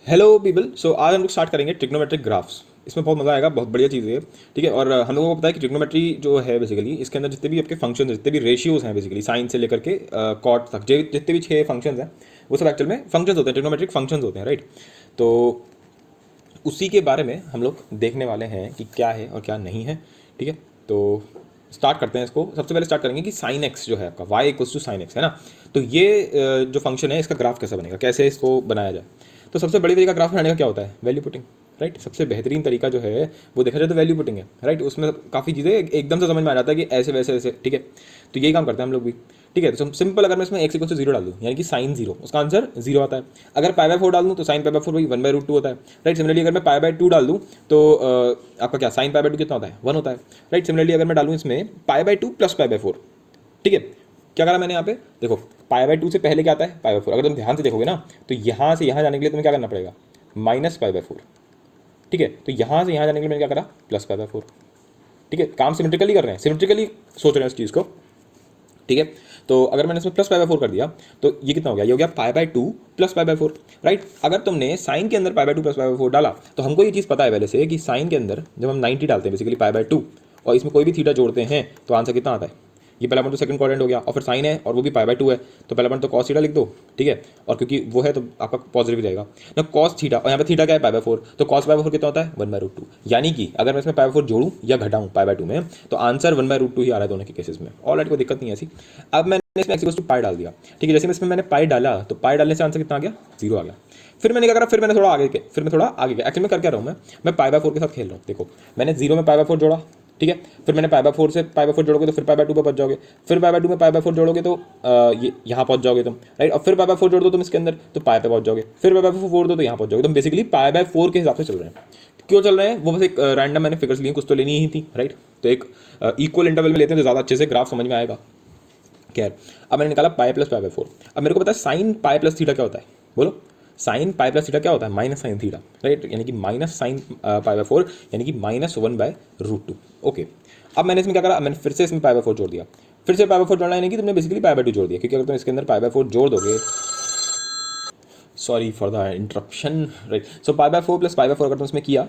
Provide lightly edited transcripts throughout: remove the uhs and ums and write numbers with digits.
Hello people. सो आज हम लोग स्टार्ट करेंगे ट्रिग्नोमेट्रिक ग्राफ्स। इसमें बहुत मजा आएगा, बहुत बढ़िया चीज़ है। ठीक है। और हम लोगों को पता है कि ट्रिग्नोमेट्री जो है बेसिकली इसके अंदर जितने भी आपके फंक्शन जितने भी रेशियोज हैं बेसिकली साइन से लेकर के कॉट तक जितने भी 6 फंक्शंस हैं वो सब एक्चुअल में फंक्शंस होते हैं, ट्रिग्नोमेट्रिक फंक्शंस होते हैं, राइट। तो उसी के बारे में हम लोग देखने वाले हैं कि क्या है और क्या नहीं है। ठीक है। तो स्टार्ट करते हैं इसको। सबसे पहले स्टार्ट करेंगे कि साइन एक्स जो है आपका Y equals to sine X है ना। तो ये जो फंक्शन है इसका ग्राफ कैसे बनेगा, कैसे इसको बनाया जाए। तो सबसे बड़ी तरीका ग्राफ बनाने का क्या होता है, वैल्यू पुटिंग, राइट। सबसे बेहतरीन तरीका जो है वो देखा जाए तो वैल्यू पुटिंग है, राइट। उसमें काफ़ी चीज़ें एकदम से समझ में आ जाता है कि ऐसे वैसे ऐसे, ठीक है। तो यही काम करते हैं हम लोग भी। ठीक है। तो सिंपल अगर मैं इसमें एक्स इक्वल टू जीरो डाल दूँ यानी कि साइन जीरो, उसका आंसर जीरो आता है। अगर पाई बाय फोर डाल दूँ तो साइन पाई बाय फोर वही वन बाय रूट टू होता है, राइट। सिमिलरली अगर मैं पाई बाय टू डाल दूँ तो आपका क्या साइन पाई बाय टू कितना होता है, वन होता है, राइट। सिमिलरली अगर मैं डालूँ इसमें pi by two plus pi by four, ठीक है। क्या करा मैंने यहाँ पे, देखो पाई बाय टू से पहले क्या आता है पाई बाय फोर। अगर तुम ध्यान से देखोगे ना तो यहाँ से यहाँ जाने के लिए तुम्हें क्या करना पड़ेगा, माइनस पाई बाय फोर, ठीक है। तो यहाँ से यहाँ जाने के लिए मैंने क्या करा, प्लस पाई बाय फोर, ठीक है। काम सिमेट्रिकली कर रहे हैं, सिमेट्रिकली सोच रहे हैं इस चीज़ को, ठीक है। तो अगर मैंने इसमें प्लस पाई बाय फोर कर दिया तो ये कितना हो गया, ये हो गया pi by two plus pi by four, right. अगर तुमने साइन के अंदर pi by two plus pi by four डाला तो हमको ये चीज़ पता है पहले से कि साइन के अंदर जब हम 90 डालते हैं बेसिकली पाई बाय टू और इसमें कोई भी थीटा जोड़ते हैं तो आंसर कितना आता है, ये पहला पॉइंट तो सेकंड क्वाड्रेंट हो गया। और फिर साइन है और वो भी पाई बाय टू है तो पहला पॉइंट तो कॉस थीटा लिख दो, ठीक है। और क्योंकि वो है तो आपका पॉजिटिव ही रहेगा ना, कॉस थीटा। और यहाँ पे थीटा क्या है, पाई बाय फोर। तो कॉस पाई बाय फोर कितना होता है, वन बाय रूट टू। यानी कि अगर मैं इसमें पाई बाय फोर जोड़ूँ या घटाऊँ पाई बाय टू में तो answer one by root two ही आ रहा है दोनों के केसेस में। ऑलराइट, कोई दिक्कत नहीं है ऐसी। अब मैंने इसमें एक्स टू पाई डाल दिया, ठीक है। जैसे इसमें मैंने पाई डाला तो पाई डालने से आंसर कितना आ गया, जीरो आ गया। फिर मैंने क्या करा, फिर मैंने थोड़ा आगे के फिर मैं थोड़ा आगे गया। एक्चुअली मैं कर क्या रहा हूँ, मैं पाई बाय फोर के साथ खेल रहा हूँ। देखो मैंने जीरो में पाई बाय फोर जोड़ा, ठीक है। फिर मैंने पाई बाय फोर से पाई बाय फोर जोड़ोगे तो फिर पाई बाय टू पे पहुंच जाओगे। फिर पाई बाय टू में पाई बाय फोर जोड़ोगे तो ये यहाँ पहुंच जाओगे तुम, राइट। और फिर पाई बाय फोर जोड़ दो तुम इसके अंदर तो पाई पे पहुंच जाओगे। फिर पाई बाय फोर दो तो यहाँ पहुंच जाओगे। तुम बेसिकली पाई बाय फोर के हिसाब से चल रहे हैं। क्यों चल रहे हैं वो बस एक रैंडम मैंने फिगर्स लिए, कुछ तो लेनी ही थी, राइट। तो एक इक्वल इंटरवल में लेते हैं तो ज़्यादा अच्छे से ग्राफ समझ में आएगा। खैर, अब मैंने निकाला पाई प्लस पाई बाय फोर। अब मेरे को पता है साइन पाई प्लस थीटा क्या होता है, बोलो। साइन पाई प्लस थीटा क्या होता है, माइनस साइन थीटा, राइट। यानी कि minus sine pi by four यानी कि minus one by root two. Okay. अब मैंने इसमें क्या करा, मैंने फिर से इसमें पाई बाय फोर जोड़ दिया। फिर से पाई बाय फोर जोड़ना यानी कि तुमने बेसिकली पाई बाय टू जोड़ दिया, क्योंकि अगर तुम इसके अंदर पाई बाय फोर जोड़ दोगे, sorry for the interruption, right. So pi by four plus pi by four अगर तुम इसमें किया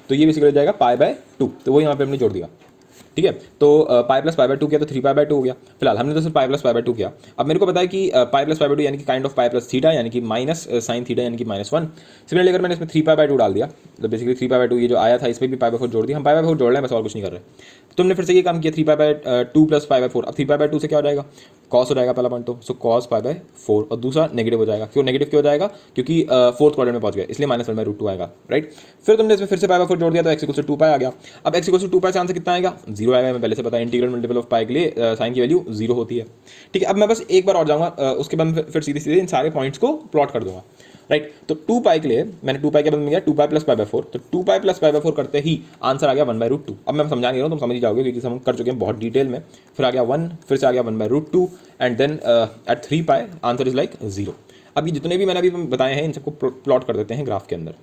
तो ये बेसिकली हो जाएगा पाई बाय टू, तो वो यहाँ पे हमने जोड़ दिया, ठीक है। तो पाई प्लस पाई बाय टू किया तो थ्री पाई बाय टू हो गया। फिलहाल हमने तो सिर्फ पाई प्लस पाई बाय टू किया। अब मेरे को पता है कि पाई प्लस पाई बाय टू यानी कि kind of pi plus theta यानी कि माइनस साइन थीटा यानी कि माइनस वन। सिमिलरली अगर मैंने इसमें थ्री पाई बाय टू डाल दिया तो basically three pi by two ये जो आया था इसमें भी पाई बाय फोर जोड़ दिया। हम पाई बाय फोर जोड़ रहे हैं बस, और कुछ नहीं कर रहे। तुमने फिर से ये काम किया, three pi by two plus pi by four. अब थ्री पाई बाय टू से क्या हो जाएगा, कॉस हो जाएगा पहला पॉइंट तो, so cos pi by four. और दूसरा नेगेटिव हो जाएगा, क्यों नेगेटिव क्यों हो जाएगा, क्योंकि फोर्थ क्वाड्रेंट में पहुंच गया इसलिए minus one by root two आएगा, राइट। फिर तुमने इसमें फिर से पाई बाय फोर जोड़ दिया तो एक्स इक्वल टू टू पाई आ गया। अब एक्स इक्वल टू टू पाई से आंसर कितना आएगा, जीरो आएगा। मैं पहले से पता है इंटीग्रल मल्टीपल ऑफ पाई के लिए साइन की वैल्यू जीरो होती है, ठीक है। अब मैं बस एक बार और जाऊंगा, उसके बाद फिर सीधे सीधे इन सारे पॉइंट्स को प्लॉट कर दूंगा, राइट। तो टू पाई के लिए मैंने टू पाई के बदले में किया two pi plus pi by four. तो two pi plus pi by four करते ही आंसर आ गया वन बाय रूट टू। अब मैं समझा नहीं रहा हूँ, तुम समझ ही जाओगे क्योंकि हम कर चुके हैं बहुत डिटेल में। फिर आ गया वन, फिर से आ गया one by root two and then at three pi answer is like zero. अब ये जितने भी मैंने अभी बताए हैं इन सबको प्लॉट कर देते हैं ग्राफ के अंदर,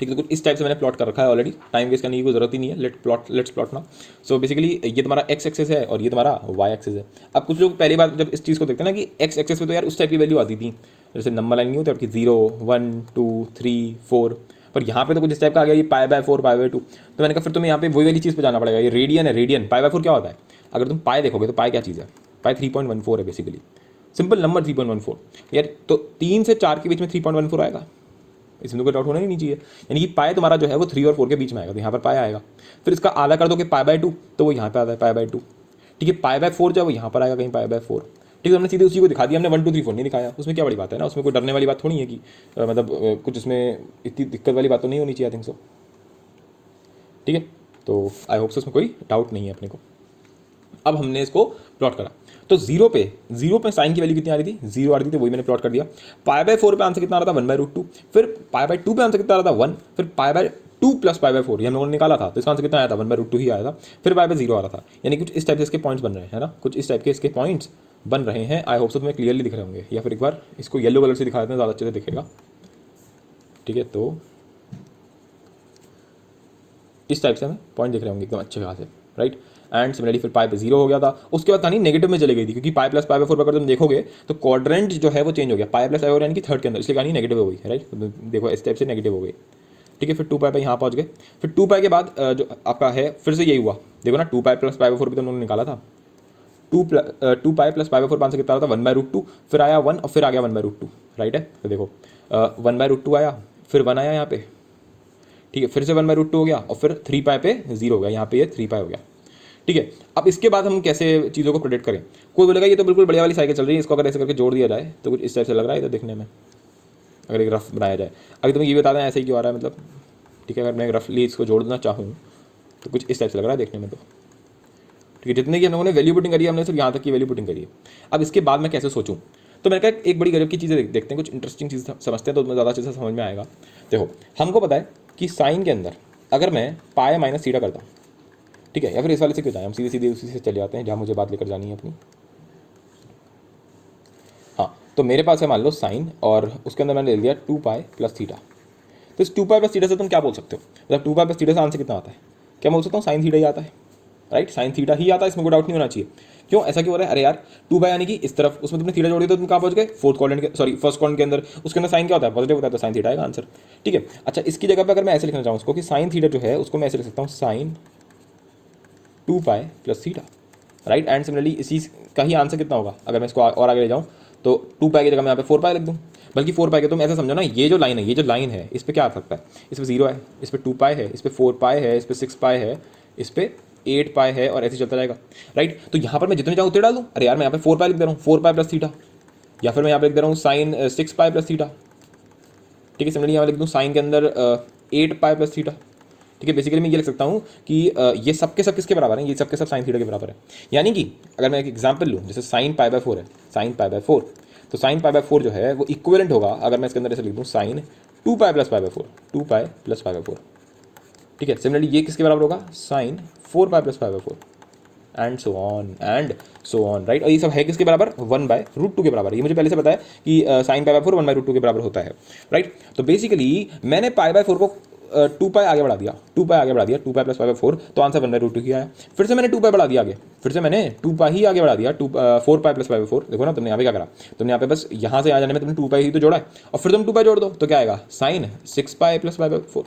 ठीक है। तो कुछ इस टाइप से मैंने प्लॉट कर रखा है ऑलरेडी, टाइम वेस्ट करने की कोई जरूरत ही नहीं है। लेट्स प्लॉट ना। सो बेसिकली ये तुम्हारा एक्स एक्सेस है और ये तुम्हारा वाई एक्सेस है। अब कुछ लोग पहली बार जब इस चीज़ को देखते हैं ना कि एक्स एक्सेस पे तो यार उस टाइप की वैल्यू आती थी, जैसे नंबर लाइन नहीं होती आपकी zero one two three four, पर यहाँ पे तो कुछ इस टाइप का आ गया, ये पाई by four pi by two. तो मैंने कहा फिर तुम्हें यहाँ पे वही वाली चीज़ पे जाना पड़ेगा। ये रेडियन है, रेडियन पाई बाय फोर क्या होता है, अगर तुम पाई देखोगे तो पाई क्या चीज़ है, पाई 3.14 है बेसिकली, सिंपल नंबर 3.14 यार। तो तीन से चार के बीच में 3.14 आएगा, इसमें तो कोई डाउट होना ही नहीं चाहिए। यानी कि पाए तुम्हारा जो है वो थ्री और फोर के बीच में आएगा, तो यहाँ पर पाए आएगा। फिर इसका आधा कर दो कि पाई बाय टू तो वो यहाँ पे आता है पाई बाय टू, ठीक है। पाई बाय फोर जो है वो यहाँ पर आएगा कहीं पाई बाय फोर, ठीक है। हमने सीधे उसी को दिखा दिया, हमने वन टू थ्री फोर नहीं दिखाया। उसमें क्या बड़ी बात है ना, उसमें कोई डरने वाली बात थोड़ी है कि मतलब कुछ उसमें इतनी दिक्कत वाली बात तो नहीं होनी चाहिए, आई थिंक सो, ठीक है। तो आई होप सो उसमें कोई डाउट नहीं है अपने को। अब हमने इसको प्लॉट करा तो जीरो पे साइन की वैल्यू कितनी आ रही थी, जीरो आ रही थी, तो वही मैंने प्लॉट कर दिया। पाई बाय फोर पे आंसर कितना आ रहा था, वन बाय रूट टू। फिर पाई बाय टू पे आंसर कितना आ रहा था, वन। फिर pi by two plus pi by four ये हम लोगों ने निकाला था, तो इसका आंसर कितना आया था, वन बाय रूट टू ही आया था। फिर पाई बाय जीरो आ रहा था। यानी कुछ इस टाइप से इसके पॉइंट्स बन रहे हैं, है ना, कुछ इस टाइप के इसके पॉइंट्स बन रहे हैं। आई होप सो तुम्हें क्लियरली दिख रहे होंगे, या फिर एक बार इसको येलो कलर से दिखा देते हैं, ज़्यादा अच्छे से दिखेगा, ठीक है। तो इस टाइप से हमें पॉइंट दिख रहे होंगे एकदम अच्छे खासे, राइट। एंड सिमिलरली फिर पाई पे 0 हो गया था। उसके बाद कहानी नेगेटिव में चली गई थी, क्योंकि पाई प्लस पाई बाय 4 पर अगर तुम देखोगे तो क्वाड्रेंट जो है वो चेंज हो गया, पाई प्लस पाई यानी कि थर्ड के अंदर, इसलिए कहानी नेगेटिव हो गई, राइट। देखो इस टाइप से नेगेटिव हो गई, ठीक है। फिर 2 पाई पे यहाँ पहुँच गए। फिर 2 पाई के बाद जो आपका है फिर से यही हुआ, देखो ना 2 पाई प्लस पाई बाय 4 भी तो उन्होंने निकाला था। 2 pi plus pi by 4 answer कितना था 1/√2, फिर आया 1 और फिर आ गया 1/√2, राइट है। तो देखो 1/√2 आया, फिर 1 आया यहाँ पे, ठीक है, फिर से 1/√2 हो गया और फिर 3 पाई पे 0 हो गया, यहाँ पे ये 3 पाई हो गया, ठीक है। अब इसके बाद हम कैसे चीज़ों को प्रेडिक्ट करें? कोई बोलेगा ये तो बिल्कुल बढ़िया वाली साइकिल चल रही है, इसको अगर ऐसे करके जोड़ दिया जाए तो कुछ इस टाइप से लग रहा है, तो देखने में अगर एक रफ बनाया जाए। अभी तुम्हें ये बता दें ऐसे ही क्यों आ रहा है, मतलब ठीक है, अगर मैं रफली इसको जोड़ना चाहूँ तो कुछ इस टाइप से लग रहा है देखने में, तो ठीक है। जितने की हम लोगों ने वैल्यू पुटिंग करी है, हमने सिर्फ यहाँ तक की वैल्यू पुटिंग करी है। अब इसके बाद मैं कैसे सोचूं? तो मैंने कहा एक बड़ी गजब की चीज़ें देखते हैं, कुछ इंटरेस्टिंग चीज़ समझते हैं तो तुम्हें ज़्यादा चीज़ें समझ में आएगा। देखो हमको पता है कि साइन के अंदर अगर मैं पाई माइनस थीटा करता हूँ, ठीक है, या फिर इस वाले से क्यों जाए, हम सीधे सीधे उसी से चले जाते हैं जहाँ मुझे बात लेकर जानी है अपनी। हाँ, तो मेरे पास है मान लो साइन और उसके अंदर मैंने ले लिया 2 पाई प्लस थीटा। तो इस 2 पाई प्लस थीटा से तुम क्या बोल सकते हो? मतलब 2 पाई प्लस थीटा से आंसर कितना आता है? क्या बोल सकता हूँ? साइन थीटा ही आता है, राइट। साइन थीटा ही आता है, इसमें कोई डाउट नहीं होना चाहिए। क्यों ऐसा क्यों हो रहा है? अरे यार 2 बाय यानी कि इस तरफ उसमें तुमने थीटा जोड़ दिया तो तुम कहाँ पहुंच गए? फोर्थ क्वाड्रेंट के, सॉरी फर्स्ट क्वाड्रेंट के अंदर। उसके अंदर साइन क्या होता है? पॉजिटिव होता है, तो साइन थीटा आएगा आंसर, ठीक है। अच्छा इसकी जगह पे अगर मैं ऐसे लिखना चाहूँ उसको कि साइन थीटा जो है उसको मैं ऐसे लिख सकता हूँ sine 2 pi plus theta, right. And similarly इसी का ही आंसर कितना होगा अगर मैं इसको और आगे ले जाऊँ तो 2 पाई की जगह मैं यहाँ पे 4 पाई लिख दूँ। बल्कि 4 पाई के तुम ऐसा समझो ना, ये जो लाइन है इस पर क्या आ सकता है? इस पर 0 है, इस पर 2 पाई है, इस पर 4 पाई है, इस पर 6 पाई है, इस पर 8 पाई है, और ऐसे चलता जाएगा, राइट। तो यहाँ पर मैं जितने चाहूँ उतने डाल दूँ। अरे यार मैं यहाँ पे 4 पाई लिख दे रहा हूँ, 4 पाई प्लस थीटा, या फिर मैं यहाँ पे लिख दे रहा हूँ साइन 6 पाई प्लस थीटा, ठीक है। सिमिलरली यहाँ लिख दूँ साइन के अंदर 8 पाई प्लस थीटा, ठीक है। बेसिकली मैं ये लिख सकता हूँ कि ये सब के सब किसके बराबर हैं? ये सब के सब साइन थीटा के बराबर है। यानी कि अगर मैं एक एग्जांपल लूँ, जैसे साइन पाई बाय 4 है, साइन पाई बाय 4, तो साइन पाई बाय 4 जो है वो इक्विवेलेंट होगा अगर मैं इसके अंदर ऐसे लिख दूँ sine 2 pi plus pi by 4, 2 pi plus pi by 4, ठीक है। सिमिलरली ये किसके बराबर होगा? Sine 4 pi plus pi by 4, and so on, right. और ये सब है किसके बराबर? 1/√2 के बराबर। ये मुझे पहले से पता है कि साइन पाई बाय 4 1/√2 के बराबर होता है, राइट। तो बेसिकली मैंने पाई बाय 4 को 2 पाई आगे बढ़ा दिया, 2 पाई आगे बढ़ा दिया, 2 पाई प्लस पाई बाय 4, तो आंसर 1/√2 ही आया। फिर से मैंने 2 पाई बढ़ा दिया आगे, फिर से मैंने 2 पाई ही आगे बढ़ा दिया, 4 पाई प्लस पाई बाय 4। देखो ना तुमने यहाँ पे क्या करा, तुमने यहाँ पे बस यहाँ से आ जाने में तुमने 2 पाई ही तो जोड़ा है, और फिर तुम 2 पाई जोड़ दो तो क्या आएगा? Sine 6 pi plus pi by 4।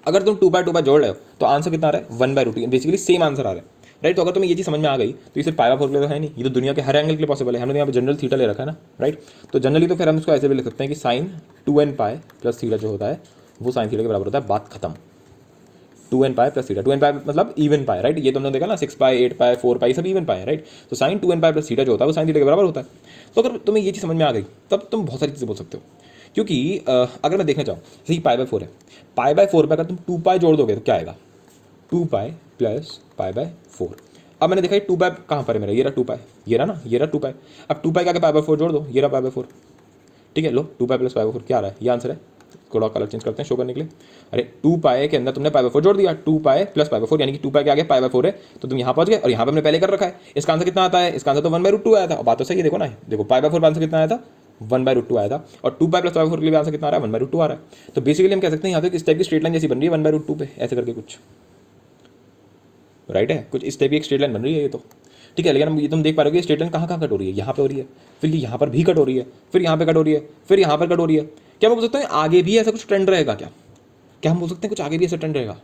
अगर तुम 2 पाई जोड़ रहे हो तो आंसर कितना आ रहा है? 1/√2, बेसिकली सेम आंसर आ रहा है, राइट। तो अगर तुम्हें ये चीज़ समझ में आ गई तो ये सिर्फ पाई बाय 4 के लिए तो है नहीं, ये तो दुनिया के हर एंगल के लिए पॉसिबल है। हमने यहाँ पे जनरल थीटा ले रखा है ना, राइट। तो जनरली तो फिर हम इसको ऐसे भी लिख सकते हैं कि साइन 2n पाई प्लस थीटा जो होता है वो साइन थीटा के बराबर होता है, बात खत्म। 2n पाई प्लस थीटा, 2n पाई मतलब इवन पाई, राइट। ये तुमने देखा ना 6 पाई 8 पाई 4 पाई सब इवन पाई है, राइट। तो साइन 2n पाई प्लस थीटा जो होता है वो साइन थीटा के बराबर होता है। तो अगर तुम्हें ये चीज़ समझ में आ गई तब तुम बहुत सारी चीज़ें बोल सकते हो। क्योंकि अगर मैं देखना चाहूँ जैसे पाई बाय 4 है, पाई बाय 4 पर अगर तुम 2 पाई जोड़ दोगे तो क्या आएगा? 2 पाई प्लस पाई बाय 4। अब मैंने देखा 2 पाई कहाँ पर है मेरा? ये रहा 2 पाई, ये रहा ना, ये रहा 2 पाई। अब 2 पाई का आगे पाई बाय 4 जोड़ दो, ये रहा पाई बाय 4, ठीक है। लो 2 पाई प्लस पाई बाय 4 क्या आ रहा है? ये आंसर है। थोड़ा कलर चेंज करते हैं शो करने के लिए। अरे 2 पाई के अंदर तुमने पाई बाय 4 जोड़ दिया, 2 पाई प्लस पाई बाय 4 यानी कि 2 पाई के आगे पाई बाय 4 है, तो तुम यहाँ पहुंच गए। और यहाँ पे हमने पहले कर रखा है, इसका आंसर कितना आता है? इसका आंसर तो 1/√2 आया था। और बात तो सही है, देखो ना, देखो पाई बाय 4 आंसर कितना आया था? 1/√2 आया था। और 2 पाई प्लस पाई बाय 4 के लिए आंसर कितना आ रहा है? 1/√2 आ रहा है। तो बेसिकली हम कह सकते हैं यहाँ पे इस टाइप की स्ट्रेट लाइन जैसी बन रही है 1/√2 पे, ऐसे करके कुछ, राइट है। कुछ इस टाइप की एक स्ट्रेट लाइन बन रही है ये तो, ठीक है। लेकिन हम ये तुम देख पा रहे हो कि स्ट्रेट लाइन कहाँ कहाँ कट हो रही है? यहाँ पे हो रही है, फिर यहाँ पर भी कट हो रही है, फिर यहाँ पे कट हो रही है, फिर यहाँ पर कट हो रही है। क्या मैं बोल सकता हूँ आगे भी ऐसा कुछ ट्रेंड रहेगा? क्या हम बोल सकते हैं कुछ आगे भी ऐसा ट्रेंड रहेगा?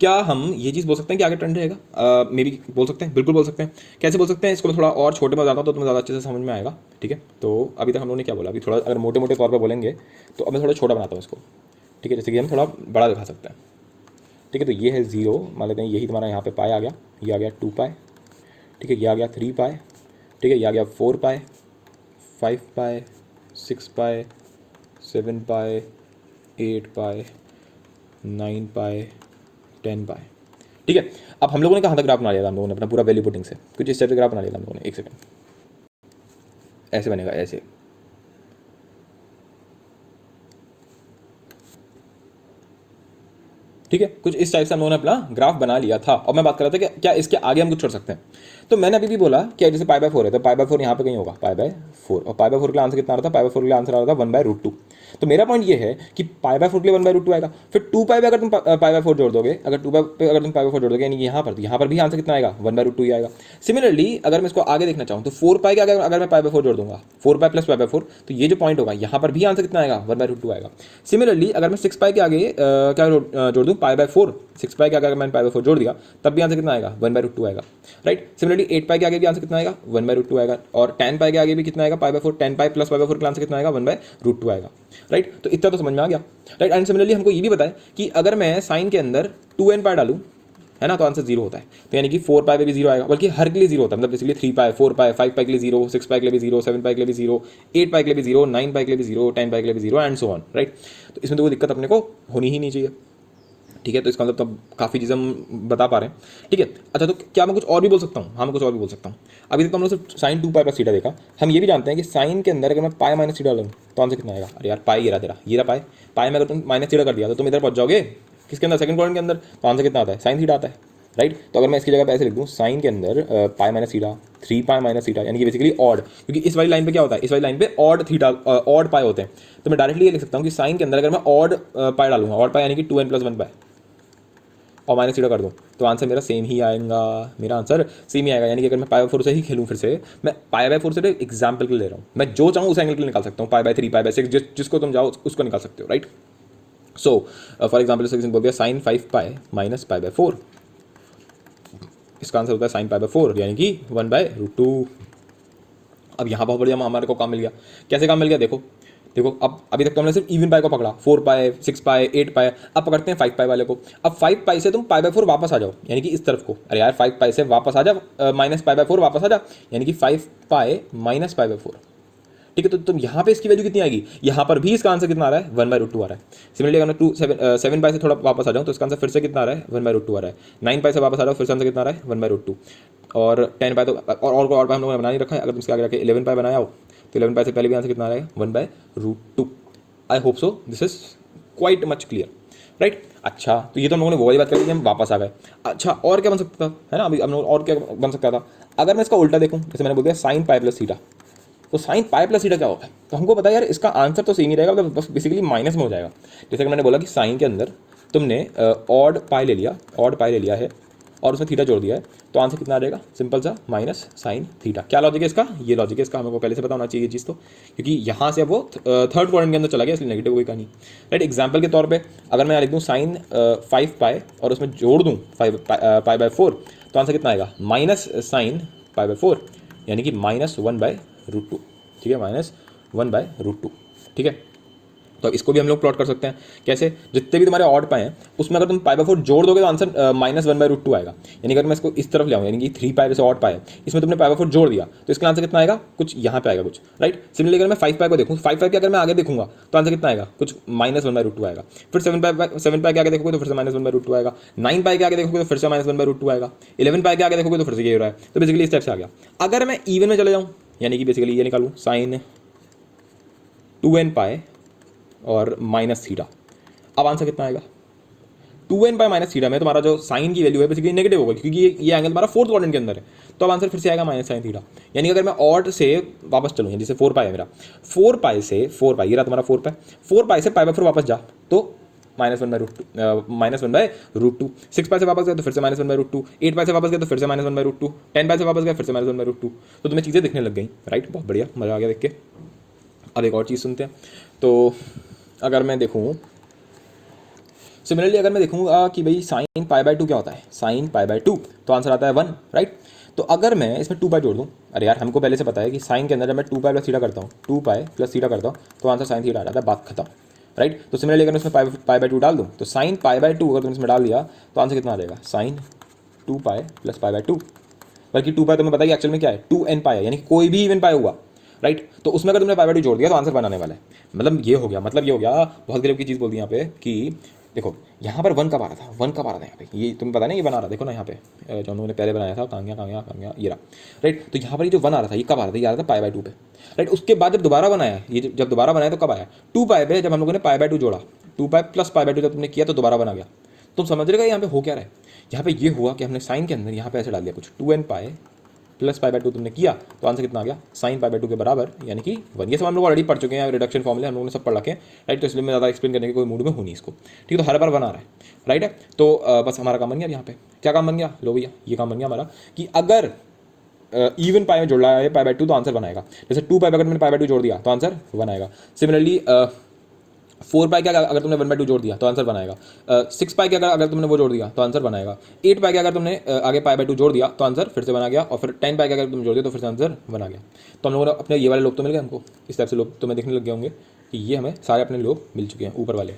क्या हम ये चीज़ बोल सकते हैं कि आगे ट्रेंड रहेगा? मे बी बोल सकते हैं, बिल्कुल बोल सकते हैं। कैसे बोल सकते हैं? इसको मैं थोड़ा और छोटे में बताता हूँ तो तुम्हें ज़्यादा अच्छे से समझ में आएगा, ठीक है। तो अभी तक हम लोगों ने क्या बोला, अभी थोड़ा अगर मोटे मोटे तौर पर बोलेंगे तो अब मैं थोड़ा छोटा बनाता हूँ इसको, ठीक है। जैसे कि हम थोड़ा बड़ा दिखा सकते हैं, ठीक है। तो ये है 0, मान लेते हैं यही तुम्हारा यहाँ पे पाई आ गया, ये आ गया 2 पाई, ठीक है। ये आ गया 3 पाई, ठीक है। ये आ गया 4 पाई, 5 पाई, 6 पाई, 7 पाई, 8 पाई, 9 पाई, 10 पाई, ठीक है। अब हम लोगों ने कहाँ तक ग्राफ बना लिया था? हम लोगों ने अपना पूरा वैल्यू पुटिंग से कुछ इस टाइप से ग्राफ बना लिया था हम लोगों ने। एक सेकंड, ऐसे बनेगा, ऐसे, ठीक है। कुछ इस टाइप से हम लोगों ने अपना ग्राफ बना लिया था। और मैं बात कर रहा था कि क्या इसके आगे हम कुछ छोड़ सकते हैं? तो मैंने अभी भी बोला कि जैसे पाई बाय 4 है तो पाई बाय 4 यहाँ पे कहीं होगा, पाई बाय 4, और पाई बाय 4 के लिए आंसर कितना आ रहा था? पाई बाय 4 के लिए आंसर आ रहा था 1/√2। तो मेरा पॉइंट ये है कि पाई बाय फोर के लिए 1/√2 आएगा, फिर 2 पाई पे अगर तुम पाई बाय फोर जोड़ दोगे, अगर 2 पाई पे अगर तुम पाई बाय फोर जोड़ दोगे यानी कि यहाँ पर, तो यहाँ पर भी आंसर कितना आएगा 1/√2 ही आएगा। सिमिलरली अगर मैं इसको आगे देखना चाहूँ तो 4 पाई के अगर मैं पाई बाय फोर जोड़ दूंगा, 4 pi plus pi by four, तो ये जो पॉइंट होगा यहाँ पर भी आंसर कितना आएगा 1/√2 आएगा। सिमिलरली अगर मैं 6 पाई के आगे क्या जोड़ दूँ पाई बाय फोर, 6 पाई के आगे अगर मैंने पाई बाय फोर जोड़ दिया तब भी आंसर कितना आएगा 1/√2 आएगा, राइट। सिमिलरली 8 पाई के आगे भी आंसर कितना आएगा 1/√2 आएगा, और 10 पाई के आगे भी कितना आएगा पाई by four, 10 pi plus pi by four का आंसर कितना आएगा 1/√2 आएगा, राइट। तो इतना तो समझ में आ गया, राइट। एंड सिमिलरली हमको ये भी पता है कि अगर मैं साइन के अंदर 2n पाई डालूं, है ना, तो आंसर 0 होता है। तो यानी कि 4 पाई पे भी 0 आएगा, बल्कि हर के लिए 0 होता है, मतलब बेसिकली 3 पाई, 4 पाई, 5 पाई के लिए 0, 6 पाई के लिए भी 0, 7 पाई के लिए भी 0, 8 पाई के लिए भी 0, 9 पाई के लिए भी 0, 10 पाई के लिए भी 0 एंड सो ऑन, राइट। तो इसमें तो कोई दिक्कत अपने को होनी ही नहीं चाहिए, ठीक है। तो इसका मतलब तो काफ़ी चीज़ें हम बता पा रहे हैं, ठीक है। अच्छा, तो क्या मैं कुछ और भी बोल सकता हूँ? हाँ, मैं कुछ और भी बोल सकता हूँ। अभी तक तो हम लोग सिर्फ साइन 2 पाई प्लस थीटा देखा। हम ये भी जानते हैं कि साइन के अंदर अगर मैं पाई माइनस थीटा लूँ तो आंसर कितना आएगा? अरे यार, पाई ये रहा तेरा, ये रहा पाई, पाई में अगर तुम माइनस थीटा कर दिया तो तुम इधर पहुंच जाओगे किसके अंदर, सेकंड क्वाड्रेंट के अंदर, तो आंसर कितना आता है? साइन थीटा आता है, राइट। तो अगर मैं इसकी जगह पे ऐसे लिख दूँ, साइन के अंदर pi minus theta, 3 pi minus theta, यानी कि बेसिकली ऑड, क्योंकि इस वाली लाइन पे क्या होता है, इस वाली लाइन पे ऑड थीटा, ऑड पाई होते हैं। तो मैं डायरेक्टली ये लिख सकता हूँ कि साइन के अंदर अगर मैं ऑड पाई डालूंगा, ऑड पाई यानी कि 2n + 1 पाई, और माइनस थीटा कर दूँ, तो आंसर मेरा सेम ही आएगा, मेरा आंसर सेम ही आएगा। यानी कि अगर मैं पाई बाय फोर से ही खेलूँ, फिर से मैं पाई बाय फोर से एग्जाम्पल के लिए ले रहा हूँ, मैं जो चाहूँ उस एंगल के लिए निकाल सकता हूँ, पाई बाय 3, पाई बाय 6, जिसको तुम जाओ उसको निकाल सकते हो, राइट। सो फॉर एग्जाम्पल से बोल दिया sine 5 pi minus pi by 4, इसका आंसर होता है साइन पाई बाय 4 यानी कि 1/√2। अब यहाँ बहुत बढ़िया हमारे को काम मिल गया। कैसे काम मिल गया? देखो देखो, अब अभी तक तो हमने सिर्फ इवन पाई को पकड़ा, 4 पाई, 6 पाई, 8 पाई। अब पकड़ते हैं 5 पाई वाले को। अब 5 पाई से तुम पाई बाय 4 वापस आ जाओ, यानी कि इस तरफ को, अरे यार 5 पाई से वापस आ जा, माइनस पाई बाय 4 वापस आ जा, यानी कि 5 पाई माइनस पाई बाय 4, ठीक है। तो तुम यहाँ पे इसकी वैल्यू कितनी आएगी? यहाँ पर भी इसका आंसर कितना आ रहा है? 1/√2 आ रहा है। सिमिलरली अगर मैं 7 पाई से थोड़ा वापस आ जाऊँ तो इसका आंसर फिर से कितना आ रहा है? 1/√2 आ रहा है। 9 पाई से वापस आ जाओ, फिर से आंसर कितना आ रहा है? 1/√2। और 10 पाई तो और पाई हम लोगों ने बना नहीं रखा है। अगर तुम इसके आगे रखे 11 पाई बनाया हो तो 11 पाई से पहले भी आंसर कितना आ रहा है? 1/√2। I hope so this is quite much clear, right. अच्छा, तो ये तो हम लोगों ने वो वाली बात करी कि हम वापस आ गए। अच्छा, और क्या बन सकता था, है ना? अभी हम लोग और क्या बन सकता था? अगर मैं इसका उल्टा देखूँ, जैसे मैंने बोल दिया साइन पाई प्लस थीटा, तो साइन पाई प्लस थीटा क्या होगा? तो हमको पता है यार, इसका आंसर तो सेम ही रहेगा, बस बेसिकली माइनस में हो जाएगा। जैसे कि मैंने बोला कि साइन के अंदर तुमने ऑड पाई ले लिया, ऑड पाई ले लिया है और उसमें थीटा जोड़ दिया है, तो आंसर कितना आ जाएगा? सिंपल सा माइनस साइन थीटा। क्या लॉजिक है इसका? ये लॉजिक है इसका, हमको पहले से पता होना चाहिए ये चीज़ तो, क्योंकि यहाँ से अब वो थर्ड क्वाड्रेंट के अंदर चला गया, इसलिए नेगेटिव कोई कहानी, राइट। एग्जाम्पल के तौर पर अगर मैं लिख दूँ साइन 5 पाई और उसमें जोड़ दूँ पाई बाय 4, तो आंसर कितना आएगा? माइनस साइन पाई बाय 4, यानी कि -1/√2, ठीक है, -1/√2, ठीक है। तो इसको भी हम लोग प्लॉट कर सकते हैं। कैसे? जितने भी तुम्हारे ऑड पाए हैं उसमें अगर तुम पाई बाय 4 जोड़ दोगे तो आंसर -1/√2 आएगा। यानी अगर मैं इसको इस तरफ ले आऊँ, यानी कि 3 पाई से ऑड पाए, इसमें तुमने पाई बाय 4 जोड़ दिया तो इसका आंसर कितना आएगा? कुछ यहाँ पे आएगा कुछ, राइट। सिमिलरली अगर मैं 5 पाई को देखूँ, 5 पाई के अगर मैं आगे देखूंगा तो आंसर कितना आएगा? कुछ -1/√2 आएगा। फिर 7 पाई के आगे देखोगे तो फिर से -1/√2 आएगा। 9 पाई के आगे देखोगे तो फिर से -1/√2 आएगा। 11 पाई के आगे देखोगे तो फिर से ये हो रहा है। तो बेसिकली इस टाइप से आ गया। अगर मैं इवन में चले जाऊँ, यानी कि बेसिकली ये निकालूँ साइन 2n पाई और माइनस थीटा, अब आंसर कितना आएगा? 2n पाई माइनस थीटा में तुम्हारा जो साइन की वैल्यू है बेसिकली नेगेटिव होगा, क्योंकि ये एंगल तुम्हारा फोर्थ क्वाड्रेंट के अंदर है। तो अब आंसर फिर से आएगा माइनस साइन थीटा। यानी अगर मैं ऑड से वापस चलूँ, जैसे 4 पाई है मेरा, 4 पाई से 4 पाई, ये रहा तुम्हारा 4 पाई, 4 पाई से पाई बाय 4 वापस जा तो -1/√2। 6 पाई से वापस गया तो फिर से -1/√2। 8 पाई से वापस गया तो फिर से -1/√2। 10 पाई से वापस गया फिर से -1/√2। तो तुम्हें चीज़ें दिखने लग गई, राइट। बहुत बढ़िया, मज़ा आ गया देख के। अब एक और चीज़ सुनते हैं। तो अगर मैं देखूँ, सिमिलरली अगर मैं देखूँगा कि भाई साइन पाई बाय 2 क्या होता है? साइन पाई बाय 2, तो आंसर आता है 1, राइट। तो अगर मैं इसमें 2 पाई जोड़ दूँ, अरे यार हमको पहले से पता है कि साइन के अंदर जब मैं 2 पाई प्लस थीटा करता हूँ, 2 पाई प्लस थीटा करता हूँ तो आंसर साइन थीटा आ जाता है, बात खत्म, राइट। तो सिमिलरली अगर मैं इसमें पाई बाय 2 डाल दूँ, तो साइन पाई बाय 2 अगर तुम इसमें डाल दिया तो आंसर कितना आ जाएगा? Sine 2 pi plus pi by 2, बल्कि 2 पाई तुम्हें पता है एक्चुअल में क्या है? 2n पाई है, यानी कोई भी इवन पाई हुआ, राइट। तो उसमें अगर तुमने पाई बाय 2 जोड़ दिया तो आंसर बनाने वाला है। मतलब ये हो गया, मतलब ये हो गया, बहुत गरीब की चीज़ बोल दी यहाँ पे कि देखो यहाँ पर 1 कब आ रहा था? 1 कब आ रहा था यहाँ पे? ये तुम्हें पता नहीं, ये बना रहा, देखो ना यहाँ पे जो हम लोगों ने पहले बनाया था, कहाँ गया, ये रहा, राइट। तो यहाँ पर ये जो 1 आ रहा था, ये कब आ रहा था? ये आ रहा था पाई बाय 2 पे, राइट। उसके बाद जब दोबारा बनाया, ये जब दोबारा बनाया तो कब आया? 2 पाई पे, जब हम लोगों ने पाई बाय 2 जोड़ा, 2 पाई प्लस पाई बाय 2 जब तुमने किया तो दोबारा बना गया। तुम समझ रहे हो यहाँ पे हो क्या रहा है? यहाँ पे ये हुआ कि हमने साइन के अंदर यहाँ पे ऐसे डाल दिया कुछ 2n pi plus pi by 2 तुमने किया तो आंसर कितना आ गया, साइन पाई बाय 2 के बराबर, यानी कि 1। ये सब हम लोग ऑलरेडी पढ़ चुके हैं, रिडक्शन फॉर्मूले हम लोगों ने सब पढ़ रखे हैं, राइट। तो इसलिए मैं ज़्यादा एक्सप्लेन करने के कोई मूड में हूँ नहीं इसको, ठीक है। तो हर बार 1 आ रहा है, राइट है। तो बस हमारा काम बन गया यहाँ पे। क्या काम बन गया, लो भैया ये काम बन गया हमारा कि अगर इवन पाई में जोड़ रहा है पाई बाय 2 तो आंसर बनाएगा। जैसे 2 पाई अगर मैंने पाई बाय 2 जोड़ दिया तो आंसर 1 आएगा। सिमिलरली 4 पाई का अगर तुमने 1/2 जोड़ दिया तो आंसर बनाएगा। 6 पाई के अगर तुमने वो जोड़ दिया तो आंसर बनाएगा। 8 पाई के अगर तुमने आगे पाई बाय 2 जोड़ दिया तो आंसर फिर से बना गया। और फिर 10 पाई के अगर तुम जोड़ दिया तो फिर से आंसर बना गया। तो हम लोगों ने अपने ये वाले लोग तो मिल गए हमको, इस टाइप से लोग तो मैं देखने लग गए होंगे कि ये हमें सारे अपने लोग मिल चुके हैं ऊपर वाले,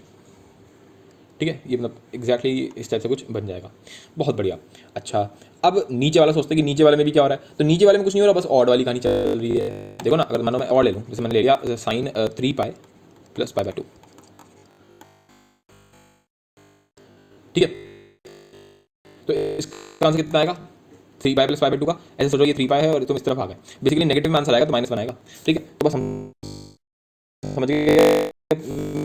ठीक है। ये मतलब एग्जैक्टली इस टाइप से कुछ बन जाएगा, बहुत बढ़िया। अच्छा, अब नीचे वाला सोचते हैं कि नीचे वाले में भी क्या हो रहा है, तो नीचे वाले में कुछ नहीं हो रहा, बस ऑड वाली कहानी चल रही है। देखो ना, अगर मानो मैं ऑड ले लूँ, जैसे मैंने ले लिया sine 3 pi plus pi by 2, ठीक है। तो इसका आंसर कितना आएगा, 3 पाई प्लस पाई बाय 2 का। ऐसे सोचो ये 3 पाई है और तुम इस तरफ आ गए, बेसिकली नेगेटिव में आंसर आएगा तो माइनस बनाएगा, ठीक है। तो बस हम समझ गए,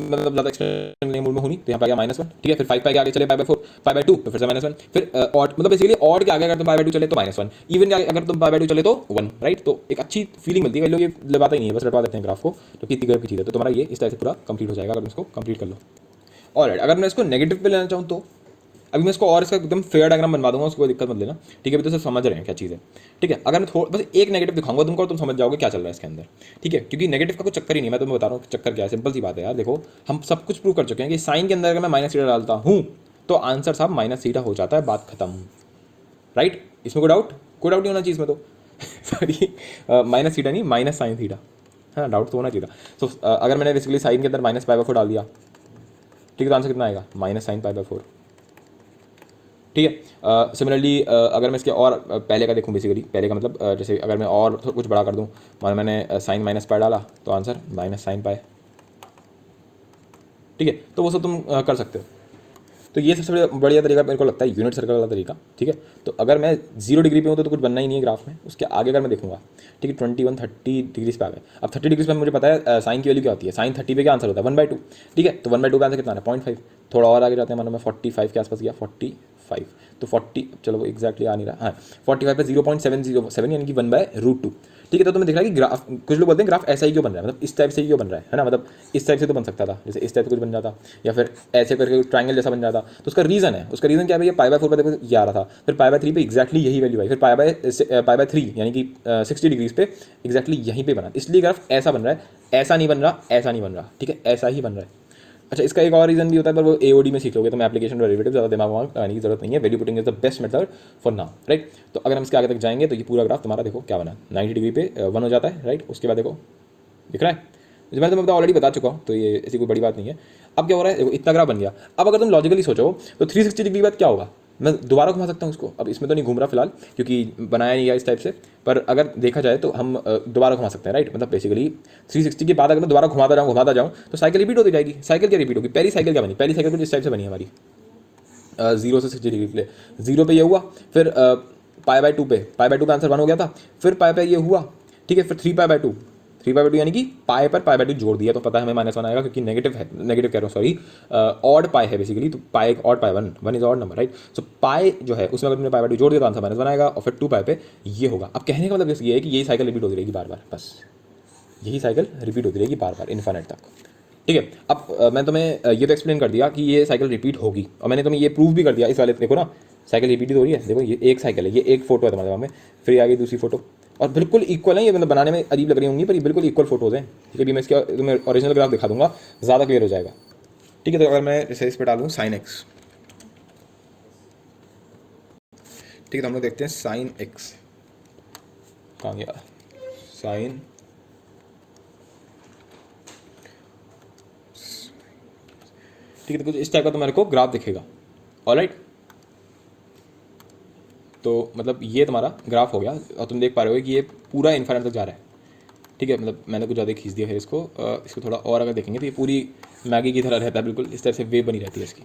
मतलब ज़्यादा एक्सटेंड मूड में होनी, तो यहाँ पे आ गया -1, ठीक है। फिर 5 पाई के आगे चले पाई बाय 4, पाई बाय 2 तो फिर से -1, फिर ऑड, मतलब बेसिकली ऑड के आगे अगर तुम पाई बाय 2 चले तो -1, इवन के आगे अगर तुम पाई बाय 2 चले तो 1, राइट। तो एक अच्छी फीलिंग मिलती है। कई लोग ये लगाते ही नहीं है, बस रटवा देते हैं ग्राफ को, तो कितनी गलत की चीज़ है। तो तुम्हारा ये इस तरह से पूरा कंप्लीट हो जाएगा अगर इसको कंप्लीट कर लो। ऑलराइट, अगर मैं इसको नेगेटिव पे लेना चाहूँ तो अभी मैं इसको और इसका एकदम फेयर डायग्राम बनवा दूंगा, उसको कोई दिक्कत मत लेना, ठीक है। अभी तो सब समझ रहे हैं क्या चीज़ है, ठीक है। अगर मैं थोड़ा बस एक नेगेटिव दिखाऊंगा तुमको और तुम समझ जाओगे क्या चल रहा है इसके अंदर, ठीक है। क्योंकि नेगेटिव का कुछ चक्कर ही नहीं, मैं तुम्हें बता रहा हूँ चक्कर क्या है। सिंपल सी बात है यार, देखो हम सब कुछ प्रूव कर चुके हैं कि साइन के अंदर अगर मैं माइनस थीटा डालता हूँ तो आंसर साहब माइनस थीटा हो जाता है, बात खत्म, राइट। इसमें कोई डाउट नहीं होना चाहिए इसमें तो सॉरी, माइनस थीटा नहीं, माइनस साइन थीटा, हाँ डाउट तो होना चाहिए था। तो अगर मैंने बेसिकली साइन के अंदर माइनस पाई बाय 4 डाल दिया, ठीक है, तो आंसर कितना आएगा, माइनस साइन पाई बाय 4, ठीक है। सिमिलरली अगर मैं इसके और पहले का देखूं, बेसिकली पहले का मतलब जैसे अगर मैं और तो कुछ बड़ा कर दूं, मान मैंने साइन माइनस पाई डाला तो आंसर माइनस साइन पाई, ठीक है। तो वो सब तुम कर सकते हो। तो ये सबसे बढ़िया तरीका मेरे को लगता है यूनिट सर्कल वाला तरीका, ठीक है। तो अगर मैं 0 डिग्री पे हूँ तो कुछ बनना ही नहीं है ग्राफ में, उसके आगे अगर मैं देखूंगा, ठीक है, 21 30 डिग्रीज पे आ गए। अब 30 डिग्रीज पे मुझे पता है साइन की वैल्यू क्या होती है, साइन 30 पे क्या आंसर होता है 1/2, ठीक है। तो 1/2 का आंसर कितना है 0.5। थोड़ा और आगे जाते हैं, मानो मैं 45 के आसपास गया, 45, तो 40, चलो वो एक्जैक्टली आ नहीं रहा, हाँ 45 पे 0.707 यानी कि 1/√2, ठीक है। तो तुम्हें दिख रहा है कि ग्राफ, कुछ लोग बोलते हैं ग्राफ ऐसा ही क्यों बन रहा है, मतलब इस टाइप से ही क्यों बन रहा है ना, मतलब इस टाइप से तो बन सकता था, जैसे इस टाइप से कुछ बन जाता, या फिर ऐसे करके ट्राइंगल जैसा बन जाता। तो उसका रीज़न है, उसका रीज़न क्या है भैया, पाई बाय 4 पर देखो ये आ रहा था, फिर पाई बाय 3 पे एक्जैक्टली यही वैल्यू आई, फिर पाई बाय 3 यानी कि 60 डिग्रीज पे एक्जैक्टली यहीं पे बना, इसलिए ग्राफ ऐसा बन रहा है, ऐसा नहीं बन रहा, ऐसा नहीं बन रहा, ठीक है, ऐसा ही बन रहा है। अच्छा, इसका एक और रीज़न भी होता है, पर वो एओडी में सीख लोगे, तो मैं एप्लीकेशन डेरिवेटिव ज़्यादा दिमाग वहाँ लगाने की जरूरत नहीं है। Value putting his the best method for now, right. तो अगर हम इसके आगे तक जाएंगे तो ये पूरा ग्राफ तुम्हारा देखो क्या बना, 90 डिग्री पे 1 हो जाता है, राइट। उसके बाद देखो दिख रहा है, जो मैं तुम्हें ऑलरेडी बता चुका हूँ, तो ये ऐसी कोई बड़ी बात नहीं है। अब क्या हो रहा है, देखो इतना ग्राफ बन गया। अब अगर तुम लॉजिकली सोचो तो 360 डिग्री बाद क्या होगा, मैं दोबारा घुमा सकता हूँ इसको। अब इसमें तो नहीं घूम रहा फिलहाल क्योंकि बनाया नहीं गया इस टाइप से, पर अगर देखा जाए तो हम दोबारा घुमा सकते हैं, राइट। मतलब बेसिकली 360 के बाद अगर मैं दोबारा घुमाता जाऊँ तो साइकिल रिपीट होती जाएगी। साइकिल क्या रिपीट होगी, पहली साइकिल क्या बनी, पहली साइकिल कुछ इस टाइप से बनी हमारी, 0 से 60 डिग्री पे, 0 पे ये हुआ, फिर पाई बाय 2 पे आंसर 1 हो गया था, फिर पाई पे ये हुआ, ठीक है, फिर 3 पाई बाय 2 यानी कि पाई पर पाई बाय 2 जोड़ दिया तो पता है हमें -1 आएगा, क्योंकि नेगेटिव है, नेगेटिव कह रहा हूँ सॉरी, ऑड पाई है बेसिकली, तो pi odd pi 1 is odd number, right. So pi जो है उसमें अगर तुमने पाई बाय 2 जोड़ दिया तो आंसर -1 आएगा, और फिर 2 पाई पे ये होगा। अब कहने का मतलब ये है कि यही साइकिल रिपीट होती रहेगी बार बार, बस यही साइकिल रिपीट होती रहेगी बार बार इन्फिनिट तक, ठीक है। अब मैं तुम्हें ये तो एक्सप्लेन कर दिया कि ये साइकिल रिपीट होगी, और मैंने तुम्हें ये प्रूव भी कर दिया इस वाले, देखो ना साइकिल रिपीट हो रही है, देखो ये एक साइकिल है, ये एक फोटो है तुम्हारे दिमाग में, फिर आ गई दूसरी फोटो, और बिल्कुल इक्वल है ये, मतलब बनाने में अजीब लग रही होंगी पर ये बिल्कुल इक्वल फोटोज़ हैं, ठीक है। अभी मैं इसका तुम्हें ओरिजिनल ग्राफ दिखा दूंगा, ज़्यादा क्लियर हो जाएगा, ठीक है। तो अगर मैं जैसे इस पर डालूँ साइन एक्स, ठीक है, तो हम लोग देखते हैं साइन एक्स कहाँ गया, साइन ठीक है। तो कुछ इस टाइप का तुम्हारे को ग्राफ दिखेगा, ऑलराइट। तो मतलब ये तुम्हारा ग्राफ हो गया, और तुम देख पा रहे हो कि ये पूरा इन्फिनिट तक जा रहा है, ठीक है। मतलब मैंने कुछ ज़्यादा खींच दिया है इसको, इसको थोड़ा और अगर देखेंगे तो ये पूरी मैगी की तरह रहता है, बिल्कुल इस तरह से वेव बनी रहती है इसकी,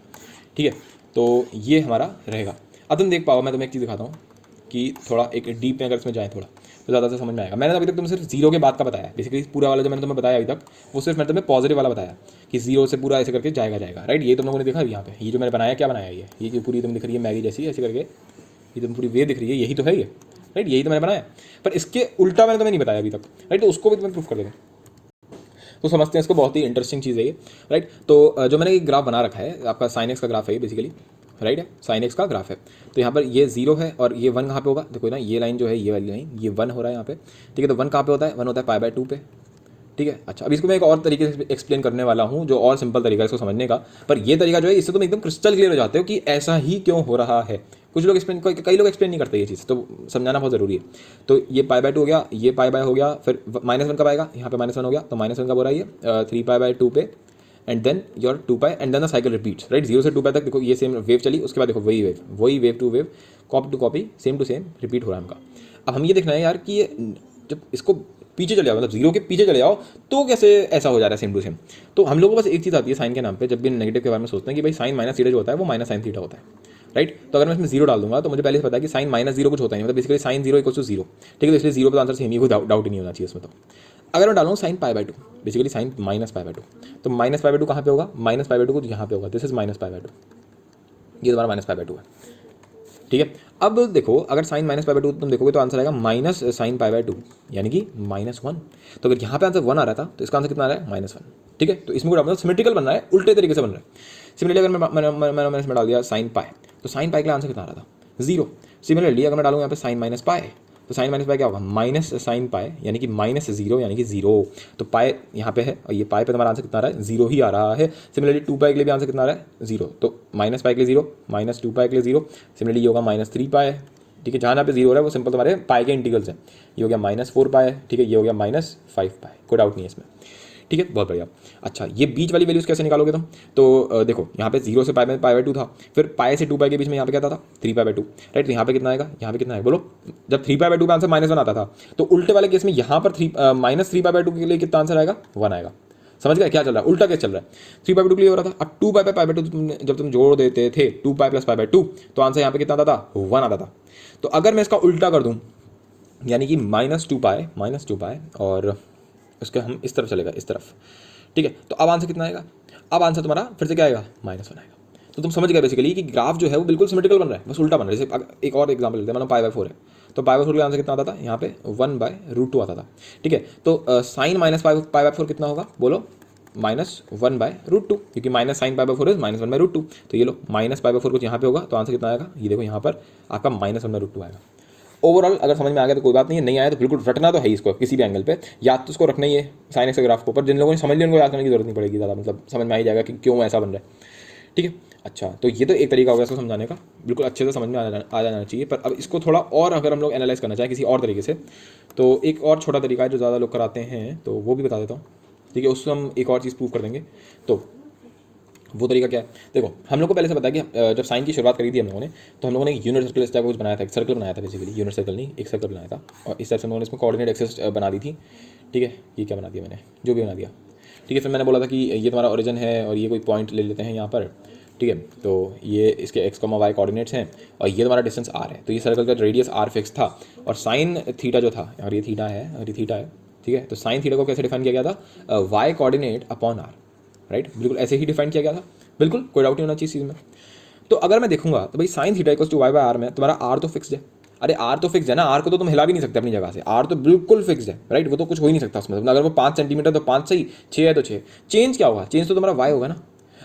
ठीक है। तो ये हमारा रहेगा। अब तुम देख पाओ, मैं तुम्हें एक चीज़ दिखाता हूँ कि थोड़ा एक डीप में अगर इसमें जाए थोड़ा तो ज़्यादा से समझ में आएगा। मैंने अभी तक तुम्हें सिर्फ 0 के बाद का बताया, बेसिकली पूरा वाला जो मैंने तुम्हें बताया अभी तक वो सिर्फ मैंने तुम्हें पॉजिटिव वाला बताया कि 0 से पूरा ऐसे करके जाएगा, राइट। ये तुम लोगों ने देखा यहाँ पे, ये जो मैंने बनाया क्या बनाया, ये जो पूरी तुम दिख रही है मैगी जैसी ऐसे करके, ये तुम पूरी वे दिख रही है, यही तो है ये, राइट, यही तो मैंने बनाया, पर इसके उल्टा मैंने तुम्हें नहीं बताया अभी तक, राइट, तो उसको भी तुम्हें प्रूफ कर देगा। तो समझते हैं इसको, बहुत ही इंटरेस्टिंग चीज़ है ये, राइट। तो जो मैंने एक ग्राफ बना रखा है आपका साइन एक्स का ग्राफ है ये बेसिकली, राइट है, साइन एक्स का ग्राफ है। तो यहाँ पर ये 0 है और ये 1 कहाँ पे होगा, देखो ना ये लाइन जो है, ये वाली लाइन, ये 1 हो रहा है यहाँ पे, ठीक है। तो 1 कहाँ पे होता है, 1 होता है π/2 पे, ठीक है। अच्छा, अब इसको मैं एक और तरीके से एक्सप्लेन करने वाला हूँ, जो और सिंपल तरीका है इसको समझने का, पर ये तरीका जो है इससे तुम एकदम क्रिस्टल क्लियर हो जाते हो कि ऐसा ही क्यों हो रहा है। कुछ लोग एक्सप्लेन, कई लोग एक्सप्लेन नहीं करते ये चीज़, तो समझाना बहुत ज़रूरी है। तो ये π/2 हो गया, ये π/, हो गया, फिर -1 कब आएगा, यहाँ पे -1 हो गया, तो -1 कब हो रहा है ये 3π/2 पे, and then your 2π, and then the cycle repeats, right. 0 से 2π तक देखो ये सेम वेव चली, उसके बाद देखो वही wave to wave, copy to copy, same to same repeat हो रहा है हमका। अब हम ये देखना है यार कि ये जब इसको पीछे चले जाओ, मतलब 0 के पीछे चले जाओ, तो कैसे ऐसा हो जा रहा है सेम टू सेम। तो हम लोगों को बस एक चीज़ आती है साइन के नाम पे, जब भी नेगेटिव के बारे में सोचते हैं कि भाई साइन माइनस थीटा जो होता है वो माइनस साइन थीटा होता है, राइट। तो अगर मैं इसमें 0 डाल दूंगा तो मुझे पहले से पता है कि साइन -0 कुछ होता नहीं, मतलब बेसिकली साइन 0 = 0, ठीक है। तो इसलिए 0 पर आंसर सेम ही, कोई डाउट ही नहीं होना चाहिए इसमें। तो अगर मैं डालूँ साइन π/2, बेसिकली साइन -π/2, तो -π/2 कहाँ पे होगा, -π/2 को यहाँ पे होगा, दिस इज -π/2, ये तुम्हारा -π/2 है, ठीक है। अब देखो अगर साइन -π/2 तुम देखोगे तो आंसर आएगा माइनस साइन π/2, यानी कि -1। तो अगर यहाँ पे आंसर 1 आ रहा था तो इसका आंसर कितना आ रहा है, -1, ठीक है। तो इसमें मतलब सिमेट्रिकल बन रहा है, उल्टे तरीके से बन रहा है। सिमिलरली अगर मैंने इसमें डाल दिया साइन पाई, तो साइन पाई के लिए आंसर कितना आ रहा था, 0। सिमिलरली अगर मैं डालूँ यहाँ पे साइन माइनस पाई, तो साइन माइनस पाई क्या होगा, माइनस साइन पाई, यानी कि -0, यानी कि 0। तो पाई यहाँ पे है और ये पाई पे तुम्हारा आंसर कितना आ रहा है, 0 ही आ रहा है। सिमिलरली 2 पाई के लिए भी आंसर कितना आ रहा है, 0। तो माइनस पाई के लिए 0, -2 पाई के लिए 0। सिमिलरली ये होगा -3 पाई, ठीक है। जहाँ पे 0 हो रहा है वो सिंपल तुम्हारे पाई के इंटीग्रल्स हैं। ये हो गया -4 पाई, ठीक है। ये हो गया -5 पाई, कोई डाउट नहीं है इसमें, ठीक है, बहुत बढ़िया। अच्छा, ये बीच वाली वैल्यूज कैसे निकालोगे तुम, तो देखो यहाँ पे 0 से पाई में π/2 था, फिर पाई से 2 पाई के बीच में यहाँ पे क्या था 3π/2, राइट। तो यहाँ पे कितना आएगा, यहाँ पे कितना है बोलो, जब 3π/2 का आंसर -1 आता था, तो उल्टे वाले केस में यहाँ पर -3π/2 के लिए कितना आंसर आएगा, 1 आएगा। समझ गए क्या चल रहा है, उल्टा केस चल रहा है। 3π/2 के लिए हो रहा था, अब 2 पाई π/2 जब तुम जोड़ देते थे 2 पाई + π/2, तो आंसर यहाँ पे कितना आता था, 1 आता था। तो अगर मैं इसका उल्टा कर दूँ, यानी कि -2 पाई और उसके हम इस तरफ चलेगा, इस तरफ, ठीक है। तो अब आंसर कितना आएगा, अब आंसर तुम्हारा फिर से क्या आएगा, -1 आएगा। तो तुम समझ गए बेसिकली कि ग्राफ जो है वो बिल्कुल सिमेट्रिकल बन रहा है, बस उल्टा बन रहा है। जैसे एक और एग्जांपल लेते हैं, मानो π/4 है, तो π/4 का आंसर कितना आता था, यहाँ पे 1/√2 आता था, ठीक है। तो साइन -π/4 कितना होगा बोलो, -1/√2, क्योंकि माइनस साइन π/4 इज -1/√2। तो ये लो -π/4 कुछ यहाँ पे होगा, तो आंसर कितना आएगा, ये देखो यहाँ पर आपका -1/√2 आएगा। ओवरऑल अगर समझ में आ गया तो कोई बात नहीं है, नहीं आया तो बिल्कुल रटना तो है इसको किसी भी एंगल पे, याद तो उसको रखना ही है साइन एक्स ग्राफ को, पर जिन लोगों ने समझ लिया उनको याद करने की जरूरत नहीं पड़ेगी ज़्यादा, मतलब समझ में आ ही जाएगा कि क्यों ऐसा बन रहा है, ठीक है। अच्छा, तो ये तो एक तरीका होगा इसको समझाने का, बिल्कुल अच्छे से समझ में आ जाना चाहिए। पर अब इसको थोड़ा और अगर हम लोग एनालाइज करना चाहें किसी और तरीके से, तो एक और छोटा तरीका है जो ज़्यादा लोग कराते हैं, तो वो भी बता देता हूँ, ठीक है। उससे हम एक और चीज़ प्रूव कर देंगे। तो वो तरीका क्या है, देखो हम लोग को पहले से पता है कि जब साइन की शुरुआत करी थी हम लोगों ने, तो हम लोगों ने यूनिट सर्कल इस टाइप का कुछ बनाया था, एक सर्कल बनाया था बेसिकली, यूनिट सर्कल नहीं, एक सर्कल बनाया था, और इस टाइप से हम लोगों ने इसमें कोऑर्डिनेट एक्सिस बना दी थी, ठीक है। ये क्या बना दिया मैंने, जो भी बना दिया, ठीक है। फिर मैंने बोला था कि ये तुम्हारा ओरिजिन है और ये कोई पॉइंट ले लेते हैं यहाँ पर, ठीक है। तो ये इसके x, y कोऑर्डिनेट्स हैं और ये तुम्हारा डिस्टेंस r है। तो ये सर्कल का रेडियस r फिक्स था और साइन थीटा जो था, और ये थीटा है और ये थीटा है, ठीक है। तो साइन थीटा को कैसे डिफाइन किया गया था, y coordinate upon r, right, बिल्कुल ऐसे ही डिफाइन किया गया था, बिल्कुल कोई डाउट नहीं होना चाहिए इस चीज़ में। तो अगर मैं देखूंगा तो भाई sine theta equals to y/r में तुम्हारा r तो फिक्स्ड है, अरे r तो फिक्स है ना, r को तो तुम हिला भी नहीं सकते अपनी जगह से, r तो बिल्कुल फिक्स है, राइट, वो तो कुछ हो ही नहीं सकता उसमें। अगर वो 5 सेंटीमीटर तो 5 सही, 6 है तो 6, चेंज क्या होगा, चेंज तो तुम्हारा y होगा ना।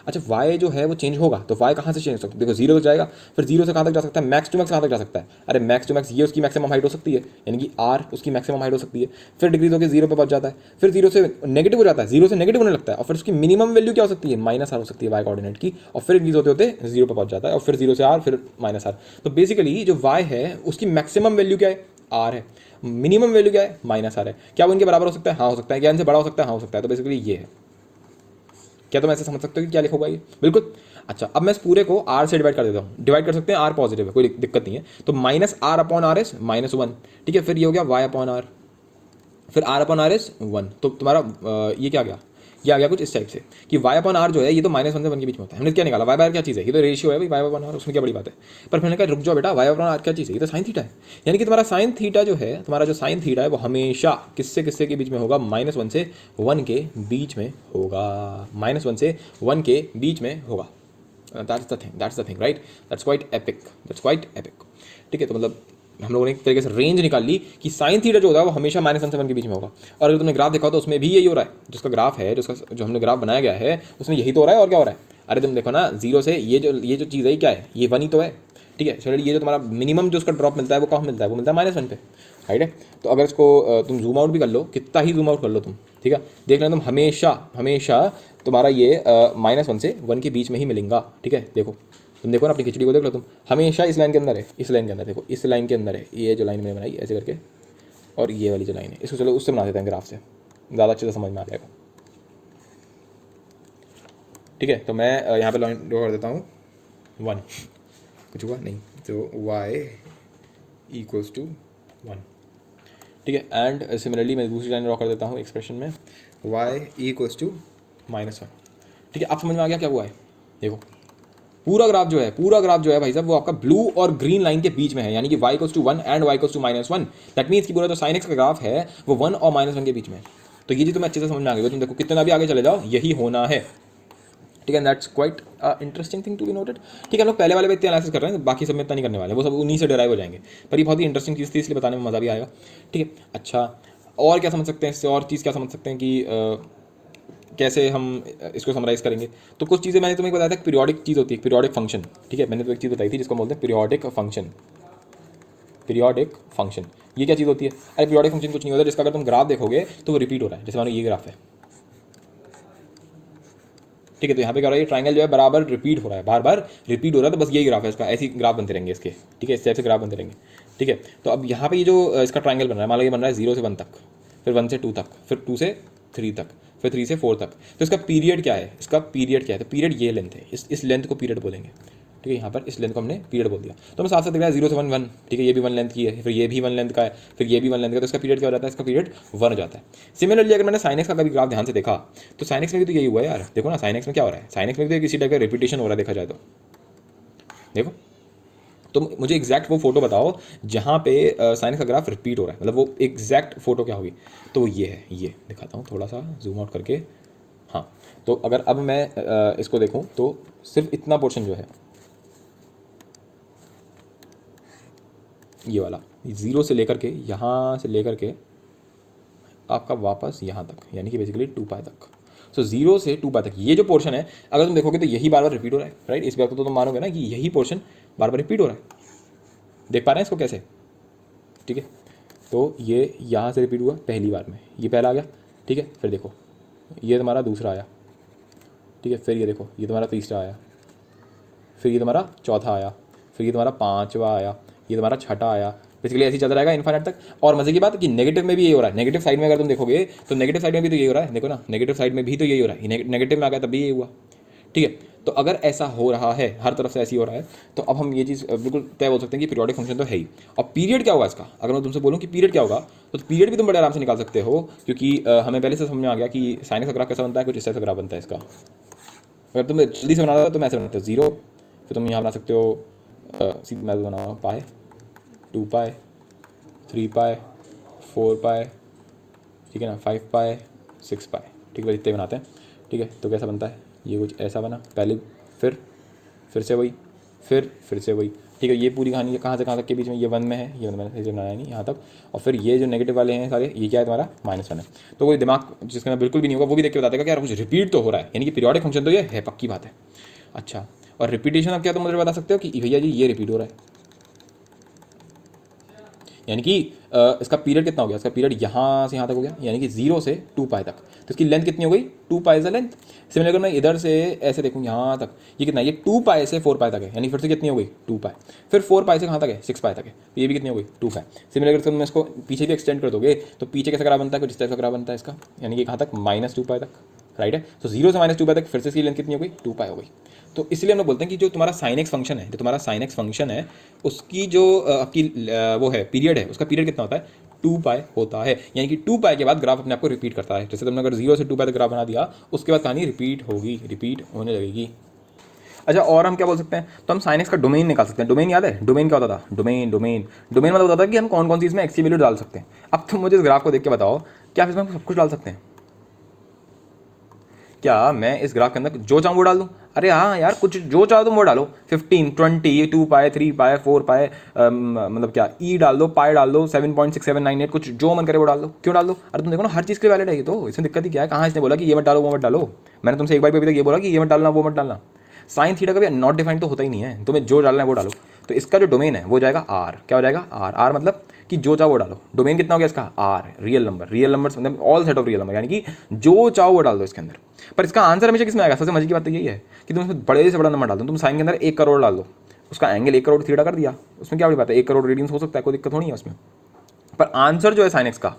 अच्छा, y जो है वो चेंज होगा, तो y कहाँ से चेंज हो सकता है, देखो 0 तक जाएगा, फिर 0 से कहाँ तक जा सकता है, मैक्स टू मैक्स कहाँ तक जा सकता है, अरे मैक्स टू मैक्स ये उसकी मैक्सिमम हाइट हो सकती है, यानी कि r उसकी मैक्सिमम हाइट हो सकती है। फिर डिग्रीज होकर 0 पे पहुंच जाता है, फिर 0 से नेगेटिव हो जाता है, 0 से नेगेटिव होने लगता है, और फिर उसकी मिनिमम वैल्यू क्या हो सकती है, -r हो सकती है y कोऑर्डिनेट की, और फिर इंक्रीज होते होते 0 पे पहुंच जाता है, और फिर 0 से r, फिर -r। तो बेसिकली जो y है उसकी मैक्सिमम वैल्यू क्या है, r है, मिनिमम वैल्यू क्या है, -r है। क्या वो इनके बराबर हो सकता है, हाँ हो सकता है। क्या इनसे बड़ा हो सकता है, हाँ हो सकता है। तो बेसिकली ये है, क्या तुम ऐसे समझ सकते हो कि क्या लिखा होगा ये, बिल्कुल। अच्छा, अब मैं इस पूरे को r से डिवाइड कर देता हूँ, डिवाइड कर सकते हैं, r पॉजिटिव है, कोई दिक्कत नहीं है। तो -r/r इज -1, ठीक है। फिर ये हो गया y/r, फिर r/r इज 1। तो तुम्हारा ये क्या गया, ये आ गया कुछ इस टाइप से कि y/r जो है ये तो -1 से 1 के बीच में होता है। हमने क्या निकाला, y/r क्या चीज़ है, ये तो रेशियो है भाई, y/r उसमें क्या बड़ी बात है। पर मैंने कहा रुक जाओ बेटा, y/r क्या चीज़ है, ये तो साइन थीटा है। यानी कि तुम्हारा साइन थीटा जो है, तुम्हारा जो साइन थीटा है वो हमेशा किससे किससे के बीच में होगा, -1 से 1 के बीच में होगा, -1 से 1 के बीच में होगा। That's the thing, right, that's quite epic, ठीक है। तो मतलब हम लोगों ने एक तरीके से रेंज निकाल ली कि साइन थीटा जो होगा वो हमेशा -1 से 1 के बीच में होगा। और अगर तुमने ग्राफ देखा तो उसमें भी यही हो रहा है, जिसका ग्राफ है, जिसका जो हमने ग्राफ बनाया गया है उसमें यही तो हो रहा है। और क्या हो रहा है, अरे तुम देखो ना, 0 से ये जो चीज़ है क्या है, ये 1 ही तो है। ठीक है, चलो ये जो तुम्हारा मिनिमम जो उसका ड्रॉप मिलता है वो कहाँ मिलता है, वो मिलता है -1 पे, राइट है। तो अगर इसको तुम जूम आउट भी कर लो, कितना ही जूम आउट कर लो तुम, ठीक है, देख लेना तुम हमेशा तुम्हारा ये -1 से 1 के बीच में ही मिलेगा। ठीक है, देखो तुम देखो ना अपनी खिचड़ी को देख लो तुम, हमेशा इस लाइन के अंदर है, इस लाइन के अंदर देखो, इस लाइन के अंदर है, ये जो लाइन मैंने बनाई ऐसे करके, और ये वाली जो लाइन है इसको चलो उससे बना देते हैं ग्राफ से, ज़्यादा अच्छे से समझ में आ जाएगा। ठीक है, तो मैं यहाँ पे लाइन ड्रॉ कर देता हूँ 1, कुछ हुआ नहीं, तो y इक्वल्स टू 1। ठीक है, एंड सिमिलरली मैं दूसरी लाइन ड्रॉ कर देता हूँ एक्सप्रेशन में y इक्वल्स टू -1। ठीक है, अब समझ में आ गया क्या हुआ है। देखो पूरा ग्राफ जो है भाई साहब वो आपका ब्लू और ग्रीन लाइन के बीच में है, यानी कि y equals to 1 and y equals to -1। That means कि पूरा जो साइन एक्स का ग्राफ है वो 1 और -1 के बीच में है। तो ये चीज़ तुम्हें अच्छे से समझ में आ गई, तुम देखो कितना भी आगे चले जाओ यही होना है। ठीक है, that's quite interesting thing to be noted. ठीक है, हम लोग पहले वाले पे इतने एनालिसिस कर रहे हैं, बाकी सब में इतना नहीं करने वाले, वो सब उन्हीं से डिराइव हो जाएंगे, पर ये बहुत ही इंटरेस्टिंग चीज़ थी इसलिए बताने में मज़ा भी आएगा। ठीक है, अच्छा और क्या समझ सकते हैं इससे, और चीज़ क्या समझ सकते हैं कि कैसे हम इसको समराइज़ करेंगे। तो कुछ चीज़ें मैंने तुम्हें बताया था, पीरियोडिक चीज़ होती है, पीरियोडिक फंक्शन। ठीक है, मैंने तो एक चीज़ बताई थी जिसको बोलते हैं पीरियोडिक फंक्शन। पीरियोडिक फंक्शन ये क्या चीज़ होती है, अरे पीरियोडिक फंक्शन कुछ नहीं होता जिसका अगर तुम ग्राफ देखोगे तो वो रिपीट हो रहा है, जैसे मानो ये ग्राफ है। ठीक है, तो यहाँ पे क्या हो रहा है, ये ट्राइंगल जो है बराबर रिपीट हो रहा है, बार बार रिपीट हो रहा है, तो बस यही ग्राफ है इसका, ऐसे ग्राफ बनते रहेंगे इसके। ठीक है, इस टाइप से ग्राफ बनते रहेंगे। ठीक है, तो अब यहाँ पे ये जो इसका ट्राइंगल बन रहा है, मान लो ये बन रहा है 0 से 1 तक, फिर 1 से 2 तक, फिर 2 से 3 तक, फिर 3 से 4 तक। तो इसका पीरियड क्या है, इसका पीरियड क्या है, तो पीरियड ये लेंथ है, इस लेंथ को पीरियड बोलेंगे। ठीक है, यहाँ पर इस लेंथ को हमने पीरियड बोल दिया, तो हमें साथ साथ दिख रहा है 0 से 1 1। ठीक है, ये भी 1 लेंथ की है, फिर ये भी 1 लेंथ का है, फिर ये भी 1 लेंथ का है, तो इसका पीरियड क्या हो जाता है, इसका पीरियड 1 हो जाता है। सिमिलरली अगर मैंने साइन एक्स का कभी ग्राफ ध्यान से देखा तो साइन एक्स में भी तो यही हुआ है यार। देखो ना साइन एक्स में क्या हो रहा है, साइन एक्स में भी तो किसी टाइप का रिपीटेशन हो रहा है देखा जाए तो। देखो तो मुझे एग्जैक्ट वो फोटो बताओ जहाँ पे साइन एक्स का ग्राफ रिपीट हो रहा है, मतलब वो एग्जैक्ट फोटो क्या होगी। तो वो ये है, ये दिखाता हूँ थोड़ा सा जूम आउट करके। हाँ, तो अगर अब मैं इसको देखूँ तो सिर्फ इतना पोर्शन जो है ये वाला 0 से लेकर के यहाँ से लेकर के आपका वापस यहाँ तक, यानी कि बेसिकली 2 पाई तक। सो 0 से 2 पाई तक ये जो पोर्शन है अगर तुम देखोगे तो यही बार बार रिपीट हो रहा है, राइट। इस बात को तो तुम मानोगे ना कि यही पोर्शन बार बार रिपीट हो रहा है। देख पा रहे हैं इसको कैसे, ठीक है। तो ये यहाँ से रिपीट हुआ पहली बार में, ये पहला आ गया, ठीक है। फिर देखो ये तुम्हारा दूसरा आया, ठीक है। फिर ये देखो ये तुम्हारा तीसरा आया, फिर ये तुम्हारा चौथा आया, फिर ये तुम्हारा पाँचवा आया, ये तुम्हारा छठा आया। बेसिकली ऐसे ही चलता रहेगा इन्फाइनाइट तक। और मजे की बात है कि नेगेटिव में भी यही हो रहा है। नेगेटिव साइड में अगर तुम देखोगे तो नेगेटिव साइड में भी तो यही हो रहा है। देखो ना नेगेटिव साइड में भी तो यही हो रहा है, नेगेटिव में आ गया तब भी यही हुआ, ठीक है। तो अगर ऐसा हो रहा है, हर तरफ से ऐसी हो रहा है, तो अब हम ये चीज़ बिल्कुल तय बोल सकते हैं कि पीरियोडिक फंक्शन तो है ही। और पीरियड क्या होगा इसका, अगर मैं तुमसे बोलूँ कि पीरियड क्या होगा, तो पीरियड भी तुम बड़े आराम से निकाल सकते हो, क्योंकि हमें पहले से समझ में आ गया कि साइन का ग्राफ कैसा बनता है, कुछ इस तरह से ग्राफ बनता है इसका। अगर तुम जल्दी से बनाना हो तो मैं ऐसे बनाते हो 0, फिर तुम यहाँ बना सकते हो सीधी मैं बना पाए, 2 पाए, 3 पाए, 4 पाए, ठीक है ना, 5 पाए, 6 पाए, ठीक है, इतने बनाते हैं, ठीक है। तो कैसा बनता है, ये कुछ ऐसा बना पहले, फिर से वही, फिर से वही, ठीक है। ये पूरी कहानी कहाँ से कहाँ तक के बीच में, ये 1 में है, ये मैंने सही बनाया नहीं यहाँ तक। और फिर ये जो नेगेटिव वाले हैं सारे, ये क्या है तुम्हारा -1 है। तो कोई दिमाग जिसके अंदर बिल्कुल भी नहीं होगा वो भी देख के बता देगा कि यार कुछ रिपीट तो हो रहा है, यानी कि पीरियोडिक फंक्शन तो ये है, पक्की बात है। अच्छा, और रिपीटेशन अब क्या तुम मुझे बता सकते हो कि भैया जी ये रिपीट हो रहा है, यानी कि इसका पीरियड कितना हो गया, इसका पीरियड यहाँ से यहाँ तक हो गया, यानी कि 0 से 2 पाई तक। तो इसकी लेंथ कितनी हो गई, 2 पाई से लेंथ। सिमिलर अगर मैं इधर से ऐसे देखूँ यहाँ तक, ये कितना है, ये 2 पाई से 4 पाई तक है, यानी फिर से कितनी हो गई 2 पाई। फिर 4 पाई से कहाँ तक है, 6 पाई तक है, तो ये भी कितनी हो गई 2 पाई। सिमिलर अगर तुम इसको पीछे भी एक्सटेंड कर दोगे तो पीछे कैसा ग्राफ बनता है, कुछ इस तरह का ग्राफ बनता है इसका, यानी कि कहाँ तक -2 पाई तक, राइट है। तो 0 से -2 पाई तक फिर से इसकी लेंथ कितनी हो गई, 2 पाई हो गई। तो इसलिए हम लोग बोलते हैं कि जो तुम्हारा साइन एक्स फंक्शन है, जो तुम्हारा साइन एक्स फंक्शन है, उसकी जो आपकी वो है पीरियड है, उसका पीरियड कितना होता है, 2 पाई होता है। यानी कि 2 पाई के बाद ग्राफ अपने आप को रिपीट करता है। जैसे तुमने अगर 0 से 2 पाई तक ग्राफ बना दिया, उसके बाद कहानी रिपीट होगी, रिपीट होने लगेगी। अच्छा, और हम क्या बोल सकते हैं, तो हम साइन एक्स का डोमेन निकाल सकते हैं। डोमेन याद है, डोमेन क्या होता था, डोमेन मतलब होता था कि हम कौन कौन सी इसमें एक्स की वैल्यू डाल सकते हैं। अब तुम मुझे इस ग्राफ को देख के बताओ, क्या आप इसमें सब कुछ डाल सकते हैं, क्या मैं इस ग्राफ के अंदर जो चाहूँ वो डाल दूँ? अरे हाँ यार, कुछ जो चाहो तुम वो डालो, 15, 20, 2 पाए, 3 पाए, 4 पाए, मतलब क्या ई डाल दो, पाए डाल दो, 7.6798, कुछ जो मन करे वो डाल दो। क्यों डाल दो? अरे तुम देखो ना, हर चीज़ के वैलिड है ये तो, इसमें दिक्कत ही क्या है? कहाँ इसने बोला कि ये मत डालो वो मत डालो? मैंने तुमसे एक बार भी अभी तक ये बोला कि ये मत डालना वो मत डालना? साइन थीटा का भी नॉट डिफाइंड तो होता ही नहीं है, तुम्हें जो डालना है वो डालो। तो इसका जो डोमेन है वो जाएगा आर। क्या हो जाएगा? आर। आर मतलब कि जो चाहो वो डालो। डोमेन कितना हो गया इसका? R. Real number, real numbers मतलब all set of real number, यानी कि जो चाहो वो डाल दो इसके अंदर। पर इसका आंसर हमेशा किसमें आएगा? सबसे मजे की बात तो यही है कि तुम इसमें बड़े से बड़ा नंबर डाल दो। तुम साइन के अंदर 1 करोड़ डाल दो, उसका एंगल 1 करोड़ थीटा कर दिया, उसमें क्या बड़ी बात है? 1 करोड़ रेडियंस हो सकता है, कोई दिक्कत थोड़ी है उसमें। पर आंसर जो है साइन एक्स का,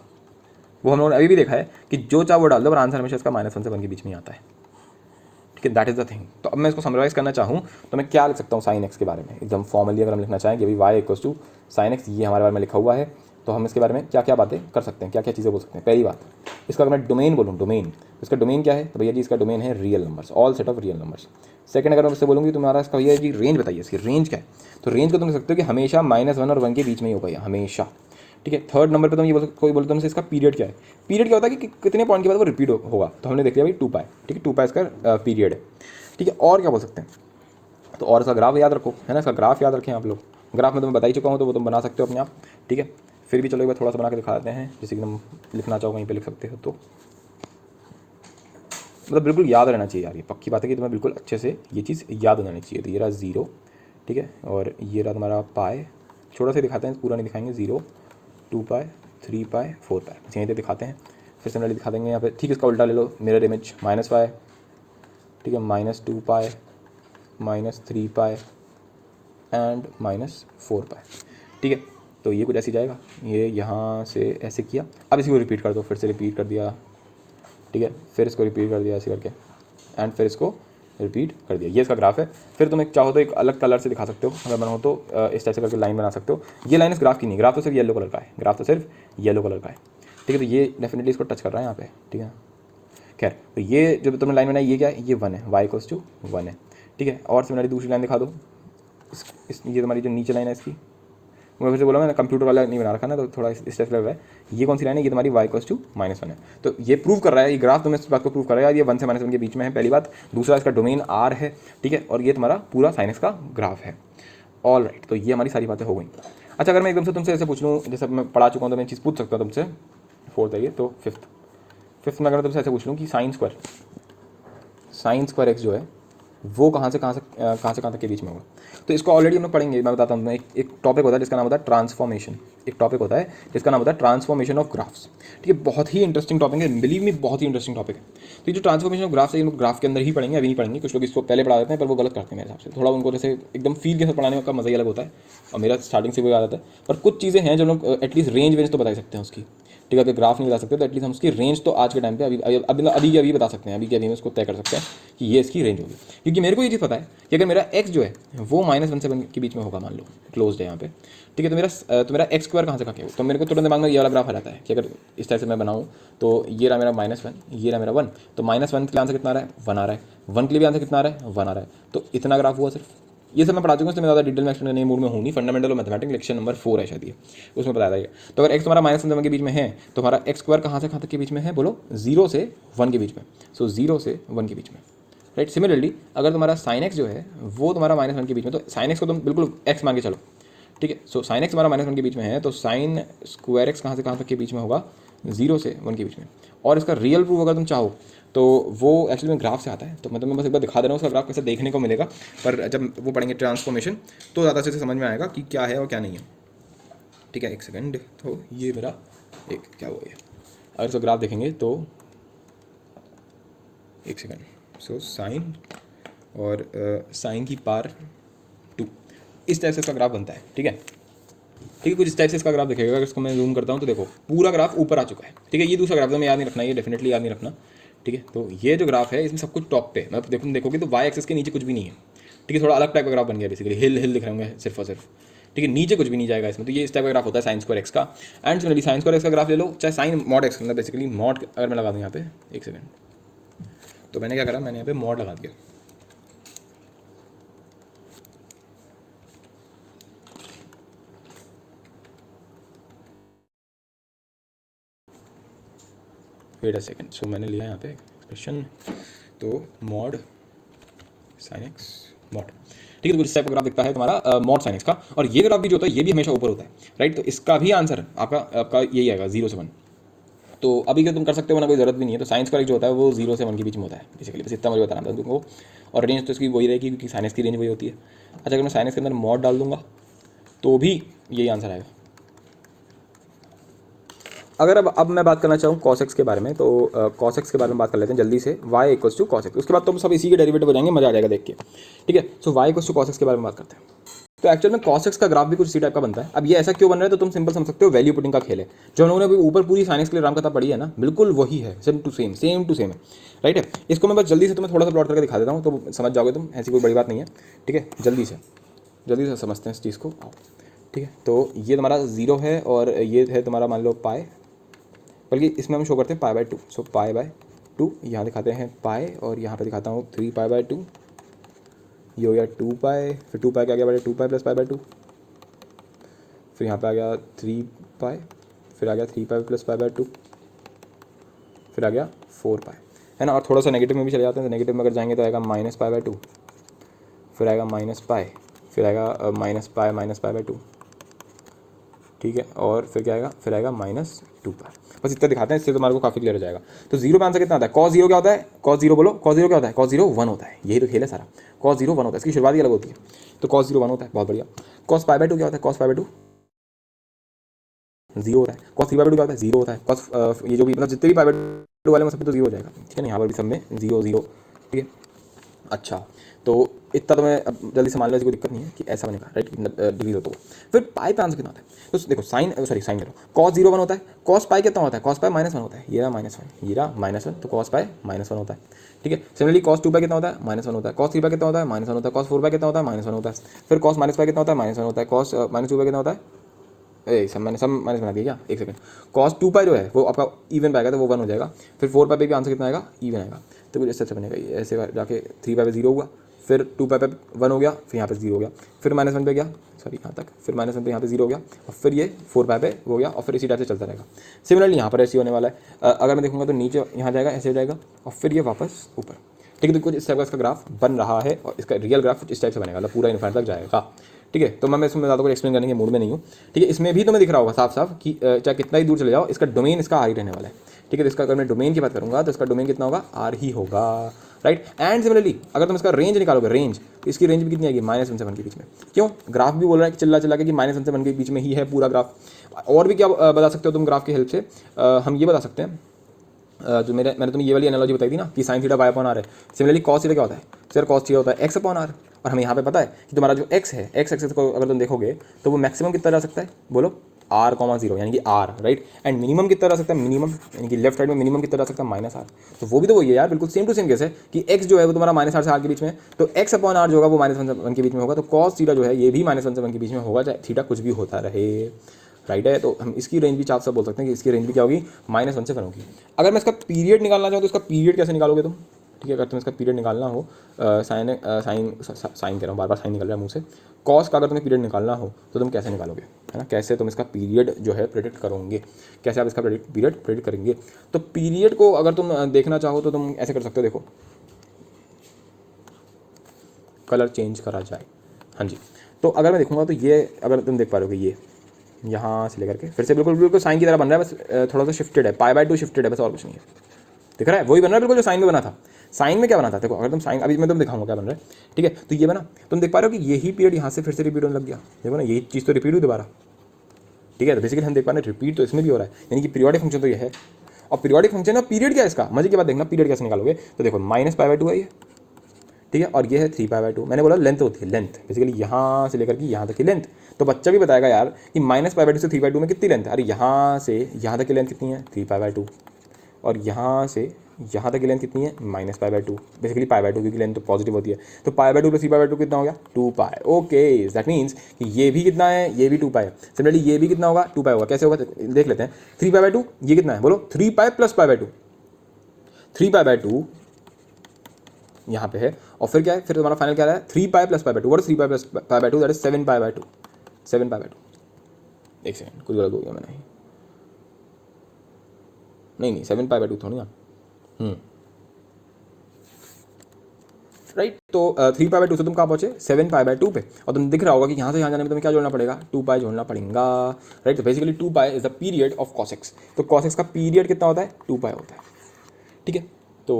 वो हम लोगों ने अभी भी देखा है कि जो चाहो वो डाल दो, पर आंसर हमेशा इसका -1 से 1 के बीच में ही आता है। ठीक है, दैट इज द थिंग। तो अब मैं इसको समराइज करना चाहूँ तो मैं क्या लिख सकता हूँ साइन एक्स के बारे में एकदम फॉर्मली? अगर हम लिखना चाहें कि अभी Y equals to sine X, ये हमारे बारे में लिखा हुआ है, तो हम इसके बारे में क्या क्या बातें कर सकते हैं, क्या क्या चीज़ें बोल सकते हैं? पहली बात, इसका अगर मैं डोमेन बोलूँ, डोमेन, इसका डोमेन क्या है? तो भैया जी इसका डोमेन है real numbers, all set of real numbers. Second, अगर मैं उससे बोलूँगी तुम्हारा इसका भैया जी रेंज बताइए, इसकी रेंज क्या है? तो रेंज को तुम लिख सकते हो कि हमेशा -1 और 1 के बीच में ही होगा, ये हमेशा। ठीक है। थर्ड नंबर पे तुम ये बोल, कोई बोलते तुमसे इसका पीरियड क्या है? पीरियड क्या होता है कि कितने पॉइंट के बाद वो रिपीट होगा। तो हमने देख लिया भाई 2 पाई। ठीक है, 2 पाई इसका पीरियड है। ठीक है, और क्या बोल सकते हैं? तो और इसका ग्राफ याद रखो, है ना, इसका ग्राफ याद रखें आप लोग। ग्राफ में तुम्हें बता ही चुका हूँ, तो वो तुम बना सकते हो अपने आप। ठीक है, फिर भी चलो एक बार थोड़ा सा बना के दिखा देते हैं, जैसे कि तुम लिखना चाहो वहीं पे लिख सकते हो। तो मतलब बिल्कुल याद रहना चाहिए यार, ये पक्की बात है कि तुम्हें बिल्कुल अच्छे से ये चीज़ याद हो जानी चाहिए। तो ये रहा 0, ठीक है, और ये रहा तुम्हारा पाए। छोटा सा दिखाते हैं, पूरा नहीं दिखाएंगे। 0, 2 पाए, 3 पाए, 4 पाए, बस यहीं पे दिखाते हैं। फिर सिमिलरली दिखा देंगे यहाँ पे। ठीक है, इसका उल्टा ले लो, मिरर इमेज, -पाए, ठीक है, -2 पाए, -3 पाए एंड -4 पाए। ठीक है, तो ये कुछ ऐसे जाएगा, ये यहाँ से ऐसे किया। अब इसको रिपीट कर दो, फिर से रिपीट कर दिया, ठीक है, फिर इसको रिपीट कर दिया ऐसे करके, एंड फिर इसको रिपीट कर दिया। ये इसका ग्राफ है। फिर तुम एक चाहो तो एक अलग कलर से दिखा सकते हो, अगर मन हो तो इस टाइप से करके लाइन बना सकते हो। ये लाइन इस ग्राफ की नहीं, ग्राफ तो सिर्फ येलो कलर का है, ग्राफ तो सिर्फ येलो कलर का है। ठीक है, तो ये डेफिनेटली इसको टच कर रहा है यहाँ पे। ठीक है, खैर, तो ये जो तुमने लाइन बनाई, ये क्या है? ये 1 है, y इक्वल्स टू 1 है। ठीक है, और सिमिलरली दूसरी लाइन दिखा दो। ये तुम्हारी जो नीचे लाइन है इसकी, मैं फिर से बोला, मैंने कंप्यूटर वाला नहीं बना रखा ना, तो थोड़ा इस टाइप लग रहा है। ये कौन सी लाइन है? ये तुम्हारी y इक्वल्स टू -1 है। तो ये प्रूव कर रहा है, ये ग्राफ तुम्हें इस बात को प्रूव कर रहा है यार, ये 1 से -1 के बीच में है, पहली बात। दूसरा, इसका डोमेन r है। ठीक है, और ये तुम्हारा पूरा साइन एक्स का ग्राफ है। ऑल राइट, तो ये हमारी सारी बातें हो गई। अच्छा, अगर मैं एकदम से तुमसे ऐसे पूछ लूँ, जैसे मैं पढ़ा चुका हूँ, तो मैं चीज़ पूछ सकता हूँ तुमसे। फोर्थ है ये, तो फिफ्थ में अगर तुमसे ऐसे पूछ लूँ कि साइन स्क्वायर एक्स जो है वो कहाँ से कहाँ तक के बीच में होगा, तो इसको ऑलरेडी हम लोग पढ़ेंगे। मैं बताता हूँ, एक टॉपिक होता है जिसका नाम होता है ट्रांसफॉर्मेशन। एक टॉपिक होता है जिसका नाम होता है ट्रांसफॉर्मेशन ऑफ ग्राफ्स। ठीक है, बहुत ही इंटरेस्टिंग टॉपिक है, बिलीव मी, बहुत ही इंटरेस्टिंग टॉपिक है। तो ये जो ट्रांसफॉर्मेशन ऑफ ग्राफ्स है, ये लोग ग्राफ के अंदर ही पढ़ेंगे, अभी नहीं पढ़ेंगे। कुछ लोग इसको पहले पढ़ा देते हैं, पर वो गलत करते हैं मेरे हिसाब से। थोड़ा उनको जैसे एकदम फील के साथ पढ़ाने का मज़ा ही अलग होता है, और मेरा स्टार्टिंग से वो याद आता है। पर कुछ चीज़ें हैं जो लोग एटलीस्ट रेंज तो बता सकते हैं उसकी। ठीक है, अगर ग्राफ नहीं बता सकते तो एटलीस्ट हम उसकी रेंज तो आज के टाइम पे अभी बता सकते हैं, अभी के अभी में उसको तय कर सकते हैं कि ये इसकी रेंज होगी। क्योंकि मेरे को ये चीज़ पता है कि अगर मेरा x जो है वो -1 से 1 के बीच में होगा, मान लो क्लोज है यहाँ पे। ठीक है, तो मेरा x स्क्वायर कहाँ से कहाँ तो मेरे को तुरंत दिमाग में ये वाला ग्राफ आ जाता है कि अगर इस तरह से मैं बनाऊँ, तो ये रहा मेरा -1, ये रहा मेरा 1, तो -1 के लिए आंसर कितना आ रहा है? 1 आ रहा है। 1 के लिए भी आंसर कितना आ रहा है? 1 आ रहा है। तो इतना ग्राफ हुआ सिर्फ। ये सब मैं पढ़ा चुका हूँ, इसमें ज़्यादा डिटेल में एक्सप्लेन नहीं मूड में हूँ नहीं। Fundamental of mathematics lecture number 4 है शायद ये, उसमें बताया था ये। तो अगर x तुम्हारा -1 के बीच में है, तो हमारा x स्क्वायर कहाँ से कहाँ तक के बीच में है? बोलो, 0 से 1 के बीच में। सो 0 से 1 के बीच में, राइट। सिमिलरली अगर तुम्हारा साइन एक्स जो है वो तुम्हारा -1 के बीच में, तो साइन एक्स को तुम बिल्कुल x मान के चलो। ठीक है, सो साइन एक्स तुम्हारा -1 के बीच में है, तो साइन स्क्वायर एक्स कहाँ से कहाँ तक के बीच में होगा? 0 से 1 के बीच में। और इसका रियल प्रूफ अगर तुम चाहो तो वो एक्चुअली में ग्राफ से आता है, तो मैं तुम्हें बस एक बार दिखा दे रहा हूँ उसका ग्राफ कैसे देखने को मिलेगा। पर जब वो पढ़ेंगे ट्रांसफॉर्मेशन, तो ज़्यादा अच्छे से समझ में आएगा कि क्या है और क्या नहीं है। ठीक है, एक सेकंड, तो ये मेरा एक क्या हुआ, ये अगर इसका ग्राफ देखेंगे तो एक सेकंड, सो साइन और साइन की पार 2, इस टाइप से इसका ग्राफ बनता है। ठीक है, ठीक है, कुछ इस टाइप से इसका ग्राफ दिखेगा। अगर इसको मैं जूम करता हूँ तो देखो पूरा ग्राफ ऊपर आ चुका है। ठीक है, ये दूसरा ग्राफ तो मैं याद नहीं रखना, ये डेफिनेटली याद नहीं रखना। ठीक है, तो ये जो ग्राफ है इसमें सब कुछ टॉप पे, मतलब देखोगे तो वाई एक्सिस के नीचे कुछ भी नहीं है। ठीक है, थोड़ा अलग टाइप का ग्राफ बन गया, बेसिकली हिल दिख रहे होंगे सिर्फ और सिर्फ। ठीक है, नीचे कुछ भी नहीं जाएगा इसमें। तो ये इस टाइप का ग्राफ होता है साइन स्क्वायर एक्स का। And similarly sine square x का ग्राफ ले लो, चाहे साइन मॉड एक्स, मतलब बेसिकली मॉड अगर मैं लगा दूँ यहाँ पे, एक सेकंड, तो मैंने क्या करा, मैंने यहाँ पे मॉड लगा दिया। वेट अ सेकंड, सो मैंने लिया यहाँ पे एक्सप्रेशन, तो मॉड साइन एक्स मॉड, ठीक है। तो कुछ इस टाइप का ग्राफ दिखता है तुम्हारा मॉड साइन एक्स का, और ये ग्राफ भी जो होता है ये भी हमेशा ऊपर होता है, राइट। तो इसका भी आंसर आपका आपका यही आएगा 0 से 1। तो अभी के तुम कर सकते हो ना, कोई जरूरत भी नहीं है। तो साइंस का जो होता है वो 0 से 1 के बीच में होता है बेसिकली, बस इतना मुझे बताना था तुमको। और रेंज तो इसकी वही रहेगी क्योंकि साइंस की रेंज वही होती है। अच्छा, अगर मैं साइंस के अंदर मॉड डाल दूंगा तो भी यही आंसर आएगा। अगर अब मैं बात करना चाहूँ कॉसेक्स के बारे में, तो कॉसेक्स के बारे में बात कर लेते हैं जल्दी से। y इक्वल्स टू कॉसेक्स, उसके बाद तो सब इसी के डेरिवेटिव हो जाएंगे, मजा आ जाएगा देख के, ठीक है। सो y इक्वल्स टू कॉसेक्स के बारे में बात करते हैं। तो एक्चुअल में कॉसेक्स का ग्राफ भी कुछ इसी टाइप का बनता है। अब ये ऐसा क्यों बन रहा है तो तुम सिंपल समझ सकते हो, वैल्यू पुटिंग का खेल है। जो हम लोगों ने अभी ऊपर पूरी साइंस के लिए रामकथा पढ़ी है ना, बिल्कुल वही है, सेम टू सेम है, राइट है। इसको मैं बस जल्दी से तुम्हें थोड़ा सा प्लॉट करके दिखा देता हूँ तो समझ जाओगे तुम, ऐसी कोई बड़ी बात नहीं है, ठीक है। जल्दी से समझते हैं इस चीज़ को, आओ, ठीक है। तो ये तुम्हारा 0 है और ये है तुम्हारा मान लो पाए, बल्कि इसमें हम शो करते हैं पाई बाय 2। सो पाई बाय 2 यहाँ दिखाते हैं पाई, और यहाँ पे दिखाता हूँ 3 पाई बाय 2, ये हो गया 2 पाई, फिर 2 पाई क्या गया बड़े 2 पाई प्लस पाई बाय 2, फिर यहाँ पे आ गया 3 पाई, फिर आ गया 3 पाई प्लस पाई बाय 2, फिर आ गया 4 पाई, है ना। और थोड़ा सा नेगेटिव में भी चले जाते हैं, तो नेगेटिव में अगर जाएंगे तो आएगा माइनस पाई बाय 2, फिर आएगा माइनस पाई, फिर आएगा माइनस पाई बाय 2, ठीक है। और फिर क्या आएगा, फिर आएगा माइनस 2 पाई। बस इतना दिखाते हैं, इससे तुम्हारे को काफ़ी क्लियर हो जाएगा। तो 0 पे आंसर कितना आता है, cos 0 क्या होता है, cos 0 बोलो, cos 0 क्या होता है, cos 0 1 होता है। यही तो खेल है सारा, cos 0 1 होता है, इसकी शुरुआत ही अलग होती है। तो cos 0 1 होता है, बहुत बढ़िया। cos पाई बाय 2 क्या होता है, cos पाई बाय 2 0 होता है। cos 3 पाई बाय 2 क्या होता है, 0 होता है। cos ये जो भी मतलब जितने भी पाई बाय 2 वाले में सब तो 0 हो जाएगा, ठीक है ना। यहाँ पर भी सब में 0 0, ठीक है। अच्छा, तो इतना तो मैं अब जल्दी से मान लो, कोई दिक्कत नहीं है कि ऐसा बनेगा, राइट, डिग्री हो तो। फिर पाई पे आंसर कितना होता है, तो देखो साइन साइन करो, cos 0 1 होता है, cos पाई कितना होता है, cos पाई -1 होता है, ये रहा -1, ये रहा -1, तो cos पाई -1 होता है, ठीक है। सिमिलरली cos 2 पाई कितना होता है, -1 होता है। cos 3 पाई कितना होता है, -1 होता है। cos 4 पाई कितना होता है, -1 होता है। फिर cos माइनस पाई कितना होता है, -1 होता है। cos -2 पाई कितना होता है, सब मैंने सब माइनस बना दिया क्या, एक सेकंड। cos 2 पाई जो है वो आपका इवन पाएगा तो वो 1 हो जाएगा। फिर 4 पाई पे भी आंसर कितना आएगा, इवन आएगा। तो कुछ ऐसे बनेगा, ये ऐसे जाके 3 पाई पे 0 हुआ, फिर 2 पाई पे 1 हो गया, फिर यहाँ पे 0 हो गया, फिर -1 पे गया, सॉरी यहाँ तक, फिर -1 पे यहाँ पे 0 हो गया, और फिर ये 4 पाई पे हो गया, और फिर इसी टाइप से चलता रहेगा। सिमिलरली यहाँ पर ऐसे होने वाला है। अगर मैं देखूंगा तो नीचे यहाँ जाएगा, ऐसे हो जाएगा, और फिर ये वापस ऊपर, ठीक है। तो कुछ इस टाइप का इसका ग्राफ बन रहा है, और इसका रियल ग्राफ कुछ इस टाइप से बनेगा, मतलब पूरा इन्फाइनाइट तक जाएगा, ठीक है। तो मैं इसमें ज़्यादा कुछ एक्सप्लेन करने के मूड में नहीं हूँ, ठीक है। इसमें भी तुम्हें दिख रहा होगा साफ साफ कि चाहे कितना ही दूर चले जाओ, इसका डोमेन इसका आर ही रहने वाला है, ठीक है। तो इसका अगर मैं डोमेन की बात करूँगा तो इसका डोमेन कितना होगा, आर ही होगा, राइट। एंड सिमिलरली अगर तुम इसका रेंज निकालोगे, रेंज, तो इसकी रेंज भी कितनी आएगी, -1 से 1 के बीच में। क्यों, ग्राफ भी बोल रहा है कि चिल्ला के कि -1 से 1 के बीच में ही है पूरा ग्राफ। और भी क्या बता सकते हो तुम ग्राफ की हेल्प से, हम ये बता सकते हैं, जो मैंने तुम्हें ये वाली एनालॉजी बताई थी ना कि sine theta by upon R है। सिमिलरली कॉस थीटा क्या होता है, सर कॉस थीटा होता है एक्स अपॉन आर। और हमें यहाँ पे पता है कि तुम्हारा जो एक्स है, एक्स एक्सेस को अगर तुम देखोगे तो वो मैक्सिमम कितना जा सकता है, बोलो r,0 यानी कि r, राइट। एंड मिनिमम कितना जा सकता है, मिनिमम यानी कि लेफ्ट साइड में मिनिमम कितना जा सकता है, -r। तो वो भी तो वही है यार, बिल्कुल सेम टू सेम केस है कि x जो है वो तुम्हारा -r से r के बीच में है, तो x अपॉन r जो होगा वो -1 से 1 के बीच में होगा। तो cos थीटा जो है ये भी -1 से 1 के बीच में होगा, चाहे थीटा कुछ भी होता रहे, राइट है। तो हम इसकी रेंज भी चार सब बोल सकते हैं कि इसकी रेंज भी क्या होगी, -1 से 1 होगी। अगर मैं इसका पीरियड निकालना चाहूँ तो इसका पीरियड कैसे निकालोगे तुम, ठीक है। अगर तुम्हें इसका पीरियड निकालना हो, साइन कह रहा हूँ, बार बार साइन निकल रहा है मुंह से, कॉस का अगर तुम्हें पीरियड निकालना हो तो तुम कैसे निकालोगे, है ना, कैसे तुम इसका पीरियड जो है प्रेडिक्ट करोगे, कैसे आप इसका पीरियड प्रेडिक्ट करेंगे। तो पीरियड को अगर तुम देखना चाहो तो तुम ऐसे कर सकते हो, देखो कलर चेंज करा जाए, हाँ जी। तो अगर मैं देखूंगा तो ये अगर तुम देख पा रहे हो, ये यहाँ से लेकर के फिर से बिल्कुल बिल्कुल साइन की तरह बन रहा है, बस थोड़ा सा शिफ्टेड है, π/2 शिफ्टेड है, बस और कुछ नहीं है। दिख रहा है, वही बन रहा है बिल्कुल जो साइन में बना था। साइन में क्या बना था, देखो अगर तुम साइन, अभी मैं तुम दिखाऊंगा क्या बन रहा है, ठीक है। तो ये बना, तुम देख पा रहे हो कि यही पीरियड यहाँ से फिर से रिपीट होने लग गया, देखो ना, यही चीज़ तो रिपीट हुई दोबारा, ठीक है। तो बेसिकली हम देख पा रहे हैं रिपीट तो इसमें भी हो रहा है, यानी कि पीरियोडिक फंक्शन तो ये है। और पीरियोडिक फंक्शन है, पीरियड क्या है इसका, मजे की बात देखना, पीरियड कैसे निकालोगे। तो देखो -π/2 है ये, ठीक है, और ये है 3π/2। मैंने बोला लेंथ होती है, लेंथ बेसिकली यहाँ से लेकर के यहाँ तक की लेंथ। तो बच्चा भी बताएगा यार कि -π/2 से 3/2 में कितनी लेंथ है, अरे यहाँ से यहाँ तक की लेंथ कितनी है, 3π/2, और यहाँ से यहाँ तक की लेंथ कितनी है, -π/2, बेसिकली π/2 क्योंकि लेंथ तो पॉजिटिव होती है। तो π/2 प्लस 3π/2 कितना हो गया, 2π। ओके, दैट मीन्स कि ये भी कितना है, ये भी 2π है। सिमिलरली ये भी कितना होगा, 2π होगा। कैसे होगा देख लेते हैं, 3π/2 ये कितना है, बोलो 3π प्लस π/2, 3π/2 यहाँ पे है, और फिर क्या है, फिर तुम्हारा फाइनल क्या रहा है, 3π plus π/2, what is 3π plus π/2, that is 7π/2, 7π/2। एक सेकंड, कुछ गलत हो गया मैंने, नहीं 7π/2 थोड़ी ना, राइट। तो 3 पाई/2 से तुम कहाँ पहुँचे 7 पाई/2 पे, और तुम दिख रहा होगा कि यहाँ से यहाँ जाने में तुम्हें क्या जोड़ना पड़ेगा 2 पाई जोड़ना पड़ेगा, राइट। तो basically 2 pi is the period of cos x। तो cos x का पीरियड कितना होता है 2 पाई होता है, ठीक है। तो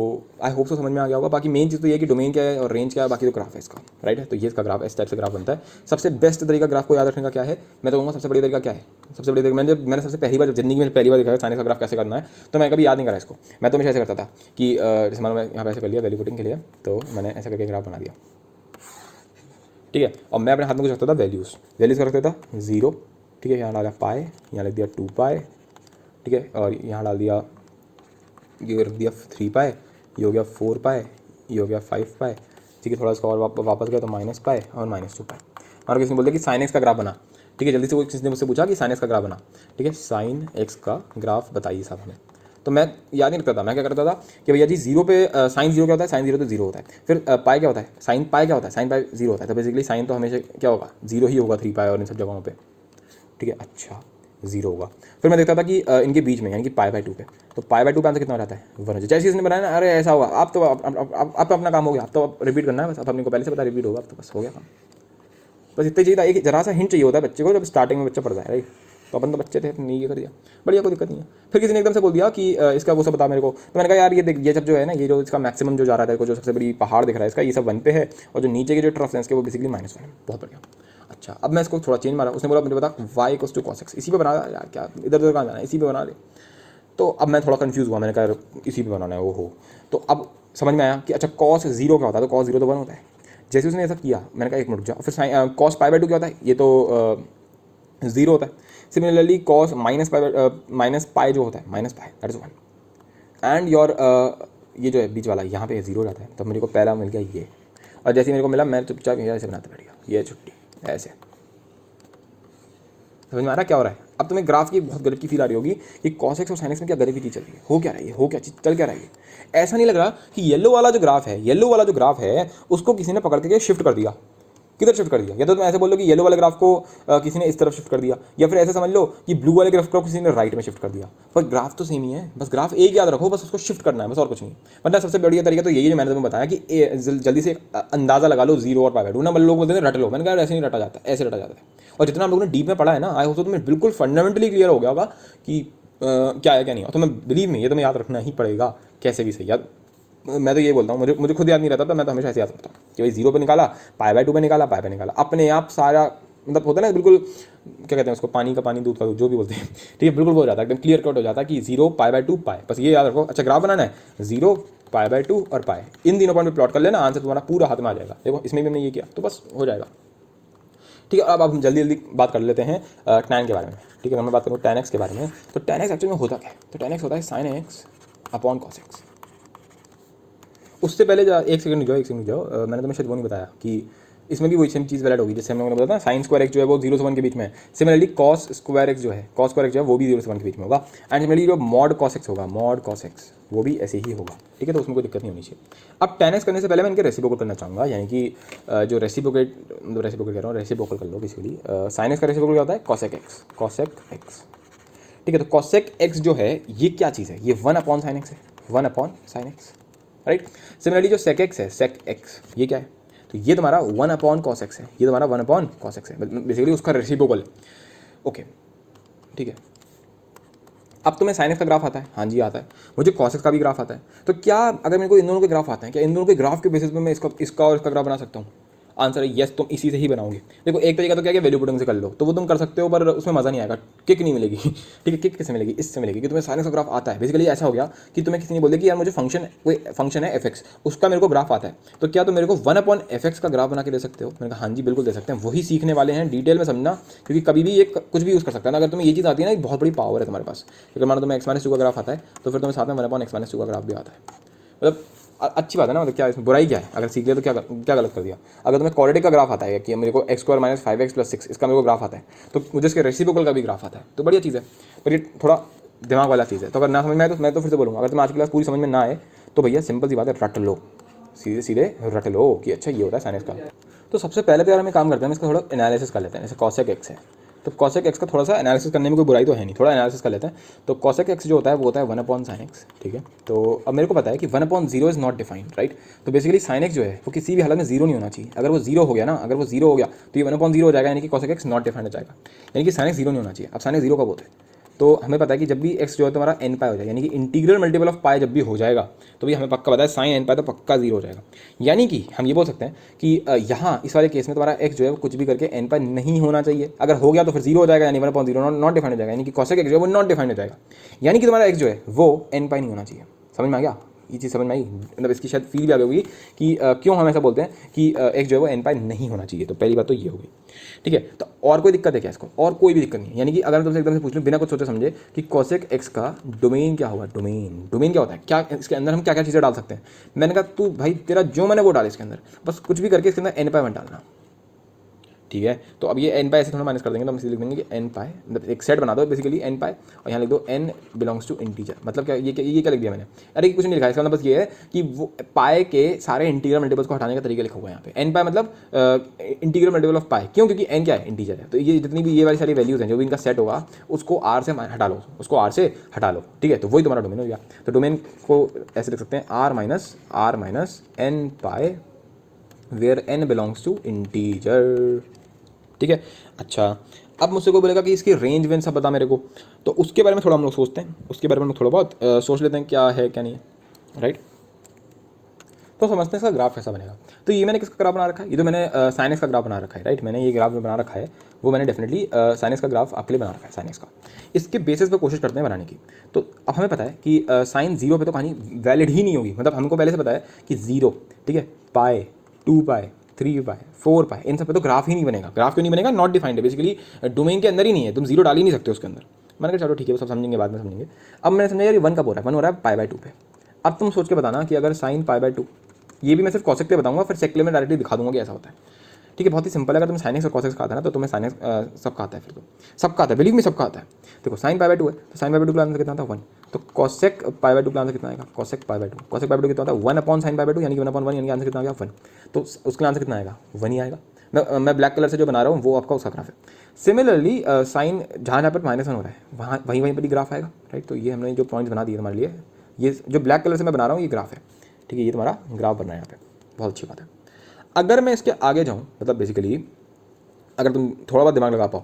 आई होप सो समझ में आ गया होगा। बाकी मेन चीज़ तो ये है कि डोमेन क्या है और रेंज क्या है, बाकी तो ग्राफ है इसका, राइट है। तो ये इसका ग्राफ इस टाइप से ग्राफ बनता है। सबसे बेस्ट तरीका ग्राफ को याद रखने का क्या है, मैं तो कहूँगा सबसे बढ़िया तरीका क्या है, सबसे बढ़िया तरीका मैंने सबसे पहली बार जिंदगी में पहली बार देखा साइंस का ग्राफ कैसे करना है, तो मैं कभी याद नहीं करा इसको। मैं तो हमेशा ऐसे करता था कि जैसे मान लो मैं यहाँ पे ऐसे कर लिया वैल्यू पुटिंग के लिए, तो मैंने ऐसे करके ग्राफ बना दिया, ठीक है। और मैं अपने हाथ में कुछ रखता था वैल्यूज़ का रखता था 0, ठीक है। यहाँ डाला पाई, यहाँ लिख दिया 2 पाई, ठीक है। और यहाँ डाल दिया, ये रख दिया 3 पाई, ये हो गया 4 पाई, ये हो गया 5 पाई, ठीक है। थोड़ा इसका और वापस गया तो -पाई और -2 पाई। और किसी ने बोला कि साइन एक्स का ग्राफ बना, ठीक है। जल्दी से किसी ने मुझसे पूछा कि साइन एक्स का ग्राफ बना, ठीक है। साइन एक्स का ग्राफ बताइए साहब हमें। तो मैं याद नहीं रखता था, मैं क्या करता था कि भैया जी 0 पे साइन 0 क्या होता है, साइन 0 तो 0 होता है। फिर पाई क्या होता है, साइन पाई क्या होता है, साइन पाई 0 होता है। तो बेसिकली साइन तो हमेशा क्या होगा 0 ही होगा 3 पाई और इन सब जगहों पे, ठीक है। अच्छा 0 होगा। फिर मैं देखता था कि इनके बीच में यानी कि पाई/2 पे, तो पाई/2 पे आंसर कितना हो जाता है 1 हो जाए। जैसे इसने बनाया ना, अरे ऐसा होगा, आप तो आप अपना काम हो गया, आप तो रिपीट करना है बस, आप अपने को पहले से पता रिपीट होगा, अब तो बस हो गया काम। बस इतना चाहिए था, एक जरा सा हिंट चाहिए होता है बच्चे को जब स्टार्टिंग में बच्चा पढ़ता है, राइट। तो अपन तो बच्चे थे, नहीं ये कर दिया, बढ़िया कोई दिक्कत नहीं है। फिर किसी ने एकदम से बोल दिया कि इसका वो सब बता मेरे को, तो मैंने कहा यार ये देख, ये सब जो है ना, ये जो इसका मैक्सिमम जो जा रहा है तेरे को, जो सबसे बड़ी पहाड़ दिख रहा है इसका, ये सब 1 पे है, और जो नीचे के जो ट्रफ है इसके वो बेसिकली -1 है। बहुत बढ़िया। अच्छा अब मैं इसको थोड़ा चेंज मारा, उसने बोला मुझे बता y = cos x, इसी पे बना यार, क्या इधर उधर कहाँ जाना है, इसी पे बना दे। तो अब मैं थोड़ा कंफ्यूज हुआ, मैंने कहा इसी पे बनाना है, वो हो। तो अब समझ में आया कि अच्छा cos 0 क्या होता है, तो cos 0 तो 1 होता है। जैसे उसने ऐसा किया मैंने कहा 1 मिनट जाओ, फिर cos पाई/2 क्या होता है, ये तो 0 होता है। सिमिलरली cos -पाई जो होता है -पाई दैट इज 1, एंड योर ये जो है बीच वाला यहाँ पे 0 हो जाता है। तो मेरे को पहला मिल गया ये, और जैसे मेरे को मिला मैं चुपचाप ऐसे बनाते बैठ गया, ये छुट्टी ऐसे। समझ में आ रहा क्या हो रहा है। अब तुम्हें ग्राफ की बहुत गलत की फील आ रही होगी कि cos x और sin x में क्या गलत की चीज़ चल रही है, हो क्या रही है, हो क्या चीज़ चल क्या रही है। ऐसा नहीं लग रहा कि येलो वाला जो ग्राफ है उसको किसी ने पकड़ के शिफ्ट कर दिया, किधर शिफ्ट कर दिया। या तो तुम ऐसे बोल लो कि येलो वाले ग्राफ को किसी ने इस तरफ शिफ्ट कर दिया, या फिर ऐसे समझ लो कि ब्लू वाले ग्राफ को किसी ने राइट में शिफ्ट कर दिया। पर ग्राफ तो सेम ही है, बस ग्राफ एक याद रखो, बस उसको शिफ्ट करना है, बस और कुछ नहीं। मतलब सबसे बढ़िया तरीका तो यही है, मैंने तुम्हें बताया कि जल्दी से अंदाजा लगा लो 0 और पाई/2 ना। लोग बोलते हैं रट लो, मैंने कहा ऐसे नहीं रटा जाता, ऐसे रटा जाता है। और जितना हम लोगों ने डीप में पढ़ा है ना, आई होप तो तुम्हें बिल्कुल फंडामेंटली क्लियर हो गया होगा कि क्या है क्या नहीं है। तो मैं बिलीव में ये तुम्हें याद रखना ही पड़ेगा कैसे भी सही। याद मैं तो ये बोलता हूँ, मुझे खुद याद नहीं रहता था, मैं तो हमेशा ऐसे याद करता हूँ कि भाई 0 पे निकाला, पाई/2 पे निकाला, पाई पे निकाला, अपने आप सारा मतलब होता है ना बिल्कुल, क्या कहते हैं उसको, पानी का पानी दूध का दूध जो भी बोलते हैं, ठीक है। बिल्कुल वो हो जाता है, एकदम क्लियर कट हो जाता है कि 0 पाई/2 पाई, बस ये याद रखो। अच्छा ग्राफ बनाना है 0 पाई/2 और पाई, इन तीनों पॉइंट पे प्लॉट कर लेना, आंसर तुम्हारा पूरा हाथ में आ जाएगा। देखो इसमें भी हमने ये किया तो बस हो जाएगा, ठीक है। अब हम जल्दी जल्दी बात कर लेते हैं tan के बारे में, ठीक है। मैं बात करूँ tan x के बारे में, तो tan x एक्चुअली में होता क्या है, तो tan x होता है sin x upon cos x। उससे पहले एक सेकंड जाओ, मैंने तुम्हें शायद वो नहीं बताया कि इसमें भी वही सेम चीज़ वैलिड होगी जैसे हम लोगों ने बताया sin स्क्वायर x जो है वो 0 से 1 के बीच में है। सिमिलरली cos स्क्वायर x जो है वो भी 0 से 1 के बीच में होगा। एंड सिमिलरली जो mod cos x होगा, mod cos x वो भी ऐसे ही होगा, ठीक है। तो उसमें कोई दिक्कत नहीं होनी चाहिए। अब tan x करने से पहले मैं इनके रेसिप्रोकल करना चाहूँगा, यानी कि जो रेसिप्रोकल कह रहा हूँ, रेसिप्रोकल कर लो बेसिकली। sin x का रेसिप्रोकल क्या होता है cosec x, ठीक है। तो cosec x जो है ये क्या चीज़ है, ये 1/sin x है, 1/sin x, राइट। सिमिलरली जो sec x है, sec x ये क्या है, तो ये तुम्हारा 1/cos x है, ये तुम्हारा 1/cos x है, बेसिकली उसका रेसिप्रोकल है, ओके, ठीक है। अब तुम्हें sin x का ग्राफ आता है, हाँ जी आता है। मुझे cos x का भी ग्राफ आता है। तो क्या अगर मेरे को इन दोनों के ग्राफ आते हैं, क्या इन दोनों के ग्राफ के बेसिस पे मैं इसका और इसका ग्राफ बना सकता हूँ। आंसर है यस, तुम इसी से ही बनाओगे। देखो एक तरीका तो क्या है वैल्यू पुटिंग से कर लो, तो वो तुम कर सकते हो, पर उसमें मज़ा नहीं आएगा, किक नहीं मिलेगी, ठीक है। किक किससे मिलेगी, इससे मिलेगी कि तुम्हें साइंस का ग्राफ आता है। बेसिकली ऐसा हो गया कि तुम्हें किसी ने बोले कि यार मुझे कोई फंक्शन है f(x), उसका मेरे को ग्राफ आता है, तो क्या तुम मेरे को 1/f(x) का ग्राफ बना के दे सकते हो। मैंने कहा हाँ जी बिल्कुल दे सकते हैं, वही सीखने वाले हैं, डिटेल में समझना, क्योंकि कभी भी ये कुछ भी यूज़ कर सकता है ना। अगर तुम्हें ये चीज़ आती है ना, बहुत बड़ी पावर है तुम्हारे पास। अगर मानो तुम्हें x-2 का ग्राफ आता है, तो फिर तुम्हें साथ में 1/x-2 का ग्राफ भी आता है। मतलब अच्छी बात है ना, मतलब क्या इसमें बुराई क्या है, अगर सीख लिया तो क्या गलत कर दिया। अगर तुम्हें क्वाड्रेटिक का ग्राफ आता है कि मेरे को x² - 5x + 6 इसका मेरे को ग्राफ आता है, तो मुझे इसके रेसिप्रोकल का भी ग्राफ आता है, तो बढ़िया चीज़ है। पर ये थोड़ा दिमाग वाला चीज़ है, तो अगर ना समझ में आए तो मैं तो फिर से बोलूँगा, अगर तुम्हें आज की क्लास पूरी समझ में ना आए तो भैया सिंपल सी बात है, रट लो, सीधे सीधे रट लो कि अच्छा ये होता है साइंस का। तो सबसे पहले तो यार हम काम करते हैं, इसका थोड़ा एनालिसिस कर लेते हैं। जैसे cosec x है, तो कॉसेक एक्स का थोड़ा सा एनालिसिस करने में कोई बुराई तो है नहीं, थोड़ा एनालिसिस कर लेते हैं। तो कॉसेक एक्स जो होता है वो होता है 1/sin x, ठीक है। तो अब मेरे को पता है कि 1/0 इज़ नॉट डिफाइंड, राइट। तो बेसिकली sin x जो है वो किसी भी हालत में जीरो नहीं होना चाहिए। अगर वो जीरो हो गया ना, अगर वो जीरो हो गया तो ये 1/0 हो जाएगा, यानी कि कॉसेक एक्स नॉट डिफाइंड हो जाएगा, यानी कि sin x जीरो नहीं होना चाहिए। अब sin x जीरो कब होता है? तो हमें पता है कि जब भी x जो है तुम्हारा n पाई हो जाएगा, यानी कि इंटीग्रल मल्टीपल ऑफ पाई जब भी हो जाएगा, तो भी हमें पक्का पता है sin n पाई तो पक्का जीरो हो जाएगा। यानी कि हम ये बोल सकते हैं कि यहाँ इस वाले केस में तुम्हारा x जो है वो कुछ भी करके n पाई नहीं होना चाहिए। अगर हो गया तो फिर जीरो हो जाएगा, यानी 1/0 नॉट डिफाइंड हो जाएगा, यानी कि cosec x जो है वो नॉट डिफाइंड हो जाएगा, यानी कि तुम्हारा x जो है वो n पाई नहीं होना चाहिए। समझ में आ गया? ये चीज़ समझ में आई, मतलब इसकी शायद फील भी आ गई होगी कि क्यों हम ऐसा बोलते हैं कि x जो है वो n पाई नहीं होना चाहिए। तो पहली बात तो ये हो गई, ठीक है। तो और कोई दिक्कत है क्या इसको? और कोई भी दिक्कत नहीं है, यानी कि अगर मैं तुमसे एकदम से पूछ लूँ बिना कुछ सोचे समझे कि cosec x का डोमेन क्या होगा, डोमेन क्या होता है, क्या इसके अंदर हम क्या क्या चीज़ें डाल सकते हैं। मैंने कहा तू भाई तेरा जो मैंने वो डाल इसके अंदर, बस कुछ भी करके इसके अंदर n पाई मत डालना, ठीक है। तो अब ये n पाई ऐसे थोड़ा माइनस कर देंगे, तो हम इसे लिख देंगे कि n पाई, मतलब एक सेट बना दो बेसिकली n पाई, और यहाँ लिख दो n बिलोंग्स टू इंटीजर। मतलब क्या ये क्या लिख दिया मैंने? अरे कुछ नहीं लिखा, इसका मतलब बस ये है कि वो पाई के सारे इंटीग्रल मल्टीपल्स को हटाने का तरीका लिखा हुआ है यहाँ पे। n पाई मतलब इंटीग्रल मल्टीपल ऑफ पाई, क्यों? क्योंकि n क्या है, इंटीजर है। तो ये जितनी भी ये वाली सारी वैल्यूज हैं जो भी इनका सेट होगा उसको r से हटा लो, ठीक है। तो वही तुम्हारा डोमेन हो गया। तो डोमेन को ऐसे लिख सकते हैं r minus n pi where n belongs to integer, ठीक है। अच्छा, अब मुझसे कोई बोलेगा कि इसकी रेंज वेंज सब बता मेरे को, तो उसके बारे में थोड़ा हम लोग सोचते हैं, उसके बारे में हम लोग थोड़ा बहुत सोच लेते हैं क्या है क्या नहीं है, राइट। तो समझते हैं इसका ग्राफ कैसा बनेगा। तो ये मैंने किसका ग्राफ बना रखा है? ये तो मैंने sin x का ग्राफ बना रखा है, राइट। मैंने ये ग्राफ जो बना रखा है वो मैंने डेफिनेटली sin x का ग्राफ आपके लिए बना रखा है, sin x का। इसके बेसिस पे कोशिश करते हैं बनाने की। तो अब हमें पता है कि साइन जीरो पे तो कहानी वैलिड ही नहीं होगी, मतलब हमको पहले से पता है कि जीरो, ठीक है, पाई, 2 पाई, 3 पाई, 4 पाई, इन सब पे तो ग्राफ ही नहीं बनेगा। ग्राफ क्यों नहीं बनेगा? नॉट डिफाइंड है, बेसिकली डोमेन के अंदर ही नहीं है, तुम जीरो डाल ही नहीं सकते उसके अंदर। मैंने कहा चलो ठीक है, वो सब समझेंगे, बाद में समझेंगे। अब मैंने समझा यार ये 1 कब हो रहा है? 1 हो रहा है पाई/2 पे। अब तुम सोच के बताना कि अगर साइन पाई/2, ये भी मैं सिर्फ कॉसेक पे बताऊंगा, फिर सेक में डायरेक्टली दिखा दूंगा कि ऐसा होता है, ठीक है। बहुत ही सिंपल है, अगर तुम्हें साइन एक्स और कॉसेक्स का आता है ना तो तुम्हें साइन एक्स सबका आता है, फिर तो सबका आता है, बिलीव मी सबका आता है। देखो साइन पाई/2 है तो साइन पाई/2 का आंसर कितना था? 1। तो कॉसेक पाई/2 का आंसर कितना आएगा? कॉसेक पाई/2 कितना होता है? 1/sin पाई/2, यानी कि 1/1, यानी कि आंसर कितना आ गया? 1। तो उसका आंसर कितना आएगा? 1 ही आएगा। मैं ब्लैक कलर से जो बना रहा हूँ वो आपका उसका ग्राफ है। सिमिलरली साइन जहाँ पर -1 हो रहा है वहाँ वहीं पर ही ग्राफ आएगा, राइट। तो ये हमने जो पॉइंट्स बना दिए हमारे लिए, ये जो ब्लैक कलर से मैं बना रहा हूँ ये ग्राफ है, ठीक है। ये तुम्हारा ग्राफ बन रहा है यहाँ पे, बहुत अच्छी बात है। अगर मैं इसके आगे जाऊँ, मतलब बेसिकली अगर तुम थोड़ा बहुत दिमाग लगा पाओ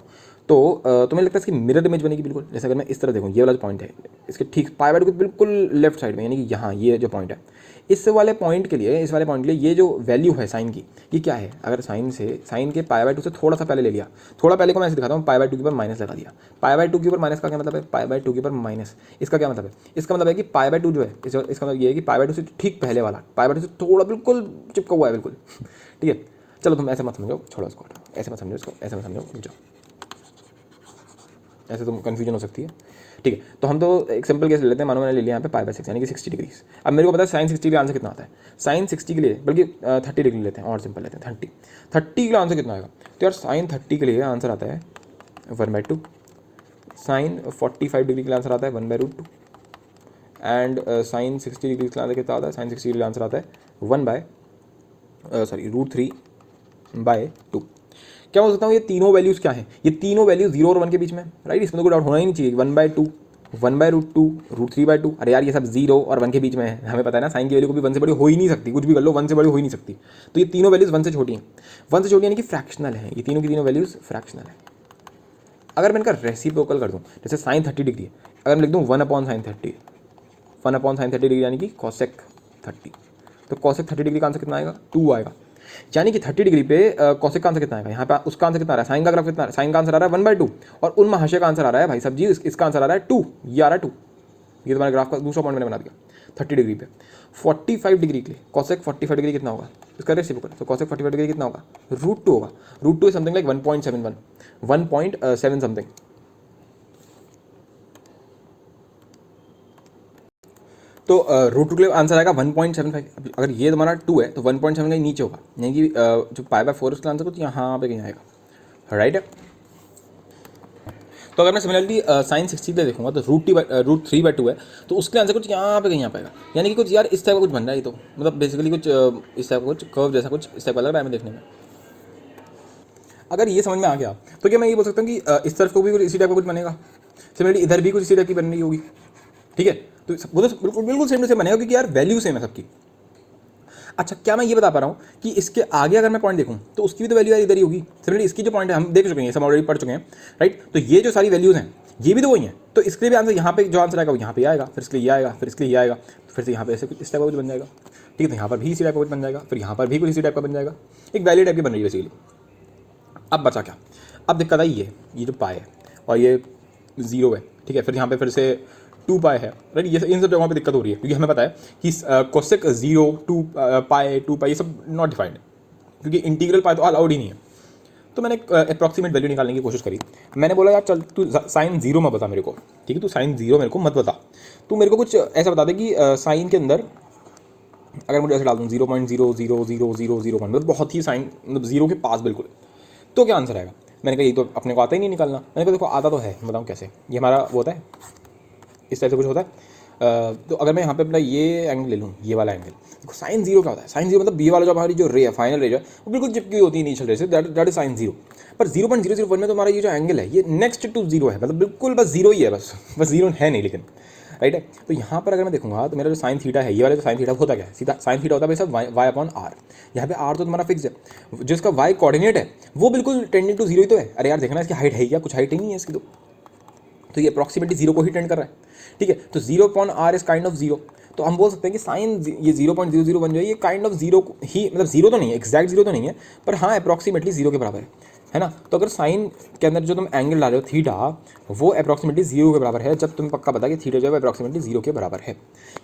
तो तुम्हें लगता है इसकी मिरर इमेज बनेगी बिल्कुल। जैसे अगर मैं इस तरह देखूँ, ये वाला जो पॉइंट है इसके ठीक पाई/2 के बिल्कुल लेफ्ट साइड में, यानी कि यहाँ ये जो पॉइंट है, इस वाले पॉइंट के लिए ये जो वैल्यू है साइन की, ये क्या है? अगर साइन के पाई/2 से थोड़ा सा पहले ले लिया, थोड़ा पहले को मैं ऐसे दिखाता हूँ, पाई/2 के ऊपर माइनस लगा दिया। पाई/2 के ऊपर माइनस का क्या मतलब है? पाई/2 के ऊपर माइनस, इसका क्या मतलब है? इसका मतलब है कि पाई/2 जो है इसका मतलब ये है कि पाई/2 से ठीक पहले वाला, पाई/2 से थोड़ा बिल्कुल चिपका हुआ है बिल्कुल, ठीक है। चलो तुम ऐसे मत समझो, छोड़ो इसको, ऐसे मत समझो इसको, ऐसे मत समझो, रुक जाओ, ऐसे तुम कन्फ्यूजन हो सकती है, ठीक है। तो हम तो एक सिंपल केस ले लेते हैं, मानो मैंने ले लिया यहाँ पे पाई/6 यानी कि 60 डिग्री। अब मेरे को पता है साइन 60 के लिए आंसर कितना आता है। साइन 60 के लिए, बल्कि 30 डिग्री लेते हैं और सिंपल लेते हैं, 30 के लिए आंसर कितना आएगा? तो यार साइन 30 के लिए आंसर आता है 1/2। साइन 45 डिग्री के लिए आंसर आता है 1/√2। एंड साइन 60 डिग्री के लिए आंसर कितना आता है? साइन 60 के लिए आंसर आता है √3/2। क्या हो सकता हूँ? ये तीनों वैल्यूज़ क्या हैं? ये तीनों वैल्यूज 0 और 1 के बीच में, राइट। इसमें तो कोई डाउट होना ही नहीं चाहिए। 1/2, 1/√2, √3/2, अरे यार ये सब 0 और 1 के बीच में है, हमें पता है ना। साइन की वैल्यू को भी 1 से बड़ी हो ही नहीं सकती, कुछ भी कर लो 1 से बड़ी हो ही नहीं सकती। तो ये तीनों वैल्यूज़ 1 से छोटी हैं, 1 से छोटी यानी कि फ्रैक्शनल है, ये तीनों की तीनों वैल्यूज़ फ्रैक्शनल है। अगर मैं इनका रेसिप्रोकल कर दूँ, जैसे साइन 30 डिग्री है, अगर मैं लिख दूँ 1/sin30, 1/sin30 डिग्री यानी कि कॉसेक 30, तो कॉसेक 30 डिग्री का आंसर कितना आएगा? 2 आएगा। यानी कि 30 डिग्री पे कॉसेक का आंसर कितना आएगा? यहाँ पे उसका आंसर कितना आ रहा है? साइन का ग्राफ कितना? साइन का आंसर आ रहा है 1/2, और उन महाशय का आंसर आ रहा है भाई साहब जी, इसका आंसर आ रहा है 2, ये आ रहा है 2। ये तुम्हारे ग्राफ का दूसरा पॉइंट मैंने बना दिया। 30 डिग्री पे 45 डिग्री के लिए कॉसेक 45 डिग्री कितना होगा? इसका रेसिप्रोकल, तो कॉसेक 45 डिग्री कितना होगा? √2 होगा। √2 इज समथिंग लाइक 1.71, 1.7 समथिंग। तो √2 के लिए आंसर आएगा 1.75। अगर ये तुम्हारा 2 है तो 1.7 का नीचे होगा, यानी कि जो पाई/4 उसका आंसर कुछ यहाँ पे कहीं आएगा, राइट। तो अगर मैं सिमिलरली साइन 60 पे देखूंगा तो √3/2 है, तो उसके आंसर कुछ यहाँ पे कहीं आ पाएगा, यानी कि कुछ यार इस टाइप का कुछ बन रहा है। ये तो मतलब बेसिकली कुछ इस टाइप का कुछ कर्व जैसा कुछ इस टाइप का लग रहा है हमें देखने में। अगर ये समझ में आ गया तो क्या मैं ये बोल सकता हूँ कि इस तरफ को भी इसी टाइप का कुछ बनेगा, सिमिलरली इधर भी कुछ इसी टाइप की बन रही होगी, ठीक है। तो वो तो बिल्कुल बिल्कुल सेम टू सेम बनेगा क्योंकि यार वैल्यू सेम है सबकी। अच्छा, क्या मैं ये बता पा रहा हूँ कि इसके आगे अगर मैं पॉइंट देखूँ तो उसकी भी तो वैल्यू यार इधर ही होगी। सिमिलरली इसकी जो पॉइंट है हम देख चुके हैं, सब ऑलरेडी पढ़ चुके हैं, राइट। तो ये जो सारी वैल्यूज़ हैं ये भी तो वही हैं, तो इसके लिए भी आंसर यहाँ पे जो आंसर आएगा वो यहाँ पे आएगा, फिर इसके लिए ये आएगा, फिर इसके लिए ये आएगा, तो फिर से यहाँ पे ऐसे कुछ इस टाइप का कुछ बन जाएगा, ठीक है। तो यहाँ पर भी इसी टाइप का कुछ बन जाएगा, फिर यहाँ पर भी कुछ इसी टाइप का बन जाएगा, एक वैल्यू टाइप की बन रही है बेसिकली। अब बचा क्या, अब दिक्कत आई ये जो पाए है और ये 0 है, ठीक है। फिर यहाँ पे फिर से 2 पाए है, राइट। ये इन सब जगहों पे दिक्कत हो रही है क्योंकि हमें पता है कि कोसेक 0 2 पाए 2 पाए ये सब नॉट डिफाइंड, क्योंकि इंटीग्रल पाए तो अलाउड ही नहीं है। तो मैंने अप्रॉक्सीमेट वैल्यू निकालने की कोशिश करी। मैंने बोला यार चल तू साइन 0 मत बता मेरे को, ठीक है, तू साइन 0 मेरे को मत बता, तू मेरे को कुछ ऐसा बता दे कि साइन के अंदर अगर मुझे ऐसे डाल दूँ 0.0000001, मतलब बहुत ही साइन मतलब 0 के पास बिल्कुल, तो क्या आंसर आएगा। मैंने कहा ये तो अपने को आता ही नहीं निकालना। मैंने कहा देखो आता तो है, बताऊँ कैसे, ये हमारा वो होता है इस टाइप से कुछ होता है। तो अगर मैं यहाँ पे अपना ये एंगल ले लूँ, ये वाला एंगल, देखो साइन 0 क्या होता है, साइन 0 मतलब बी वाला जो हमारी जो रे है, फाइनल रे है, वो बिल्कुल चिपकी होती है इनिशियल रे से, दैट इज साइन 0। पर 0.001 में तो हमारा ये जो एंगल है ये नेक्स्ट टू 0 है, मतलब बिल्कुल बस 0 ही है, बस 0 है नहीं, लेकिन राइट है। तो यहाँ पर अगर मैं देखूंगा तो मेरा जो साइन थीटा है, ये वाला जो साइन थीटा होता क्या है, सीधा साइन थीटा होता है भाई साहब वाई अपॉन आर। यहाँ पे आर तो तुम्हारा फिक्स है, जो इसका वाई कोऑर्डिनेट है वो बिल्कुल टेंडिंग टू 0 ही तो है। अरे यार देखना इसकी हाइट है क्या, कुछ हाइट ही नहीं है इसकी, तो ये अप्रॉक्सीमेटली 0 को ही टेंड कर रहा है, ठीक है। तो 0 upon R is kind of 0, तो हम बोल सकते हैं कि साइन ये 0.001 जो है ये काइंड ऑफ 0 ही, मतलब 0 तो नहीं है, एग्जैक्ट 0 तो नहीं है, पर हाँ अप्रॉक्सीमेटली 0 के बराबर है ना। तो अगर साइन के अंदर जो तुम एंगल डाल रहे हो थीटा, वो अप्रॉक्सीमेटली 0 के बराबर है, जब तुम्हें पक्का पता कि थीटा जो है अप्रॉक्सीमेटली 0 के बराबर है।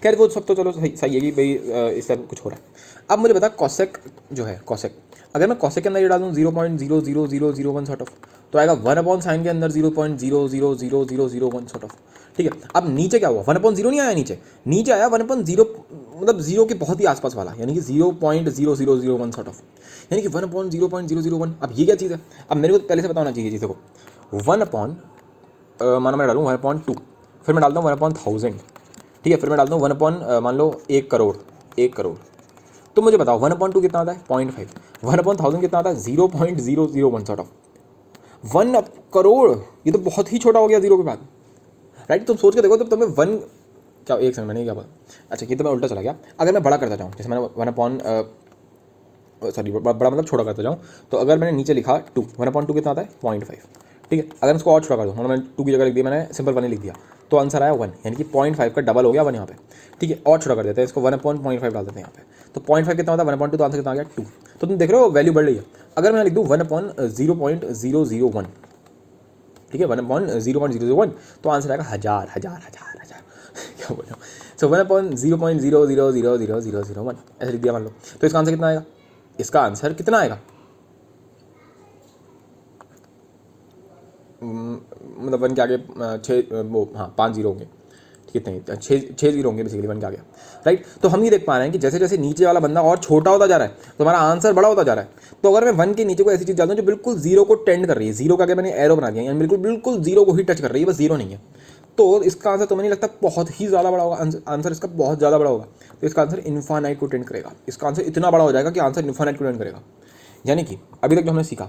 खैर वो सब तो चलो सही है कि भाई इस तरह कुछ हो रहा है। अब मुझे बता कॉसेक जो है, कॉसेक अगर मैं कॉसेक के अंदर ये डाल दूँ 0.00001 सॉर्ट ऑफ, तो आएगा 1 अपॉन साइन के अंदर 0.0000001 सॉर्ट ऑफ, ठीक है। अब नीचे क्या हुआ, 1/0 नहीं आया, नीचे आया 1/0, मतलब 0 के बहुत ही आसपास वाला, यानी कि 0.0001 सॉर्ट ऑफ, यानी कि 1/0.001। अब ये क्या चीज़ है, अब मेरे को पहले से पता होना चाहिए चीज़ को। 1 अपॉन माना मैं डालूँ 1/2, फिर मैं डालता हूँ 1/1000, ठीक है, फिर मैं डालता हूँ 1 अपॉन मान लो 1 करोड़, 1 करोड़। तो मुझे बताओ 1/2 कितना आता है, 0.5, 1/1000 कितना आता है 0.001 सॉर्ट ऑफ। 1 करोड़ ये तो बहुत ही छोटा हो गया 0 के बाद, राइट। तुम सोच के देखो, तो तुम्हें 1 क्या, एक सेकंड मैंने क्या बोला, अच्छा ये तो मैं उल्टा चला गया। अगर मैं बड़ा करता जाऊँ, जैसे मैंने 1 अपॉन सॉरी बड़ा मतलब छोटा करता जाऊँ, तो अगर मैंने नीचे लिखा 2, 1/2 कितना आता है 0.5, ठीक है। अगर इसको और छोटा कर दूँ, मतलब मैंने 2 की जगह लिख दिया, मैंने सिंपल 1 ही लिख दिया, तो आंसर आया 1, यानी कि 0.5 का डबल हो गया 1 यहाँ पे, ठीक है। और छोटा कर देते हैं इसको, 1/0.5 डाल देते हैं यहाँ पे, तो 0.5 कितना होता है 1/2, तो आंसर कितना आ गया 2। तो तुम देख रहे हो वैल्यू बढ़ रही है। अगर मैं लिख दूँ 1/0.001, ठीक है, 1/0.001, तो आंसर आएगा हज़ार क्या बोल रहा हूँ, सो 1/0.0000001 ऐसे लिख दिया मान लो, तो इसका आंसर कितना आएगा, इसका आंसर कितना आएगा, मतलब 1 के आगे 6 वो हाँ 5 जीरो होंगे, कितने 6 जीरो होंगे बेसिकली 1 के आगे, राइट। तो हम ये देख पा रहे हैं कि जैसे जैसे नीचे वाला बंदा और छोटा होता जा रहा है तो हमारा आंसर बड़ा होता जा रहा है। तो अगर मैं 1 के नीचे को ऐसी चीज़ डालता हूँ जो बिल्कुल 0 को टेंड कर रही है, 0 का अगर मैंने एरो बना दिया, यानी बिल्कुल बिल्कुल 0 को ही टच कर रही है, बस 0 नहीं है, तो इसका आंसर तुम्हें नहीं लगता बहुत ही ज़्यादा बड़ा होगा, आंसर इसका बहुत ज़्यादा बड़ा होगा, तो इसका आंसर इन्फानाइट को टेंड करेगा, इसका आंसर इतना बड़ा हो जाएगा कि आंसर इन्फानाइट को टेंड करेगा। यानी कि अभी तक जो हमने सीखा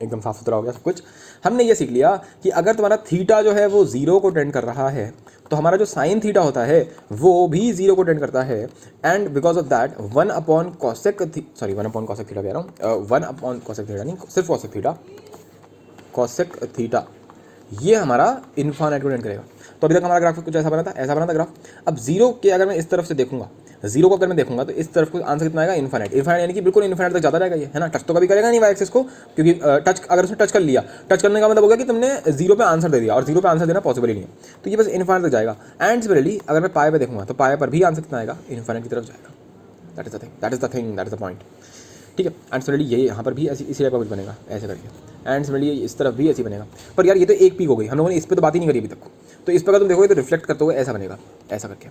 एकदम साफ सुथरा हो गया सब कुछ। हमने ये सीख लिया कि अगर तुम्हारा थीटा जो है वो 0 को टेंड कर रहा है, तो हमारा जो साइन थीटा होता है वो भी 0 को टेंड करता है, and because of that 1 upon cosec sorry 1 upon cosec theta कह रहा हूँ, 1 अपॉन कॉसेक थीटा नहीं, सिर्फ कॉसेक थीटा, कॉसेक थीटा ये हमारा इन्फानाइट को टेंड करेगा। तो अभी तक हमारा ग्राफ कुछ ऐसा बना था ग्राफ। अब 0 के अगर मैं इस तरफ से देखूंगा, 0 को अगर मैं देखूंगा तो इस तरफ को आंसर कितना आएगा, इन्फानाइट, यानी कि बिल्कुल इन्फानाइट तक जाता रहेगा ये, है ना। टच तो कभी करेगा नहीं वाई एक्सिस को, क्योंकि टच अगर उसने टच कर लिया, टच करने का मतलब हो गया कि तुमने 0 पे आंसर दे दिया, और 0 पे आंसर देना पॉसिबल ही नहीं है, तो ये बस इन्फानाइट तक जाएगा। एंड सिमिलरली अगर मैं पाए पे देखूंगा तो पाए पर भी आंसर कितना आएगा, इन्फानाइट की तरफ जाएगा। That is the thing, that is the point, ठीक है। एंड सिमिलरली ये यहाँ पर भी इसी टाइप का कुछ बनेगा ऐसे करके, एंड सिमिलरली इस तरफ भी ऐसी बनेगा। पर यार ये तो एक पीक हो गई, हम लोगों ने इस पर तो बात ही नहीं करी अभी तक, तो इस पर अगर तुम देखोगे तो रिफ्लेक्ट करते हुए ऐसा बनेगा, ऐसा करके,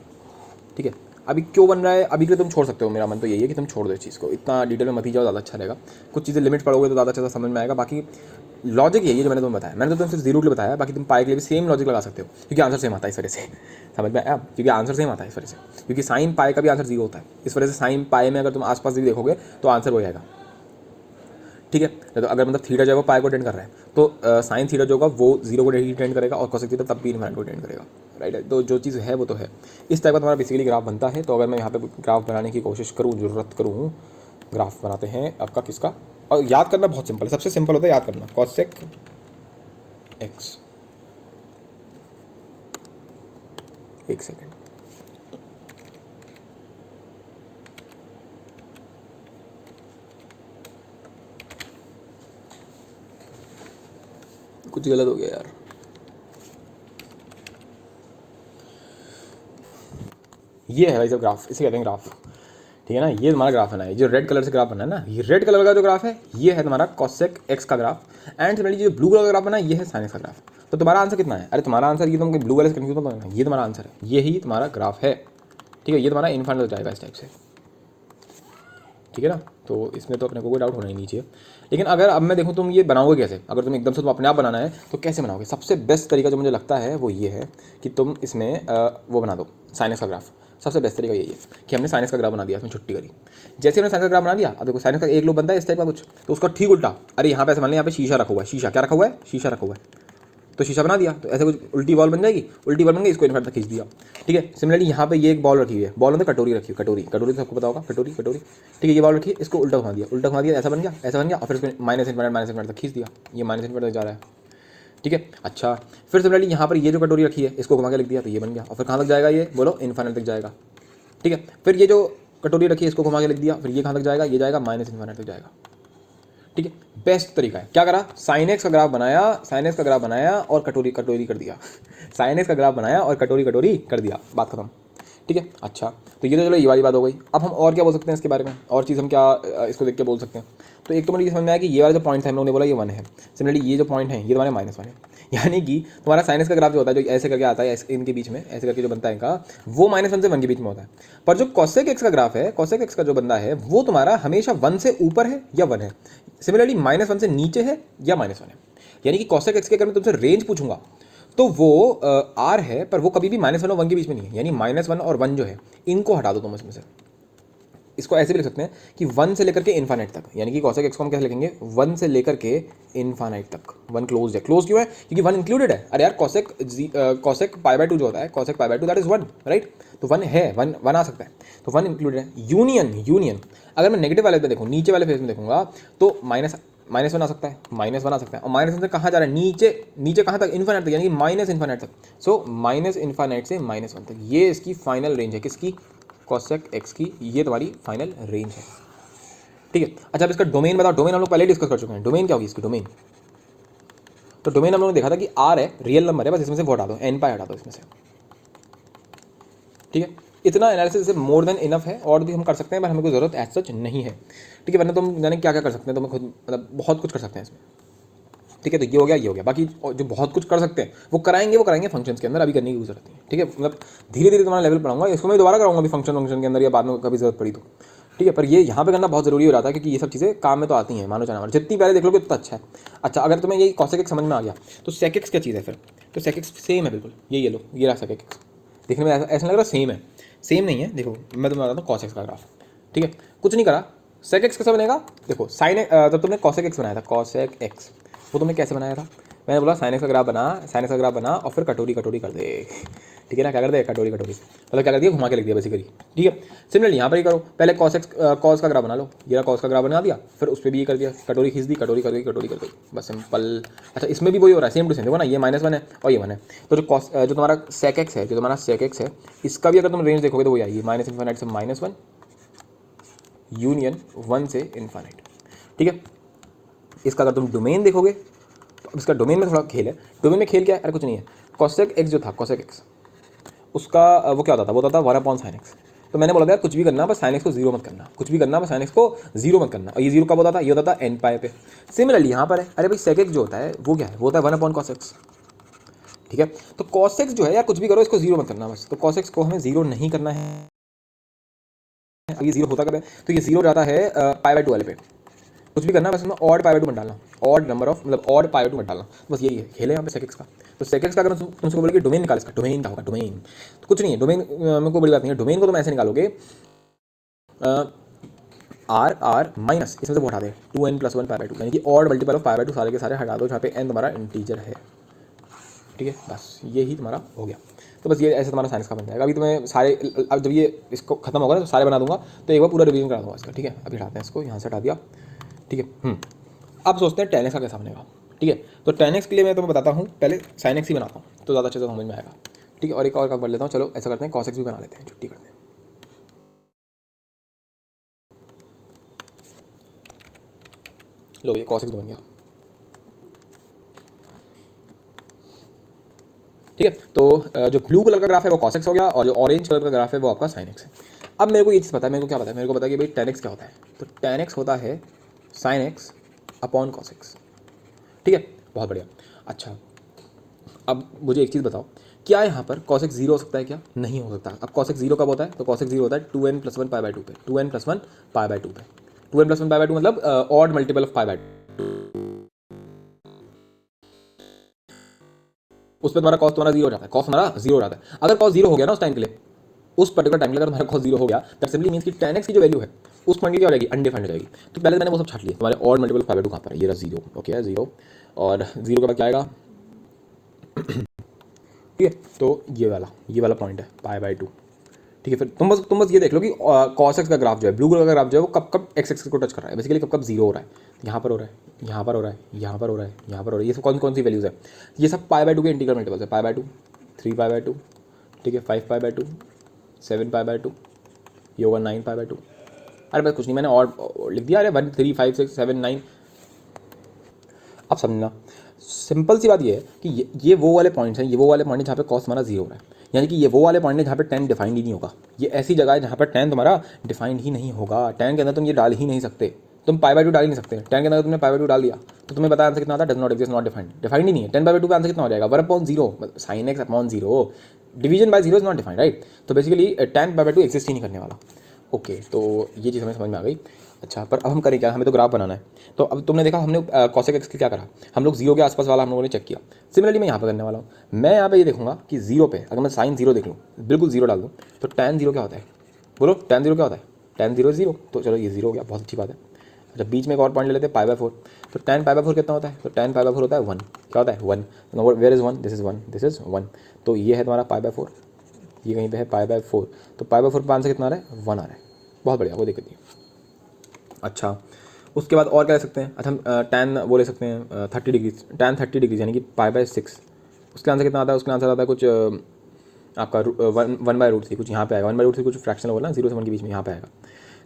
ठीक है। अभी क्यों बन रहा है अभी के लिए तुम छोड़ सकते हो, मेरा मन तो यही है कि तुम छोड़ दो इस चीज़ को, इतना डिटेल में मत ही जाओ, ज़्यादा अच्छा रहेगा। कुछ चीज़ें लिमिट पढ़ोगे तो ज़्यादा अच्छा समझ में आएगा। बाकी लॉजिक यही है जो मैंने तुम्हें बताया, मैंने तो तुम सिर्फ 0 के लिए बताया, बाकी तुम पाई के लिए भी सेम लॉजिक लगा सकते हो, क्योंकि आंसर सेम आता है इस वजह से, समझ में आया, क्योंकि आंसर सेम आता है इस वजह से, क्योंकि साइन पाई का भी आंसर 0 होता है, इस वजह से साइन पाई में अगर तुम आसपास भी देखोगे तो आंसर हो जाएगा, ठीक है। तो अगर मतलब थीटा जो है वो पाई को टेंड कर रहा है तो साइन थीटा जो होगा वो 0 को ही टेंड करेगा और कोसेक थीटा तब भी इन्फाइनाइट को टेंड करेगा, राइट। तो जो चीज़ है वो तो है। इस टाइप का तुम्हारा बेसिकली ग्राफ बनता है। तो अगर मैं यहाँ पे ग्राफ बनाने की कोशिश जरूरत करूँ, ग्राफ बनाते हैं आपका किसका, और याद करना बहुत सिंपल है, सबसे सिंपल होता है याद करना, कोसेक एक्स। एक सेकेंड, कुछ गलत हो गया यार। ये है भाई साहब ग्राफ, इसे कहते हैं ग्राफ, ठीक है ना। ये तुम्हारा ग्राफ बना है, जो रेड कलर से ग्राफ बना है ना, ये रेड कलर का जो ग्राफ है ये है तुम्हारा कोसेक एक्स का ग्राफ। एंड सिमिलरली जो ब्लू कलर का ग्राफ बना है ये है साइन एक्स का ग्राफ। तो तुम्हारा आंसर कितना है? अरे तुम्हारा आंसर ये, तुम ब्लू वाले से कंफ्यूज मत होना, ये तुम्हारा आंसर है, ये ही तुम्हारा ग्राफ है, ठीक है। ये तुम्हारा इनफाइनाइट हो जाएगा इस टाइप से, ठीक है ना। तो इसमें तो अपने को कोई डाउट होना ही नहीं चाहिए। लेकिन अगर अब मैं देखूँ तुम ये बनाओगे कैसे, अगर तुम एकदम से तुम अपने आप बनाना है तो कैसे बनाओगे? सबसे बेस्ट तरीका जो मुझे लगता है वो ये है कि तुम इसमें वो बना दो साइन एक्स का ग्राफ। सबसे बेस्ट तरीका यही है कि हमने साइंस का ग्राफ बना दिया, इसमें छुट्टी करी। जैसे हमने साइंस का ग्राफ बना दिया, अब देखो साइंस का एक लोग बनता है इस टाइप का कुछ, तो उसका ठीक उल्टा, अरे यहाँ पे ऐसे मान लिया, यहाँ पे शीशा रखा हुआ है, शीशा क्या रखा हुआ है, शीशा रखा हुआ है, तो शीशा बना दिया, तो ऐसे कुछ उल्टी बॉल बन जाएगी, उल्टी बॉल बन गई, इसको इन्फाइनाइट तक खींच दिया, ठीक है। सिमिलरली यहाँ पे ये एक बॉल रखी हुई है, बॉल मतलब कटोरी रखी हुई, कटोरी कटोरी तो सबको पता होगा, कटोरी कटोरी, ठीक है। ये बॉल रखी है, इसको उल्टा घुमा दिया, ऐसा बन गया, ऐसा बन गया, और फिर इसको माइनस इन्फाइनाइट तक खींच दिया, ये माइनस इन्फाइनाइट तक जा रहा है, ठीक है। अच्छा, फिर सिमिलरली यहाँ पर ये जो कटोरी रखी है इसको घुमा के लिख दिया, तो ये बन गया, और फिर कहाँ तक जाएगा ये, बोलो, इन्फाइनाइट तक जाएगा, ठीक है। फिर ये जो कटोरी रखी है इसको घुमा के लिख दिया, फिर ये कहाँ तक जाएगा, ये जाएगा माइनस इन्फाइनाइट तक जाएगा, ठीक है। बेस्ट तरीका है, क्या करा, साइन एक्स का ग्राफ बनाया, साइन एक्स का ग्राफ बनाया और कटोरी कटोरी कर दिया साइन एक्स का ग्राफ बनाया और कटोरी कटोरी कर दिया, बात खत्म, ठीक है। अच्छा, तो ये तो चलो ये वाली बात हो गई। अब हम और क्या बोल सकते हैं इसके बारे में, और चीज़ हम क्या इसको देख के बोल सकते हैं। तो एक तो मुझे ये समझ में आया कि ये वाला जो पॉइंट है हम लोगों ने बोला ये 1 है, सिमिलरली ये जो पॉइंट है ये तुम्हारे -1 है, यानी कि तुम्हारा साइनस का ग्राफ जो होता है, जो ऐसे करके आता है, ऐसे इनके बीच में ऐसे करके जो बनता है इनका, वो -1 से 1 के बीच में होता है। पर जो कोसेक एक्स का ग्राफ है, कोसेक एक्स का जो बंदा है वो तुम्हारा हमेशा 1 से ऊपर है या 1 है, सिमिलरली -1 से नीचे है या -1 है। यानी कि कोसेक एक्स के अगर मैं तुमसे रेंज पूछूंगा तो वो आर है, पर वो कभी भी -1 और 1 के बीच में नहीं है, यानी -1 और 1 जो है इनको हटा दो तुम इसमें से। इसको ऐसे भी लिख सकते हैं कि 1 से लेकर के इन्फाइनाइट तक, यानी कि कोसेक एक्स को हम कैसे लिखेंगे, 1 से लेकर के इन्फाइनाइट तक। 1 क्लोज है, क्लोज क्यों है, क्योंकि 1 इंक्लूडेड है। अरे यार कोसेक π/2 जो होता है, कोसेक π/2 दैट इज 1, राइट। तो 1 है, 1 आ सकता है, तो 1 इंक्लूडेड है। यूनियन अगर मैं नेगेटिव वाले पे देखूँ, नीचे वाले फेज में देखूंगा तो -1 आ सकता है, -1 आ सकता है, और -1 से कहाँ जा रहा है, नीचे कहाँ तक, इन्फाइनाइट तक, यानी कि माइनस इन्फाइनाइट तक। सो माइनस इन्फाइनाइट से -1 तक, ये इसकी फाइनल रेंज है, किसकी, कोसेक एक्स की, ये तुम्हारी फाइनल रेंज है, ठीक है। अच्छा, अब इसका डोमेन बताओ। डोमेन हम लोग पहले डिस्कस कर चुके हैं, डोमेन क्या होगी इसकी, डोमेन। तो डोमेन हम लोगों ने देखा था कि आर है, रियल नंबर है, बस इसमें से वो हटा दो, n पाई हटा दो इसमें से, ठीक है। इतना एनालिसिस मोर देन इनफ है, और भी हम कर सकते हैं, पर हमें कोई जरूरत एज सच नहीं है, ठीक है। वरना तुम जाने क्या क्या कर सकते हैं, तुम्हें खुद मतलब बहुत कुछ कर सकते हैं इसमें, ठीक है। तो ये हो गया, बाकी जो बहुत कुछ कर सकते हैं वो कराएंगे फंक्शंस के अंदर, अभी करने की जरूरत नहीं है, ठीक है। मतलब धीरे धीरे तुम्हारा लेवल पढ़ाऊंगा, इसको मैं दोबारा कराऊंगा अभी फंक्शन के अंदर, या बाद में कभी जरूरत पड़ी तो, ठीक है। पर ये यहाँ पे करना बहुत जरूरी हो जाता है, क्योंकि ये सब चीज़ें काम में तो आती हैं, मानो चाहे जितनी पहले देख लोगे उतना अच्छा है। अच्छा, अगर तुम्हें ये कोसेक एक्स समझ में आ गया तो सेक एक्स क्या चीज़ है फिर, तो सेक एक्स सेम है बिल्कुल, ये लो, ये रहा सेक एक्स, देखने में ऐसा लग रहा सेम है, सेम नहीं है। देखो मैं तुम्हें बताता हूँ कोसेक एक्स का ग्राफ, ठीक है। कुछ नहीं करा, सेक एक्स कैसे बनेगा, देखो साइन जब तुमने कोसेक एक्स बनाया था, कोसेक एक्स वो तुमने कैसे बनाया था, मैंने बोला साइन एक्स का ग्राफ बना और फिर कटोरी कटोरी कर दे, ठीक है ना। क्या कर दे, कटोरी कटोरी, मतलब क्या कर दिया, घुमा के लिख दिया बेसिकली, ठीक है। सिमिलरली यहाँ पर ही करो, पहले कॉस का ग्राफ बना लो, ये कॉस का ग्राफ बना दिया, फिर उस पर भी ये कर दिया, कटोरी खींच दी, कटोरी कर दी, कटोरी कर दी, बस सिंपल। अच्छा, इसमें भी वही हो रहा है, सेम टू सेम, देखो ना, ये -1 है और ये 1 है। तो जो तुम्हारा सेक एक्स है, इसका भी अगर तुम रेंज देखोगे तो वही आएगी, -इन्फाइनाइट से -1 यूनियन 1 से इन्फाइनाइट, ठीक है। इसका अगर तुम डोमेन देखोगे तो इसका डोमेन में थोड़ा खेल है। डोमेन में खेल क्या है, अरे कुछ नहीं है। कोसेक एक्स जो था, कोसेक एक्स उसका वो क्या होता था, वो होता था 1/sin x। तो मैंने बोला था यार कुछ भी करना बस sin x को 0 मत करना, कुछ भी करना बस sin x को 0 मत करना, और ये 0 कब होता था, ये होता था n पाई पे। सिमिलरली यहाँ पर है, अरे भाई sec x जो होता है वो क्या है, वो होता है 1/cos x, ठीक है। तो cos x जो है यार कुछ भी करो इसको 0 मत करना बस, तो cos x को हमें 0 नहीं करना है। अब ये 0 होता कब है, तो ये 0 जाता है π/2 वाले पे, कुछ भी करना बस इसमें ऑड π/2 मत डालना, ऑड नंबर ऑफ मतलब ऑड π/2 मत डालना, बस यही है खेल है यहाँ पे सेक एक्स का। तो सेक एक्स का अगर तुमसे बोलोगे डोमेन निकाल, इसका डोमेन क्या होगा, डोमेन तो कुछ नहीं है, डोमेन में कोई बड़ी बात नहीं है। डोमेन को तुम ऐसे निकालोगे, आर माइनस इसमें से वो हटा दें 2n+1 π/2 यानी कि ऑड मल्टीपल ऑफ π/2 सारे के सारे हटा दो जहाँ पे n तुम्हारा इंटीजर है। ठीक है, बस ये ही तुम्हारा हो गया। तो बस ये ऐसे तुम्हारा साइंस का बन जाएगा। अभी तुम्हें सारे, अब जब ये इसको खत्म होगा ना तो सारे बना दूंगा, तो एक बार पूरा रिवीजन करा दूंगा इसका। ठीक है, अभी हटाते हैं इसको, यहाँ से हटा दिया। ठीक है, अब सोचते हैं tan x का कैसा बनेगा। ठीक है, तो tan x के लिए मैं तुम्हें बताता हूँ, पहले sin x ही बनाता हूँ तो ज़्यादा अच्छे से समझ में आएगा। ठीक है, और एक और काम कर लेता हूँ, चलो ऐसा करते हैं cos x भी बना लेते हैं, छुट्टी करते हैं। लो ये cos x बन गया। ठीक है, तो जो ब्लू कलर का ग्राफ है वो cos x हो गया, और जो ऑरेंज कलर का ग्राफ है वो आपका sin x है। अब मेरे को ये चीज़ पता है, मेरे को क्या पता है, मेरे को पता है कि भाई tan x क्या होता है। तो tan x होता है sin x upon cos x। ठीक है, बहुत बढ़िया। अच्छा, अब मुझे एक चीज़ बताओ, क्या यहाँ पर cos x 0 हो सकता है क्या? नहीं हो सकता। अब cos x 0 कब होता है? तो cos x 0 होता है 2n+1 π/2 पे, 2n+1 π/2 पे। 2n+1 π/2 मतलब ऑड मल्टीपल ऑफ π/2, उसमें तुम्हारा cos तुम्हारा 0 हो जाता है, cos तुम्हारा 0 हो जाता है। अगर cos 0 हो गया ना उस टाइम के लिए, उस पर्टिकुलर टाइम के लिए अगर तुम्हारा cos 0 हो गया, दैट सिंपली मींस कि tan x की जो वैल्यू है उस पॉइंट की क्या हो जाएगी? अनडिफाइंड हो जाएगी। तो पहले मैंने वो सब छाट लिए, तुम्हारे ऑड मल्टीपल ऑफ π/2 कहाँ पर है? ये रहा 0। ओके है 0, और 0 के बाद क्या आएगा? ठीक है, तो ये वाला पॉइंट है π/2। ठीक है, फिर तुम बस ये देख लो कि cos x का ग्राफ जो है, ब्लू कलर का ग्राफ जो है, वो कब कब x एक्सिस को टच कर रहा है, बेसिकली कब कब 0 हो रहा है। यहाँ पर हो रहा है, यहाँ पर हो रहा है, यहाँ पर हो रहा है, यहाँ पर हो रहा है। ये सब कौन कौन सी वैल्यूज़ है? ये सब π/2 के इंटीग्रल मल्टीपल्स है। π/2, 3π/2, ठीक है, 5π/2, 7π/2, ये होगा 9π/2। अरे बस कुछ नहीं, मैंने और लिख दिया। अरे 1 3 5 6 7 9। अब समझना, सिंपल सी बात ये है कि ये वो वाले पॉइंट्स हैं, ये वो वाले पॉइंट हैं जहाँ पे cos हमारा 0 हो रहा है, यानी कि ये वो वाले पॉइंट है जहाँ पे tan डिफाइंड ही नहीं होगा। ये ऐसी जगह है जहाँ पर tan तुम्हारा डिफाइंड ही नहीं होगा। tan के अंदर तुम ये डाल ही नहीं सकते, तुम π/2 डाल ही नहीं सकते। tan के अंदर तुमने π/2 डाल दिया तो तुम्हें पता आंसर कितना आता है? Does not exist, not defined, defined ही नहीं है। 10/2 का आंसर कितना हो जाएगा? 1/0, sin x upon 0, division bye 0 is not defined, right. तो बेसिकली tan/2 एग्जिस्ट ही नहीं करने वाला। ओके, तो ये चीज़ हमें समझ में आ गई। अच्छा, पर अब हम करें क्या? हमें तो ग्राफ बनाना है। तो अब तुमने देखा हमने cos x क्या करा, हम लोग 0 के आसपास वाला हम लोगों ने चेक किया। सिमिलरली मैं यहाँ पर करने वाला हूँ। मैं यहाँ पे ये देखूंगा कि 0 पे अगर मैं sin 0 देख लूँ, बिल्कुल 0 डाल दूँ, तो tan 0 क्या होता है? बोलो tan 0 क्या होता है? tan 0 0। तो चलो ये 0 हो गया, बहुत अच्छी बात है। अच्छा, बीच में एक और पॉइंट ले लेते हैं π/4। तो tan π/4 कितना होता है? तो tan π/4 होता है 1। क्या होता है? 1। Where is 1? This is 1, this is 1। तो ये है तुम्हारा π/4, ये कहीं पे है π/4। तो π/4 पर आंसर कितना आ रहा है? 1 आ रहा है। बहुत बढ़िया, कोई दिक्कत नहीं। अच्छा, उसके बाद और क्या ले सकते हैं? अच्छा, हम tan वो ले सकते हैं 30 डिग्री, tan 30 डिग्री यानी कि π/6। उसका आंसर कितना आता है? उसका आंसर आता है कुछ आपका 1/√3, कुछ यहाँ पे आएगा। 1/√3 कुछ फ्रैक्शन होगा ना, 0 से 1 के बीच में, यहाँ पे आएगा।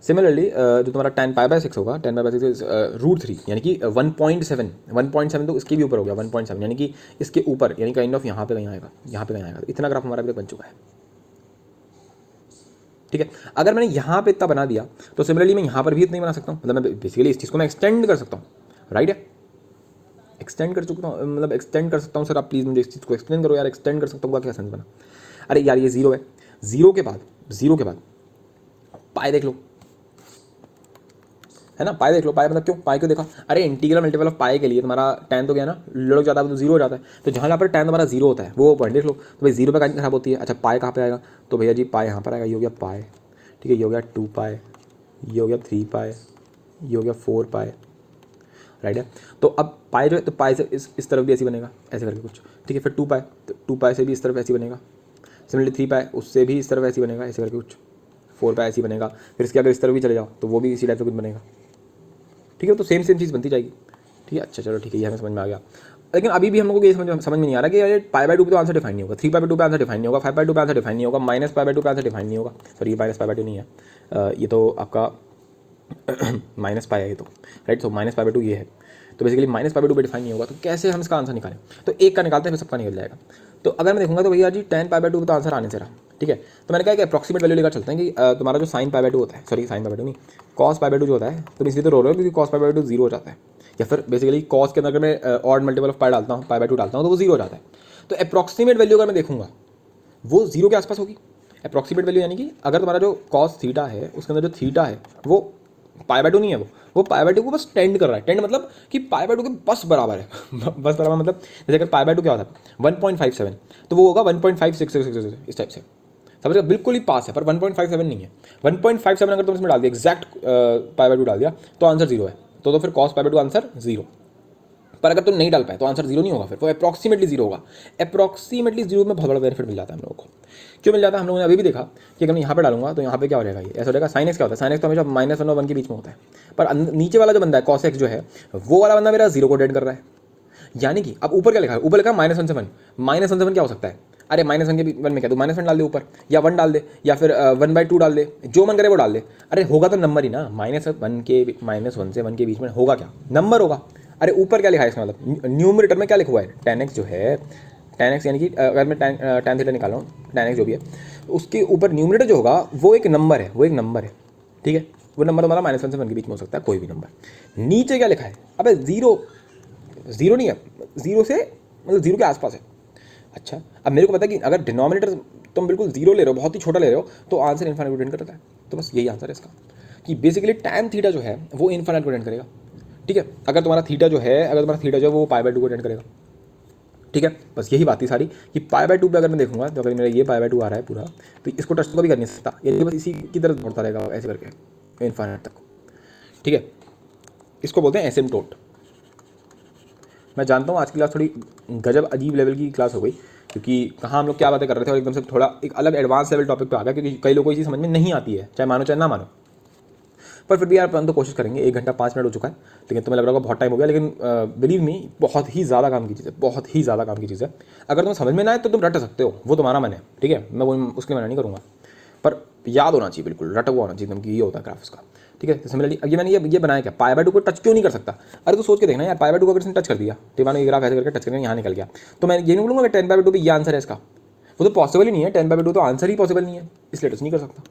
सिमिलरली जो तुम्हारा tan π/6 होगा, tan π/6 √3 यानी कि 1.7 तो इसके भी ऊपर हो गया, 1.7 यानी कि इसके ऊपर, यानी काइंड ऑफ यहाँ पे कहीं आएगा, यहाँ पे कहीं आएगा। तो इतना ग्राफ हमारा अभी तक बन चुका है। ठीक है, अगर मैंने यहाँ पे इतना बना दिया तो सिमिलरली मैं यहाँ पर भी इतना ही बना सकता हूँ। मतलब मैं बेसिकली इस चीज़ को मैं एक्सटेंड कर सकता हूँ, राइट है, एक्सटेंड कर चुका हूँ, मतलब एक्सटेंड कर सकता हूँ। सर आप प्लीज़ मुझे इस चीज़ को एक्सप्लेन करो यार, एक्सटेंड कर सकता हूँ क्या सेंस बना? अरे यार ये 0 है, 0 के बाद पाई देख लो, है ना, पाई देख लो। पाई मतलब क्यों? पाई क्यों देखा? अरे इंटीग्रल मल्टीपल ऑफ पाई के लिए तुम्हारा tan तो गया ना, लुढ़क जाता है तो 0 हो जाता है। तो जहाँ पर tan तुम्हारा 0 होता है वो पॉइंट देख लो। तो भाई 0 पे कहीं खराब होती है। अच्छा, पाई कहाँ पे आएगा? तो भैया जी पाई यहाँ पर आएगा, ये हो गया पाई, ठीक है, ये हो गया 2 पाई, ये हो गया 3 पाई, ये हो गया 4 पाई, राइट है। तो अब पाई जो है, तो पाई से इस तरफ भी ऐसी बनेगा, ऐसे करके कुछ, ठीक है। फिर 2 पाई, तो 2 पाई से भी इस तरफ ऐसी बनेगा। सिमिलरली 3 पाई, उससे भी इस तरफ ऐसी बनेगा, ऐसे करके कुछ। 4 पाई ऐसी बनेगा। फिर इसके अगर इस तरफ भी चले जाओ तो वो भी इसी टाइप से कुछ बनेगा, ठीक है। तो सेम चीज़ बनती जाएगी, ठीक है। अच्छा चलो ठीक है, ये हमें समझ में आ गया। लेकिन अभी भी हम लोगों को ये समझ में नहीं आ रहा कि यार π/2 पे तो आंसर डिफाइन नहीं होगा, 3π/2 पे आंसर डिफाइन नहीं होगा, 5/2 पे आंसर डिफाइन नहीं होगा, -π/2 पे आंसर डिफाइन नहीं होगा। सॉरी, ये -π/2 नहीं है, ये तो आपका -π है ये तो, राइट। तो -π/2 ये है। तो बेसिकली -π/2 पे डिफाइन नहीं होगा, तो कैसे हम इसका आंसर निकालें? तो एक का निकालते हैं, फिर सबका निकल जाएगा। तो अगर मैं देखूंगा तो भैया जी tan π/2 पे तो आंसर आने से रहा, ठीक है। तो मैंने कहा कि अप्रॉक्सीमेट वैल्यू लेकर चलते हैं कि तुम्हारा जो sin π/2 होता है, सॉरी sin π/2 नहीं, cos π/2 जो होता है, तुम इसलिए तो रो रहे हो क्योंकि cos π/2 0 हो जाता है। या फिर बेसिकली cos के अंदर अगर मैं ऑड मल्टीपल ऑफ पाई डालता हूँ, π/2 डालता हूँ, तो वो 0 हो जाता है। तो अप्रॉक्सीमेट वैल्यू अगर मैं देखूंगा वो 0 के आसपास होगी। अप्रॉक्सीमेट वैल्यू यानी कि अगर तुम्हारा जो cos थीटा है उसके अंदर जो थीटा है वो π/2 नहीं है, वो π/2 को बस टेंड कर रहा है। टेंड मतलब कि π/2 के बस बराबर है बस बराबर मतलब जैसे अगर π/2 क्या होता है 1.57, तो वो होगा 1.5666 इस टाइप से। समझ बिल्कुल ही पास है, पर 1.57 नहीं है। 1.57 अगर तुम इसमें डाल दिया एग्जैक्ट पाई बाय 2 डाल दिया तो आंसर जीरो है, तो फिर cos pi by 2 answer zero. पर अगर तुम नहीं डाल पाए तो आंसर जीरो नहीं होगा, फिर वो अप्रॉक्सीमेटली जीरो होगा। अप्रॉक्सीमेटली जीरो में बहुत बड़ा बेनिफिट मिल जाता है हम लोगों को। क्यों मिल जाता है? हम लोगों ने अभी भी देखा कि अगर मैं यहाँ पे डालूंगा तो यहाँ पे क्या हो जाएगा, ये ऐसा हो जाएगा। साइन एक्स क्या होता है? साइन एक्स तो हमेशा -1 और 1 के बीच में होता है, पर नीचे वाला जो बंदा है कॉस एक्स जो है, वो वाला बंदा मेरा जीरो को डेड कर रहा है। यानी कि अब ऊपर क्या लिखा है? ऊपर लिखा -1 से 1। -1 से 1 क्या हो सकता है? अरे -1 के 1 में क्या, तो -1 डाल दे ऊपर, या 1 डाल दे, या फिर 1/2 डाल दे, जो मन करे वो डाल दे। अरे होगा तो नंबर ही ना, -1 से 1 के बीच में होगा क्या? नंबर होगा। अरे ऊपर क्या लिखा है इसका मतलब? न्यूमरेटर में क्या लिखा हुआ है? tan x जो है, tan x यानी कि अगर मैं tan थीटा निकाल रहा हूँ, tan x जो भी है, उसके ऊपर न्यूमरेटर जो होगा वो एक नंबर है, वो एक नंबर है, ठीक है। वो नंबर हमारा -1 से 1 के बीच में हो सकता है, कोई भी नंबर। नीचे क्या लिखा है? अबे जीरो, जीरो नहीं है, जीरो से मतलब जीरो के आसपास है। अच्छा, अब मेरे को पता है कि अगर डिनोमिनेटर तुम बिल्कुल जीरो ले रहे हो, बहुत ही छोटा ले रहे हो, तो आंसर इन्फाइनाइट को टेंड करता है। तो बस यही आंसर है इसका, कि बेसिकली tan थीटा जो है वो इन्फाइनाइट को टेंड करेगा, ठीक है। अगर तुम्हारा थीटा जो है, अगर तुम्हारा थीटा जो है वो पाई बाय 2 को टेंड करेगा, ठीक है। बस यही बात थी सारी, कि पाई बाय 2 पे अगर मैं देखूंगा तो अगर मेरा ये पाई बाय 2 आ रहा है पूरा, तो इसको टच तो कभी कर नहीं सकता, ये बस इसी की तरफ दौड़ता रहेगा ऐसे करके इन्फाइनाइट तक, ठीक है। इसको बोलते हैं एसिम्प्टोट। मैं जानता हूँ आज की क्लास थोड़ी गजब अजीब लेवल की क्लास हो गई, क्योंकि कहाँ हम लोग क्या बातें कर रहे थे और एकदम से थोड़ा एक अलग एडवांस लेवल टॉपिक पे आ गया, क्योंकि कई लोगों को ये चीज़ समझ में नहीं आती है, चाहे मानो चाहे ना मानो। पर फिर भी यार अपन तो कोशिश करेंगे। 1 घंटा 5 मिनट हो चुका है, लेकिन तुम्हें लग रहा होगा बहुत टाइम हो गया, लेकिन बिलीव मी बहुत ही ज़्यादा काम की चीज़ है, बहुत ही ज़्यादा काम की चीज़ है। अगर तुम्हें समझ में ना आए तो तुम रट सकते हो, वो तुम्हारा मन है, ठीक है। मैं वो उसके मना नहीं करूँगा, पर याद होना चाहिए, बिल्कुल रटा हुआ होना चाहिए एकदम कि ये होता है ग्राफ्स का, ठीक है। तो सिमिलरली अब ये मैंने ये बनाया क्या, पाई बाय 2 को टच क्यों नहीं कर सकता? अरे तो सोच के देखना यार, पाई बाय 2 को अगर इसने टच कर दिया, ठीक है, ये ग्राफ ऐसे करके टच करके यहाँ निकल गया, तो मैं ये नहीं बोलूँगा कि 10/2 पे ये आंसर है इसका, वो तो पॉसिबल ही नहीं है। 10/2 तो आंसर ही पॉसिबल नहीं है, इसलिए टच नहीं कर सकता।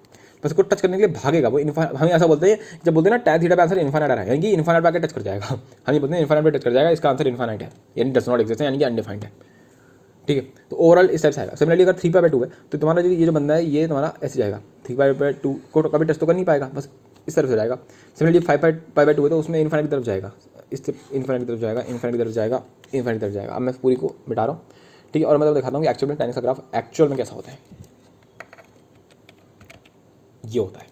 बस उसको टच करने के लिए भागेगा वो। हम ऐसा बोलते हैं, जब बोलते हैं ना tan थीटा पे आंसर इन्फाइनाइट आ रहा है, यानी कि इन्फाइनाइट पे आके टच कर जाएगा। हम ये बोलते हैं इन्फाइनाइट पे टच कर जाएगा, इसका आंसर इन्फाइनाइट है, यानी डज नॉट एग्जिस्ट है, यानी कि अनडिफाइंड है, ठीक है। तो ओवरऑल इस टाइप से आएगा। सिमिलरली अगर 3/2 है तो तुम्हारा ये जो बंदा है ये तुम्हारा ऐसे जाएगा, 3/2 को कभी टच तो कर नहीं पाएगा, बस इस तरफ से जाएगा। सिमिलरली 5/2 है तो उसमें इन्फाइनाइट की तरफ जाएगा, इस इन्फाइनाइट की तरफ जाएगा, इन्फाइनाइट की तरफ जाएगा, इन्फाइनाइट की तरफ जाएगा। अब मैं पूरी को मिटा रहा हूँ, ठीक है। और मैं दिखाता हूँ कि एक्चुअल में tan का ग्राफ एक्चुअल में कैसा होता है। ये होता है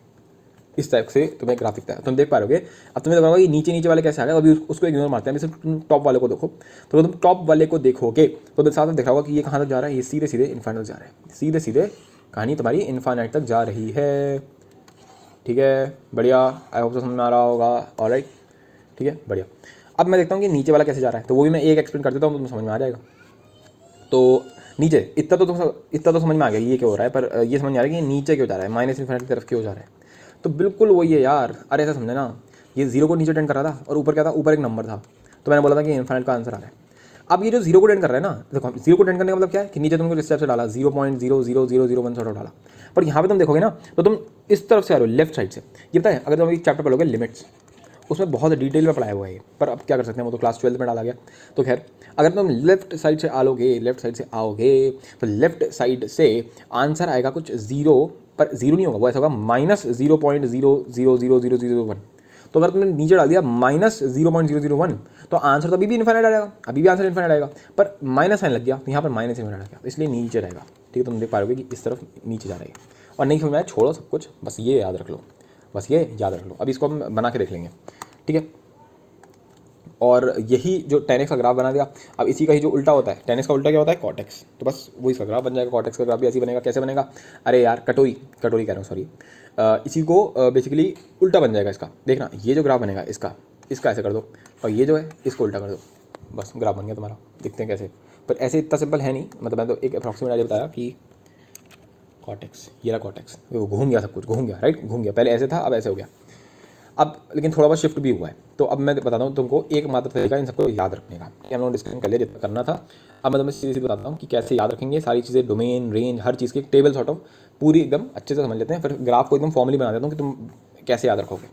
इस टाइप से तुम्हें ग्राफ दिखता है, तुम देख पा रहोगे। अब तुम्हें लगा कि नीचे नीचे वाले कैसे आ गए, अभी उसको इग्नोर मारते हैं, सिर्फ तुम टॉप वाले को देखो। तो तुम टॉप वाले को देखोगे तो साथ में दिख रहा होगा कि ये कहाँ तक जा रहा है, ये सीधे सीधे इन्फाइनाइट जा रहा है, सीधे सीधे कहानी तुम्हारी इन्फाइनाइट तक जा रही है, ठीक है। बढ़िया, आई होप तो समझ में आ रहा होगा, ऑलराइट, ठीक है, बढ़िया। अब मैं देखता हूँ कि नीचे वाला कैसे जा रहा है, तो वो भी मैं एक एक्सप्लेन कर देता हूँ, तुम समझ में आ जाएगा। तो नीचे इतना तो समझ में आ गया ये क्या हो रहा है, पर ये समझ में आ रहा है कि नीचे क्यों जा रहा है, माइनस इन्फाइनाइट की तरफ क्यों जा रहा है। तो बिल्कुल वही है यार। अरे ऐसा समझे ना, ये जीरो को नीचे टेंड कर रहा था और ऊपर क्या था, ऊपर एक नंबर था, तो मैंने बोला था कि इन्फाइनाइट का आंसर आ रहा है। अब ये जो जीरो को टेंड कर रहा है ना, देखो जीरो को टेंड करने का मतलब क्या है कि नीचे तुमको इस तरफ से डाला 0.00001 सॉर्ट डाला, पर यहाँ पे तुम देखोगे ना तो तुम इस तरफ से आ रहे हो, लेफ्ट साइड से। ये पता है, अगर तुम एक चैप्टर पढ़ोगे लिमिट्स, उसमें बहुत डिटेल में पढ़ाया हुआ है ये, पर अब क्या कर सकते हैं, वो तो क्लास 12 में डाला गया। तो खैर, अगर तुम लेफ्ट साइड से आओगे तो लेफ्ट साइड से आंसर आएगा कुछ जीरो, पर जीरो नहीं होगा, वो ऐसा होगा -0.0000001। तो अगर तुमने नीचे डाल दिया -0.001 तो आंसर तो अभी भी इन्फाइनाइट आएगा, अभी भी आंसर इन्फाइनाइट आएगा, पर माइनस साइन लग गया तो यहाँ पर माइनस इन्फाइनाइट आ गया, इसलिए नीचे रहेगा, ठीक है। तुम देख पाओगे कि इस तरफ नीचे जा रही है। और नहीं समझ में आया, छोड़ो सब कुछ, बस ये याद रख लो, बस ये याद रख लो। अब इसको हम बना के देख लेंगे, ठीक है। और यही जो tan x का ग्राफ बना दिया, अब इसी का ही जो उल्टा होता है, tan x का उल्टा क्या होता है, cot x, तो बस वही इसका ग्राफ बन जाएगा। cot x का ग्राफ भी ऐसे बनेगा, कैसे बनेगा, अरे यार कटोरी कह रहा हूँ, सॉरी, इसी को बेसिकली उल्टा बन जाएगा इसका। देखना ये जो ग्राफ बनेगा इसका ऐसे कर दो, और ये जो है इसको उल्टा कर दो, बस ग्राफ बन गया तुम्हारा। देखते हैं कैसे, पर ऐसे इतना सिंपल है नहीं, मतलब मैं तो एक अप्रॉक्सीमेट आइडिया बताया कि cot x, ये रहा cot x, वो घूम गया, सब कुछ घूम गया, राइट, घूम गया, पहले ऐसे था अब ऐसे हो गया, अब लेकिन थोड़ा बहुत शिफ्ट भी हुआ है। तो अब मैं बताता हूँ तुमको एक मात्र तरीका इन सबको याद रखने का, हम लोग डिस्कशन कर लिया जितना करना था। अब मैं तुम्हें सीधे बताता हूँ कि कैसे याद रखेंगे सारी चीज़ें, डोमेन, रेंज, हर चीज़ की एक टेबल सॉर्ट ऑफ पूरी एकदम अच्छे से समझ लेते हैं, फिर ग्राफ को एकदम फॉर्मली बना देता हूँ कि तुम कैसे याद रखोगे।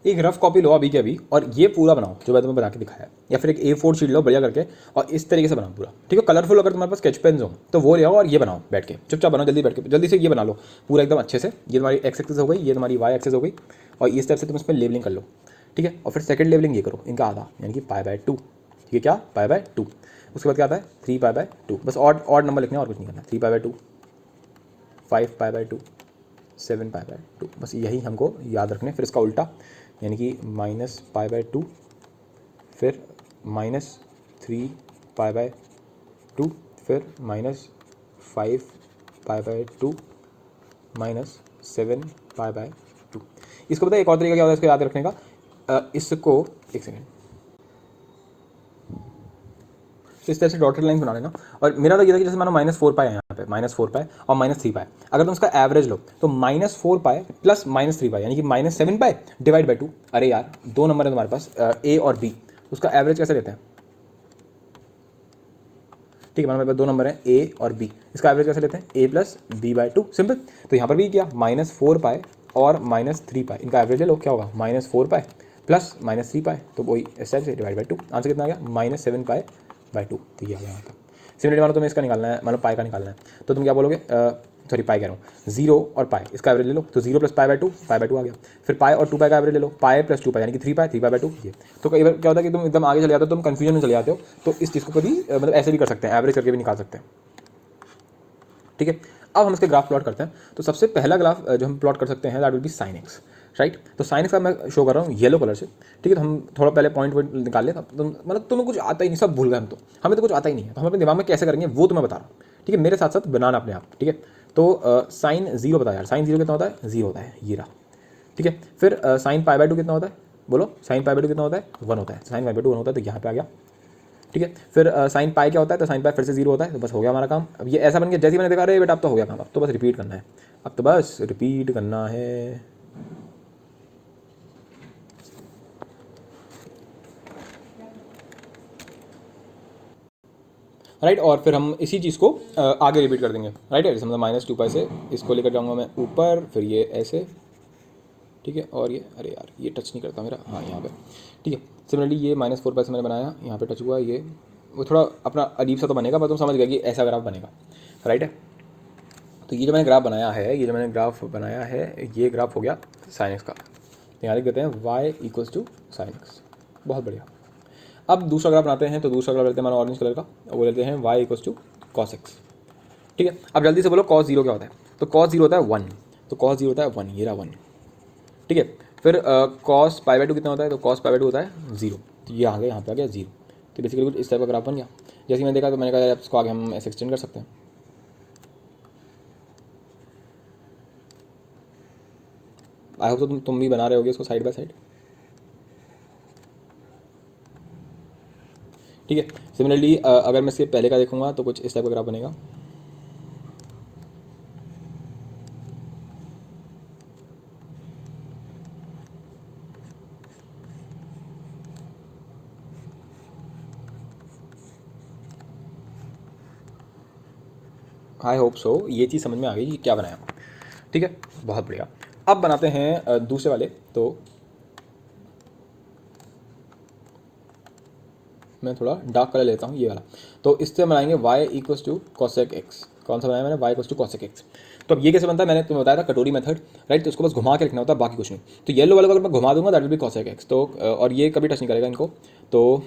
एक रफ कॉपी लो अभी के अभी और ये पूरा बनाओ जो मैं तुम्हें बना के दिखाया, या फिर एक A4 शीट लो बढ़िया करके और इस तरीके से बनाओ पूरा, ठीक है। कलरफुल अगर तुम्हारे पास स्केच पेन्स हो तो वो ले आओ और ये बनाओ बैठ के, चुपचाप बनाओ, जल्दी बैठ के जल्दी से ये बना लो पूरा एकदम अच्छे से। ये तुम्हारी x एक्सिस हो गई, ये तुम्हारी y एक्सिस हो गई, और इस टाइप से तुम इसमें लेबलिंग कर लो, ठीक है। और फिर सेकंड लेबलिंग ये करो, इनका आधा, यानी कि π/2, ठीक है, क्या π/2। उसके बाद क्या आता है 3π/2, बस ऑड नंबर लिखना है और कुछ नहीं करना, 3π/2, 5π/2, 7π/2, बस यही हमको याद रखने। फिर इसका उल्टा यानी कि -π/2, फिर -3π/2, फिर -5π/2, -7π/2। इसको पता है एक और तरीका क्या होता है इसको याद रखने का? इसको एक सेकेंड, तो इस तरह से डॉटेड लाइन बना लेना। और मेरा तो ये था कि जैसे मानो -4π है यहाँ पे, -4π और -3π, अगर तुम उसका एवरेज लो तो -4π प्लस -3π यानी कि -7π डिवाइड बाई 2। अरे यार 2 नंबर है तुम्हारे पास, ए और बी, उसका एवरेज कैसे लेते हैं? ठीक है, मेरे पास 2 नंबर हैं ए और बी, इसका एवरेज कैसे लेते हैं? a plus b/2, simple. तो यहाँ पर भी किया -4π और -3π, इनका एवरेज ले लो, क्या होगा? -4π प्लस -3π, तो वही इस टाइप से डिवाइड बाई 2। आंसर कितना आ गया? -7π/2। तो ये आ गया यहाँ तक। सिमिलरली मानो तुम्हें इसका निकालना है, मतलब पाई का निकालना है, तो तुम क्या बोलोगे? सॉरी पाई कह रहा हूँ, 0 और पाई, इसका एवरेज ले लो, तो 0 + π/2, π/2 आ गया। फिर पाई और 2π का एवरेज ले लो, पाई प्लस 2π यानी कि 3π, 3π/2 ये। तो कई बार क्या होता है कि तुम एकदम आगे चले जाते हो, तुम कन्फ्यूजन में चले जाते हो, तो इस चीज़ को कभी मतलब ऐसे भी कर सकते हैं, एवरेज करके भी निकाल सकते हैं। ठीक है, अब हम इसके ग्राफ प्लॉट करते हैं। तो सबसे पहला ग्राफ जो हम प्लॉट कर सकते हैं that will be sin x, right. तो sin x का मैं शो कर रहा हूँ येलो कलर से। ठीक है, तो हम थोड़ा पहले पॉइंट निकाल लें। मतलब तुम्हें कुछ आता ही नहीं, सब भूल गए हम तो, हमें तो कुछ आता ही नहीं है, तो हम अपने दिमाग में कैसे करेंगे वो तो मैं बता रहा हूँ। ठीक है, मेरे साथ साथ बनाना अपने आप। ठीक है, तो sin 0 बता यार, sin 0 कितना होता है? 0 होता है, ये रहा। ठीक है, फिर sin π/2 कितना होता है? बोलो, sin π/2 कितना होता है? 1 होता है। sin π/2 1 होता है, तो यहाँ पे आ गया। ठीक है, फिर sin पाई क्या होता है? तो sin पाई फिर से 0 होता है, तो बस हो गया हमारा काम। अब ये ऐसा बन गया, जैसे ही मैंने देखा अरे बेटा अब तो हो गया काम, अब तो बस रिपीट करना है, अब तो बस रिपीट करना है। राइट, और फिर हम इसी चीज़ को आगे रिपीट कर देंगे। राइट, जैसे मतलब -2π से इसको लेकर जाऊँगा मैं ऊपर, फिर ये ऐसे। ठीक है, और ये अरे यार ये टच नहीं करता मेरा, हाँ यहाँ पे। ठीक है, सिमिलरली ये -4π से मैंने बनाया, यहाँ पे टच हुआ, ये वो थोड़ा अपना अजीब सा तो बनेगा, पर तुम समझ गए कि ऐसा ग्राफ बनेगा। राइट है, तो ये जो मैंने ग्राफ बनाया है, ये ग्राफ हो गया sin x का। तो यहाँ लिख देते हैं y = sin x। बहुत बढ़िया। अब दूसरा ग्राफ बनाते हैं, तो दूसरा ग्राफ लेते हैं हमारा ऑरेंज कलर का, वो लेते हैं y = cos x। ठीक है, अब जल्दी से बोलो cos 0 क्या होता है? तो cos 0 होता है 1, तो cos 0 होता है 1, ये रहा 1। ठीक है, फिर cos π/2 कितना होता है? तो cos π/2 होता है 0, तो ये आ गया, यहाँ पे आ गया 0। तो बेसिकली कुछ इस टाइप का ग्राफ बन गया। जैसे मैंने देखा तो मैंने कहा यार इसको आगे हम ऐसे एक्सटेंड कर सकते हैं। आई होप तो तुम भी बना रहे होगे इसको साइड बाय साइड। ठीक है, सिमिलरली अगर मैं इसके पहले का देखूंगा तो कुछ इस टाइप का ग्राफ बनेगा। आई होप सो ये चीज़ समझ में आ गई कि क्या बनाया। ठीक है, बहुत बढ़िया। अब बनाते हैं दूसरे वाले। तो मैं थोड़ा डार्क कलर लेता हूँ, ये वाला। तो इससे बनाएंगे y = cosec x। कौन सा बनाया मैंने? y = cosec x। तो अब ये कैसे बनता है? मैंने तुम्हें बताया था कटोरी मेथड, राइट। तो उसको बस घुमा के लिखना होता है, बाकी कुछ नहीं। तो येलो वाले को अगर मैं घुमा दूंगा that will be cosec x। तो और ये कभी टच नहीं करेगा इनको। तो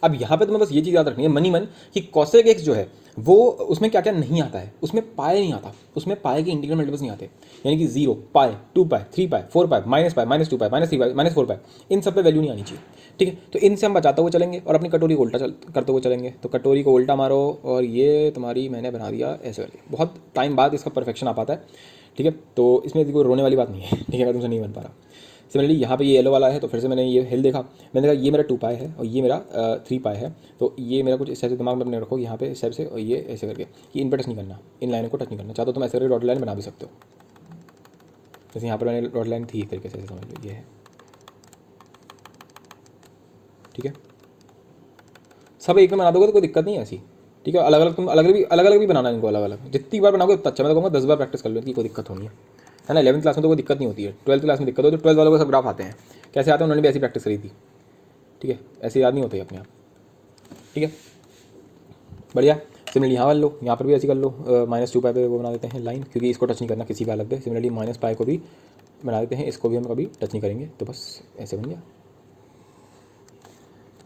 अब यहाँ पे तुम्हें बस ये चीज़ याद रखनी है मनी मन कि cosec x जो है वो उसमें क्या क्या नहीं आता है, उसमें पाए नहीं आता, उसमें पाए के इंटीग्रल मल्टीपल्स नहीं आते। यानी कि 0, पाए, 2π, 3π, 4π, -π, -2π, -3π, -4π, इन सब पे वैल्यू नहीं आनी चाहिए। ठीक है, तो इनसे हम बचाते हुए चलेंगे और अपनी कटोरी को उल्टा करते हुए चलेंगे। तो कटोरी को उल्टा मारो और ये तुम्हारी मैंने बना दिया ऐसे करके। बहुत टाइम बाद इसका परफेक्शन आ पाता है। ठीक है, तो इसमें कोई रोने वाली बात नहीं है। ठीक है, अगर तुमसे नहीं बन पा रहा। सिमिलरली यहाँ पे ये येलो वाला है, तो फिर से मैंने ये हिल देखा, मैंने देखा ये मेरा 2π है और ये मेरा 3π है। तो ये मेरा कुछ इस टाइप से दिमाग में अपने रखो यहाँ पे इस टाइप से, और ये ऐसे करके कि इन पर टच नहीं करना, इन लाइनों को टच नहीं करना। चाहते हो तुम ऐसे करके डॉट लाइन बना भी सकते हो। जैसे यहाँ पर मैंने डॉट लाइन थी एक तरीके से, समझ लो ये है। ठीक है, सब एक में बना दोगे तो कोई दिक्कत नहीं है ऐसी। ठीक है, अलग अलग तुम अलग अलग भी बनाना इनको, अलग अलग जितनी बार बनाओगे उतना अच्छा। मैं तो कहूँगा 10 बार प्रैक्टिस कर लो, इनकी कोई दिक्कत होनी है ना। 11th क्लास में तो कोई दिक्कत नहीं होती है, 12th क्लास में दिक्कत होती है। 12th वालों को सब ग्राफ आते हैं, कैसे आते हैं उन्होंने भी ऐसी प्रैक्टिस करी थी। ठीक है, ऐसे याद नहीं होते अपने आप। ठीक है, बढ़िया। सिमिलरली यहाँ वाले लो, यहाँ पर भी ऐसी कर लो, -2π पे वो बना देते हैं लाइन, क्योंकि इसको टच नहीं करना किसी भी हालत पे। सिमिलरली -π को भी बना देते हैं, इसको भी हम कभी टच नहीं करेंगे, तो बस ऐसे बन गया।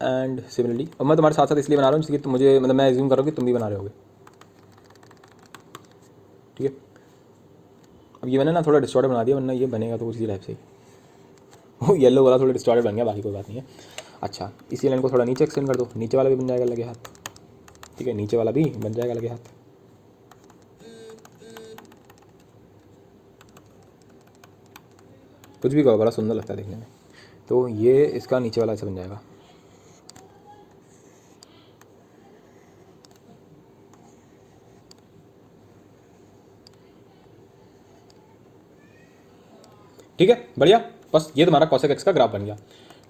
एंड सिमिलरली, और मैं तुम्हारे साथ साथ इसलिए बना रहा हूँ क्योंकि तुम मुझे मतलब मैं एज्यूम कर रहा हूँ कि तुम भी बना रहे होगे। ठीक है, अब ये मैंने ना थोड़ा डिस्टॉर्टेड बना दिया, वरना ये बनेगा तो उसी टाइप से ही। वो येलो वाला थोड़ा डिस्टॉर्टेड बन गया, बाकी कोई बात नहीं है। अच्छा, इसी लाइन को थोड़ा नीचे एक्सटेंड कर दो, नीचे वाला भी बन जाएगा लगे हाथ। ठीक है, नीचे वाला भी बन जाएगा लगे हाथ। कुछ भी कहो, बड़ा सुंदर लगता है देखने में। तो ये इसका नीचे वाला ऐसा बन जाएगा। ठीक है, बढ़िया। बस ये तुम्हारा cosec x का ग्राफ बन गया।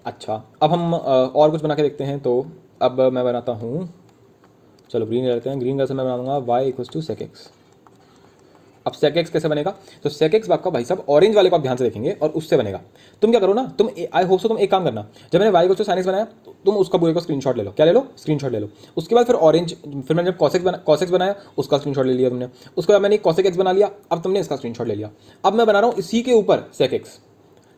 अच्छा, अब हम और कुछ बना के देखते हैं। तो अब मैं बनाता हूँ, चलो ग्रीन ले लेते हैं। ग्रीन कलर से मैं बना दूंगा y equals to sec x। अब sec x कैसे बनेगा? तो sec x आपका भाई साहब ऑरेंज वाले को आप ध्यान से देखेंगे और उससे बनेगा। तुम क्या करो ना, तुम आई होप सो तुम एक काम करना, जब मैंने y equals to sin x बनाया तो तुम उसका पूरे का स्क्रीनशॉट ले लो। क्या ले लो? स्क्रीनशॉट ले लो। उसके बाद फिर ऑरेंज, फिर मैंने जब cos x बनाया उसका स्क्रीनशॉट ले लिया तुमने। उसके बाद मैंने cosec x बना लिया, अब तुमने इसका स्क्रीनशॉट ले लिया। अब मैं बना रहा हूँ इसी के ऊपर sec x।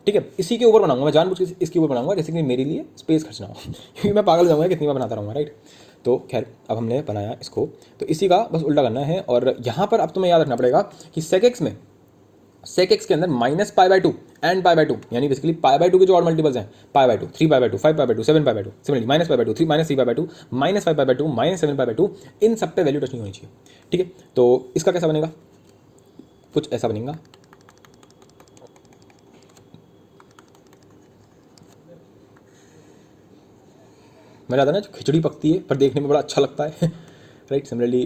ठीक है, इसी के ऊपर बनाऊंगा मैं, जानबूझ के इसके ऊपर बनाऊंगा, जैसे कि मेरे लिए स्पेस खर्चना हो क्योंकि मैं पागल हो जाऊंगा कितनी बार बनाता रहूँगा, राइट। तो खैर, अब हमने बनाया इसको, तो इसी का बस उल्टा करना है। और यहाँ पर अब तुम्हें याद रखना पड़ेगा कि sec x में, sec x के अंदर minus pi by two and pi by two, यानी बेसिकली पाई बाई टू के जो और मल्टीपल्स हैं, pi by two, 3 pi by two, 5 pi by two, 7 pi by two, similarly minus pi by two, 3 minus 3 pi by two, minus 5 pi by two, minus 7 pi by two, इन सब पे value touch नहीं होनी चाहिए। ठीक है, तो इसका कैसा बनेगा? कुछ ऐसा बनेगा। मजा आता है ना, जो खिचड़ी पकती है पर देखने में बड़ा अच्छा लगता है राइट। सिमिलरली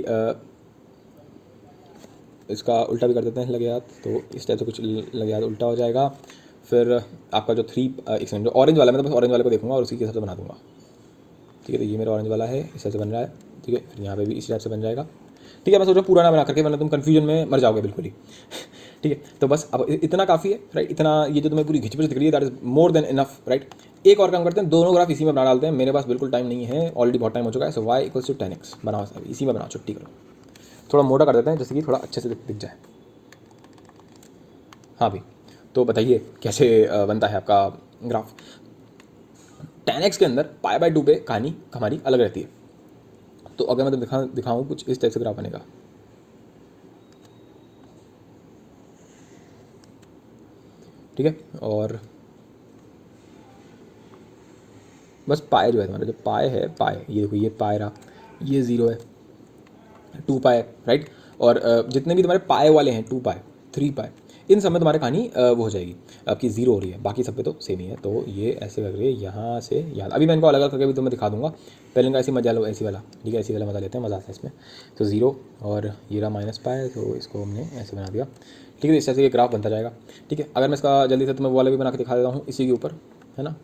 इसका उल्टा भी कर देते हैं लगे हाथ, तो इस टाइप से कुछ लगे हाथ उल्टा हो जाएगा। फिर आपका जो 3 एक सेकंड, जो ऑरेंज वाला है मैं तो बस ऑरेंज वाले को देखूंगा और उसी के हिसाब से बना दूंगा। ठीक है, तो ये मेरा ऑरेंज वाला है, इस टाइप से बन रहा है। ठीक है, फिर यहाँ पे भी इस टाइप से बन जाएगा। ठीक है, मैं सोच रहा हूँ पूरा ना बना करके, वरना तुम कन्फ्यूजन में मर जाओगे बिल्कुल ही ठीक है, तो बस अब इतना काफ़ी है, राइट। इतना, ये जो तुम्हें पूरी घिचपिच दिख रही है, that is more than enough, right. एक और काम करते हैं, दोनों ग्राफ इसी में बना डालते हैं। मेरे पास बिल्कुल टाइम नहीं है, ऑलरेडी बहुत टाइम हो चुका है। सो y इक्वल्स टू 10x बनाओ, सब इसी में बनाओ, छुट्टी करो। थोड़ा मोटा कर देते हैं, जैसे कि थोड़ा अच्छे से दिख जाए। हाँ भाई, तो बताइए कैसे बनता है आपका ग्राफ। 10x के अंदर पाई बाई टू पे कहानी हमारी अलग रहती है। तो अगर मैं तो दिखाऊँ कुछ इस टाइप से ग्राफ बनेगा। ठीक है, और बस पाए जो है तुम्हारा, जो पाए है, पाए ये देखो, ये पाए रहा, ये 0 है, 2 पाए, राइट। और जितने भी तुम्हारे पाए वाले हैं, 2 पाए, 3 पाए, इन सब में तुम्हारी कहानी वो हो जाएगी, आपकी 0 हो रही है। बाकी सब पे तो सेम ही है। तो ये ऐसे कर रही है, यहाँ से यहाँ। अभी मैं इनको अलग अलग करके भी तुम्हें दिखा दूंगा। पहले इनका ऐसी मजा लो, ऐसी वाला। ठीक है, ऐसी वाला मजा लेते हैं, मज़ा आता है इसमें। तो 0 और ये रहा माइनस पाए, तो इसको हमने ऐसे बना दिया। ठीक है, इस तरह से ये ग्राफ बनता जाएगा। ठीक है, अगर मैं इसका जल्दी से तुम्हें वो वाला भी बना के दिखा देता हूँ इसी के ऊपर, है ना।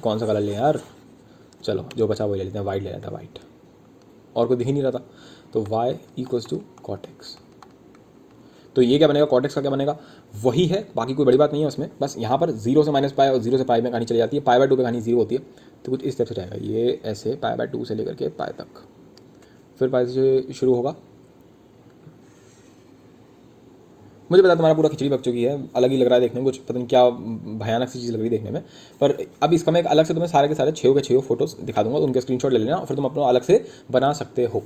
कौन सा कलर लें यार, चलो जो बचा वही ले लेते हैं, वाइट ले लेते हैं, वाइट। और कोई दिख ही नहीं रहा था। तो y equals to cot x. तो ये क्या बनेगा? कॉट एक्स का क्या बनेगा? वही है, बाकी कोई बड़ी बात नहीं है उसमें। बस यहाँ पर 0 से माइनस पाई और 0 से पाई में कहानी चली जाती है, पाई बाई टू पे कहानी 0 होती है। तो कुछ इस टाइप से जाएगा, ये ऐसे पाई बाई टू से लेकर के पाई तक, फिर पाई से शुरू होगा। मुझे पता तुम्हारा पूरा खिचड़ी पक चुकी है, अलग ही लग रहा है देखने में, कुछ पता नहीं क्या भयानक सी चीज़ लग रही है देखने में। पर अब इसका मैं एक अलग से तुम्हें सारे के सारे 6 के 6 फोटोज दिखा दूंगा, तो उनके स्क्रीनशॉट ले लेना और फिर तुम अपना अलग से बना सकते हो।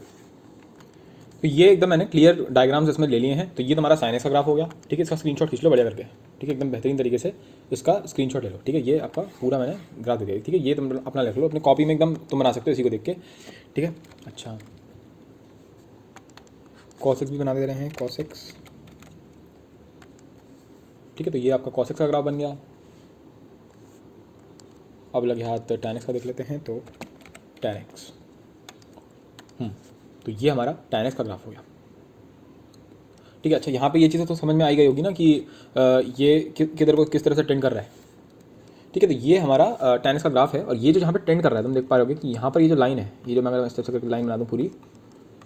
तो ये एकदम मैंने क्लियर डायग्राम्स इसमें ले लिए हैं। तो ये तुम्हारा साइनस का ग्राफ हो गया। ठीक है, इसका स्क्रीनशॉट खींच लो बढ़िया करके। ठीक है, एकदम बेहतरीन तरीके से इसका स्क्रीनशॉट ले लो। ठीक है, ये आपका पूरा मैंने ग्राफ दे दिया। ठीक है, ये तुम अपना लिख लो अपनी कॉपी में, एकदम तुम बना सकते हो इसी को देख के। ठीक है, अच्छा कॉसेक्स भी बना दे रहे हैं, कॉसेक्स। ठीक है, तो ये आपका कॉसेक्स का ग्राफ बन गया। अब लगे हाथ tan x का देख लेते हैं। तो tan x, तो ये हमारा tan x का ग्राफ हो गया। ठीक है, अच्छा यहाँ पे ये चीज़ें तो समझ में आई गई होगी ना कि ये किधर को किस तरह से ट्रेंड कर रहा है। ठीक है, तो ये हमारा tan x का ग्राफ है। और ये जो यहाँ पे ट्रेंड कर रहा है, तुम देख पा रहे होगे कि यहाँ पर ये जो लाइन है, ये जो मैं अगर इस तरह से करके लाइन बना दूँ पूरी,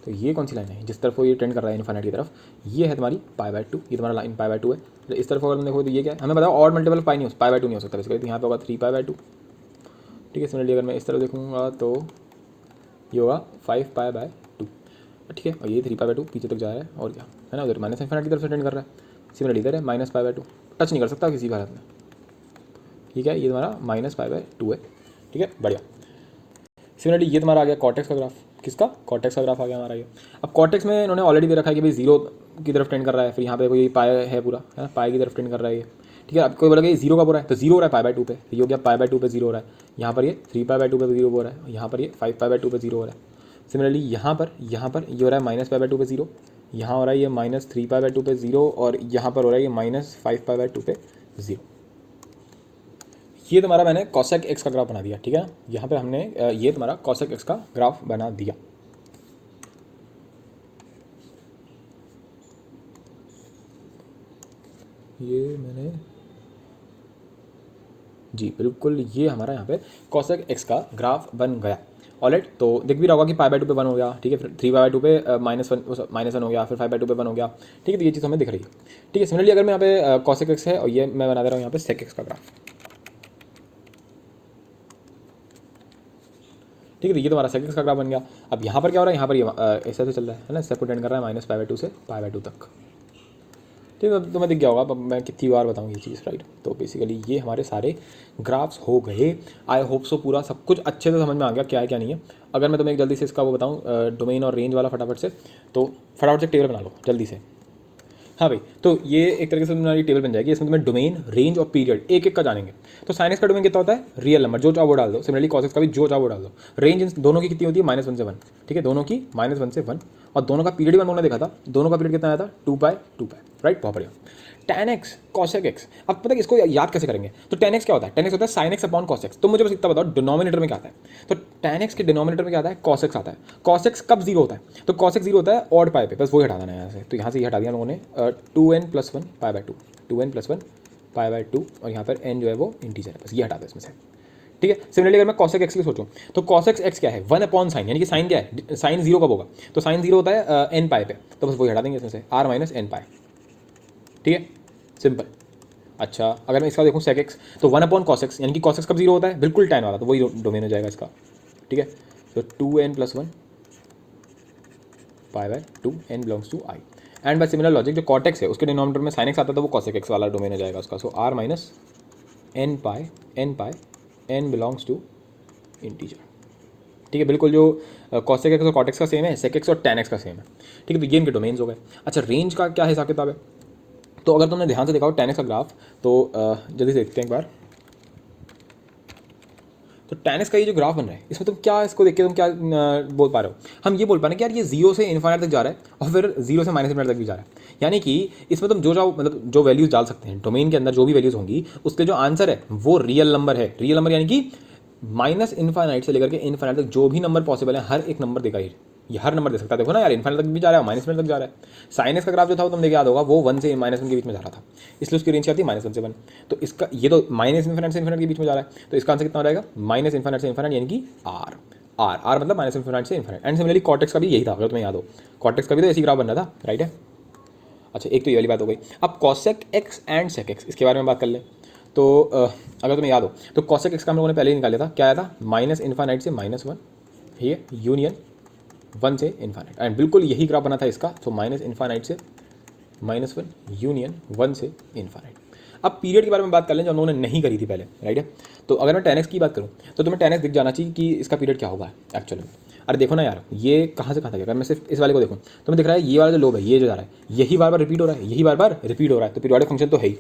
तो ये कौन सी लाइन है जिस तरफ वो ये ट्रेंड कर रहा है इनफाइनाइट की तरफ, ये है तुम्हारी पाई बाई टू। ये तुम्हारा लाइन पाई बाई टू है। तो इस तरफ अगर तुम देखो तो ये क्या है, हमें बताओ ऑड मल्टीपल पाई नहीं हो, पाई बाई टू नहीं हो सकता बेसिकली। तो यहाँ पे होगा 3 पाई बाई टू। ठीक है, सिमिलरली अगर मैं इस तरफ देखूँगा तो ये होगा 5 पाई बाई टू। ठीक है, और ये 3 पाई बाई टू पीछे तक जा रहा है, और क्या है ना, उधर माइनस इनफाइनाइट की तरफ से ट्रेंड कर रहा है। सिमिलरली इधर है minus pi by to, touch नहीं कर सकता किसी भारत में। ठीक है, ये तुम्हारा माइनस पाई बाई टू है। ठीक है, बढ़िया। सिमिलरली ये तुम्हारा आ गया कॉट एक्स का ग्राफ। किसका, कॉर्टेक्स का ग्राफ आ गया हमारा ये। अब कॉर्टेक्स में इन्होंने ऑलरेडी दे रखा है कि भाई जीरो की तरफ टेंड कर रहा है, फिर यहाँ पे कोई पाए है पूरा, है ना, पाए की तरफ टेंड कर रहा है ये, ठीक है। अब कोई बोला कि जीरो कब हो रहा है, तो जीरो हो रहा है पाई बाय टू पे, ये हो गया पाई बाय टू पे जीरो हो रहा है। यहाँ पर ये 3 पाई बाय टू पे जीरो हो रहा है, यहाँ पर ये 5 पाई बाय टू पे जीरो हो रहा है। सिमिलरली यहाँ पर ये हो रहा है माइनस पाई बाय टू पे जीरो, यहाँ हो रहा है ये -3 पाई बाय टू पे जीरो, और यहाँ पर हो रहा है ये -5 पाई बाय टू पे जीरो। ये तुम्हारा मैंने कॉसेक एक्स का ग्राफ बना दिया, ठीक है। यहाँ पे हमने ये तुम्हारा कॉसेक एक्स का ग्राफ बना दिया। ये मैंने जी बिल्कुल, ये हमारा यहाँ पे कॉसेक एक्स का ग्राफ बन गया। ऑलराइट, तो दिख भी रहा होगा कि पाई बाय टू पे 1 हो गया, ठीक है, फिर 3 बाय टू पे -1 हो गया, फिर 5 बाय टू पे 1 हो गया, ठीक है। तो ये चीज़ हमें दिख रही है, ठीक है। सिमिलरली अगर मैं यहाँ पे कॉसेक एक्स है और ये मैं बना दे रहा हूँ यहाँ पे सेक एक्स का ग्राफ, ठीक है। तो ये तुम्हारा सेक एक्स का ग्राफ बन गया। अब यहाँ पर क्या हो रहा है, यहाँ पर ये ऐसे चल रहा है ना, स्टेप को टेंड कर रहा है -π/2 से π/2 तक, ठीक है। तो मैं दिख गया होगा, अब मैं कितनी बार बताऊँ ये चीज़, राइट। तो बेसिकली ये हमारे सारे ग्राफ्स हो गए। आई होप सो पूरा सब कुछ अच्छे से समझ में आ गया क्या है क्या नहीं है। अगर मैं तुम्हें एक जल्दी से इसका वो बताऊँ डोमेन और रेंज वाला फटाफट से, तो फटाफट से टेबल बना लो जल्दी से। हाँ भाई, तो ये एक तरीके से तुम्हारी टेबल बन जाएगी। इसमें तुम्हें डोमेन, रेंज और पीरियड एक एक का जानेंगे। तो साइनस का डोमेन कितना होता है, रियल नंबर, जो चाहो वो डाल दो। सिमिलरली कॉसेक्स का भी जो चाहो वो डाल दो। रेंज इन दोनों की कितनी होती है, -1 से 1, ठीक है, दोनों की -1 से 1। और दोनों का पीरियड भी हम लोगों ने देखा था, दोनों का पीरियड कितना आया था, 2π, राइट। बहुत बढ़िया। tan x cosec x, अब पता है इसको याद कैसे करेंगे। तो tan x क्या होता है, tan x होता है sin x upon cos x। तो मुझे बस इतना बताओ डिनोमिनेटर में क्या आता है। तो tan x के डिनोमिनेटर में क्या आता है, cos x आता है। cos x कब जीरो होता है, तो cos x जीरो होता है ऑड पाई पे, बस वही हटा देना है यहाँ से। तो यहाँ से ये हटा दिया हम लोगों ने 2n + 1 π/2, 2n + 1 π/2, और यहाँ पर n जो है वो इंटीजर है, बस ये हटा दो इसमें से, ठीक है। सिमिलरली अगर मैं cosec x की सोचूं, तो cosec x क्या है, 1/sin, यानी कि साइन क्या है, साइन जीरो कब होगा, तो साइन जीरो होता है n पाई पे, तो बस वही हटा देंगे इसमें से, r - n पाई, ठीक है, सिंपल। अच्छा, अगर मैं इसका देखूँ sec x, तो 1/cos x, यानी कि cos x कब जीरो होता है, बिल्कुल tan वाला, तो वही डोमेन हो जाएगा इसका, ठीक है। तो 2n + 1 π/2, n belongs to i। And by similar logic जो cot x है उसके डिनोमिनेटर में sin x आता है, तो वो cosec x वाला डोमेन हो जाएगा उसका। So r - n pi n belongs to integer, ठीक है। बिल्कुल जो cosec x और cot x का सेम है, sec x और tan x का सेम है, ठीक है। तो ये इनके डोमेन्स हो गए। अच्छा, रेंज का क्या हिसाब किताब है, तो अगर तुमने ध्यान से देखा हो tan x का ग्राफ, तो जल्दी से देखते हैं एक बार। तो tan x का ये जो ग्राफ बन रहा है, इसमें तुम क्या, इसको देख के तुम क्या बोल पा रहे हो, हम ये बोल पा रहे हैं कि यार ये 0 से इन्फाइनाइट तक जा रहा है, और फिर 0 से -∞ तक भी जा रहा है। यानी कि इसमें तुम जो जाओ, मतलब जो वैल्यूज डाल सकते हैं डोमेन के अंदर, जो भी वैल्यूज होंगी उसके जो आंसर है वो रियल नंबर है। रियल नंबर यानी कि -∞ से लेकर के इन्फाइनाइट तक जो भी नंबर पॉसिबल है, हर एक नंबर देगा ये हर नंबर दे सकता है। देखो ना यार, इन्फाइनाइट तक भी जा रहा है, -∞ तक जा रहा है। साइनस का ग्राफ जो था वो तुम देखे याद होगा, वो 1 से -1 के बीच में जा रहा था, इसलिए उसकी रेंज क्या थी, -1 से 1। तो इसका ये तो -∞ से ∞ के बीच में जा रहा है, तो इसका आंसर कितना हो जाएगा, -∞ से ∞, यानी कि आर मतलब -∞ से ∞। एंड सिमिलरली कॉटेक्स का भी यही था, अगर तुम्हें याद हो, कॉटेक्स का भी तो ऐसी ग्राफ बन रहा था, राइट है। अच्छा, एक तो ये वाली बात हो गई। अब cosec x and sec x, इसके बारे में बात कर लें। तो अगर तुम्हें याद हो, तो कॉसेक एक्स का हम लोगों ने पहले ही निकाला था, क्या आया था, -∞ से -1, ये यूनियन 1 से ∞, एंड बिल्कुल यही ग्राफ बना था इसका। तो -∞ से -1 यूनियन 1 से ∞। अब पीरियड के बारे में बात कर लें, जो हम लोगों ने नहीं करी थी पहले, राइट है। तो अगर मैं tan x की बात करूं, तो तुम्हें tan x दिख जाना चाहिए कि इसका पीरियड क्या होगा एक्चुअली में। अरे देखो ना यार, ये कहाँ से कहाँ तक है। अगर मैं सिर्फ इस वाले को देखूँ, तो मैं दिख रहा है ये वाला जो लोब है, ये जो जा रहा है, यही बार बार रिपीट हो रहा है, यही बार बार रिपीट हो रहा है। तो पीरियोडिक फंक्शन तो है ही।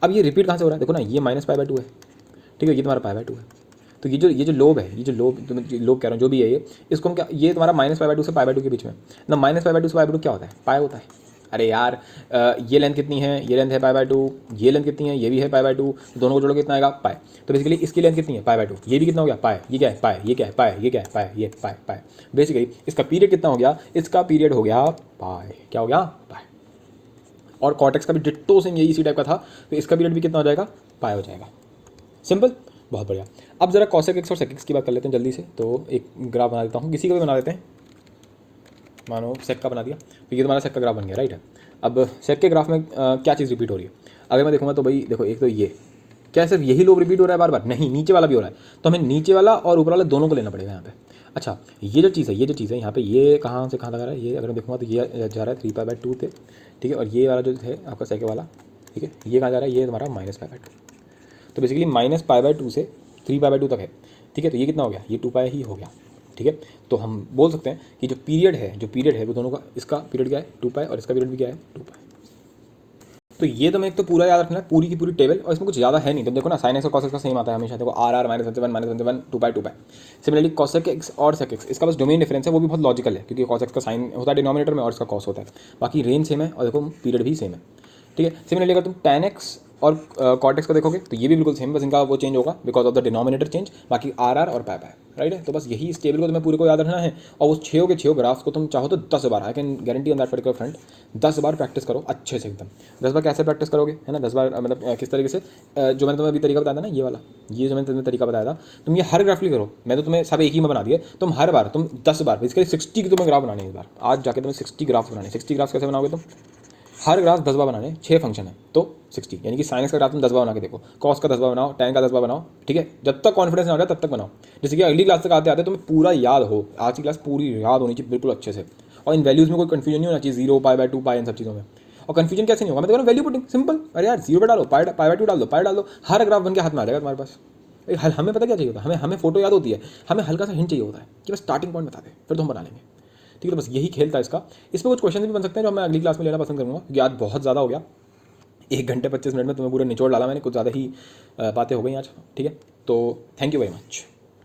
अब ये रिपीट कहाँ से हो रहा है, देखो ना, ये -π/2 है, ठीक है, ये तुम्हारा π/2 है। तो ये जो लोब है, ये जो लोब कह रहा हूँ, जो भी है ये, इसको हम क्या, ये तुम्हारा -π/2 से π/2 के बीच में ना, -π/2 से π/2 क्या होता है, पाई होता है। अरे यार, ये लेंथ कितनी है, ये लेंथ है π/2, ये लेंथ कितनी है, ये भी है π/2, दोनों को जोड़ोगे कितना आएगा, पाई। तो बेसिकली इसकी लेंथ कितनी है, π/2, ये भी कितना हो गया, पाई, ये क्या है, पाई, ये क्या है, पाई, ये क्या है, पाई, ये पाई। बेसिकली इसका पीरियड कितना हो गया, इसका पीरियड हो गया पाई, क्या हो गया, पाई। और कॉटेक्स का भी डिट्टो सेम यही इसी टाइप का था, तो इसका पीरियड भी कितना हो जाएगा, पाई हो जाएगा। सिंपल, बहुत बढ़िया। अब जरा कॉसेक एक्स और सेक एक्स की बात कर लेते हैं जल्दी से। तो एक ग्राफ बना देता हूँ, किसी का भी बना देते हैं, मानो सेक का बना दिया, तो ये तुम्हारा सेक का ग्राफ बन गया, राइट है। अब सेक के ग्राफ में क्या चीज़ रिपीट हो रही है, अगर मैं देखूँगा तो भाई देखो, एक तो ये क्या सिर्फ यही लोब रिपीट हो रहा है बार बार, नहीं, नीचे वाला भी हो रहा है। तो हमें नीचे वाला और ऊपर वाला दोनों को लेना पड़ेगा यहाँ पे। अच्छा, ये जो चीज़ है यहाँ पे, ये कहाँ से कहाँ लगा रहा है, ये अगर मैं देखूँगा तो ये जा रहा है 3π/2 पे, ठीक है। और ये वाला जो है आपका सेक वाला, ठीक है, ये कहाँ जा रहा है, ये तुम्हारा -π/2। तो बेसिकली -π/2 से 3π/2 तक है, ठीक है। तो ये कितना हो गया, ये 2π ही हो गया, ठीक है। तो हम बोल सकते हैं कि जो पीरियड है वो दोनों का, इसका पीरियड क्या है 2 पाई और इसका पीरियड भी क्या है 2 पाई। तो ये तुम्हें एक तो पूरा याद रखना है, पूरी की पूरी टेबल, और इसमें कुछ ज़्यादा है नहीं। तो देखो ना साइन एक्स और कॉस एक्स का सेम आता है हमेशा, देखो R R -1 -1 2 pi. Similarly cosec x और सेक एक्स, इसका बस डोमेन डिफरेंस है, वो भी बहुत लॉजिकल है क्योंकि कॉस एक्स का साइन होता है डिनोमिनेटर में और इसका कॉस होता है, बाकी रेंज सेम है और देखो पीरियड भी सेम है, ठीक है। सिमिलरली अगर तुम tan x और cot x का देखोगे तो ये भी बिल्कुल सेम, बस इनका वो चेंज होगा because of the denominator change, बाकी आर आर और पाई पाई, राइट है। तो बस यही इस टेबल को तुम्हें पूरे को याद रखना है, और उस 6 के 6 ग्राफ्स को तुम चाहो तो 10 बार, I can guarantee on that particular front, 10 बार प्रैक्टिस करो अच्छे से एकदम। 10 बार कैसे प्रैक्टिस करोगे, है ना, 10 बार मतलब किस तरीके से, जो मैंने तुम्हें अभी तरीका बताया था ना, ये वाला, ये जो मैंने तुम्हें तरीका बताया था, तुम ये हर ग्राफ लिए करो। मैं तो तुम्हें सब एक ही में बना दिए, तुम हर बार तुम 10 बार, बेसिकली 60 की तुम्हें ग्राफ बनाने हैं इस बार, आज जाके तुम्हें 60 ग्राफ्स बनाने। 60 ग्राफ्स कैसे बनाओगे तुम, हर ग्राफ 10 बार बनाने, 6 फंक्शन है तो 60, यानी कि साइंस का ग्राफ तुम 10 बार बना के देखो, कॉस का 10 बार बनाओ, टैन का 10 बार बनाओ, ठीक है, जब तक कॉन्फिडेंस ना आ जाए तब तक बनाओ। जैसे कि अगली क्लास तक आते आते तुम्हें पूरा याद हो, आज की क्लास पूरी याद होनी चाहिए बिल्कुल अच्छे से, और इन वैल्यूज में कोई कन्फ्यूजन नहीं होना चाहिए, 0 पाई 2 पाई इन सब चीज़ों में। और कन्फ्यूजन कैसे नहीं होगा, मैं तो कह रहा हूँ वैल्यू पुटिंग सिंपल, अरे यार 0 पे डालो, पाई 2 डाल दो, पाई डाल दो, हर ग्राफ बन के हाथ में आ जाएगा तुम्हारे पास। हमें पता क्या चाहिए होता है, हमें फोटो याद होती है, हमें हल्का सा हिंट चाहिए होता है कि बस स्टार्टिंग पॉइंट बता दे, फिर तो हम बना लेंगे, ठीक है। तो बस यही खेल था इसका। इसमें कुछ क्वेश्चन भी बन सकते हैं जो मैं अगली क्लास में लेना पसंद करूँगा, क्योंकि आज बहुत ज़्यादा हो गया, 1 घंटे 25 मिनट में तुम्हें पूरा निचोड़ डाला मैंने, कुछ ज़्यादा ही बातें हो गई आज, ठीक है। तो थैंक यू वेरी मच।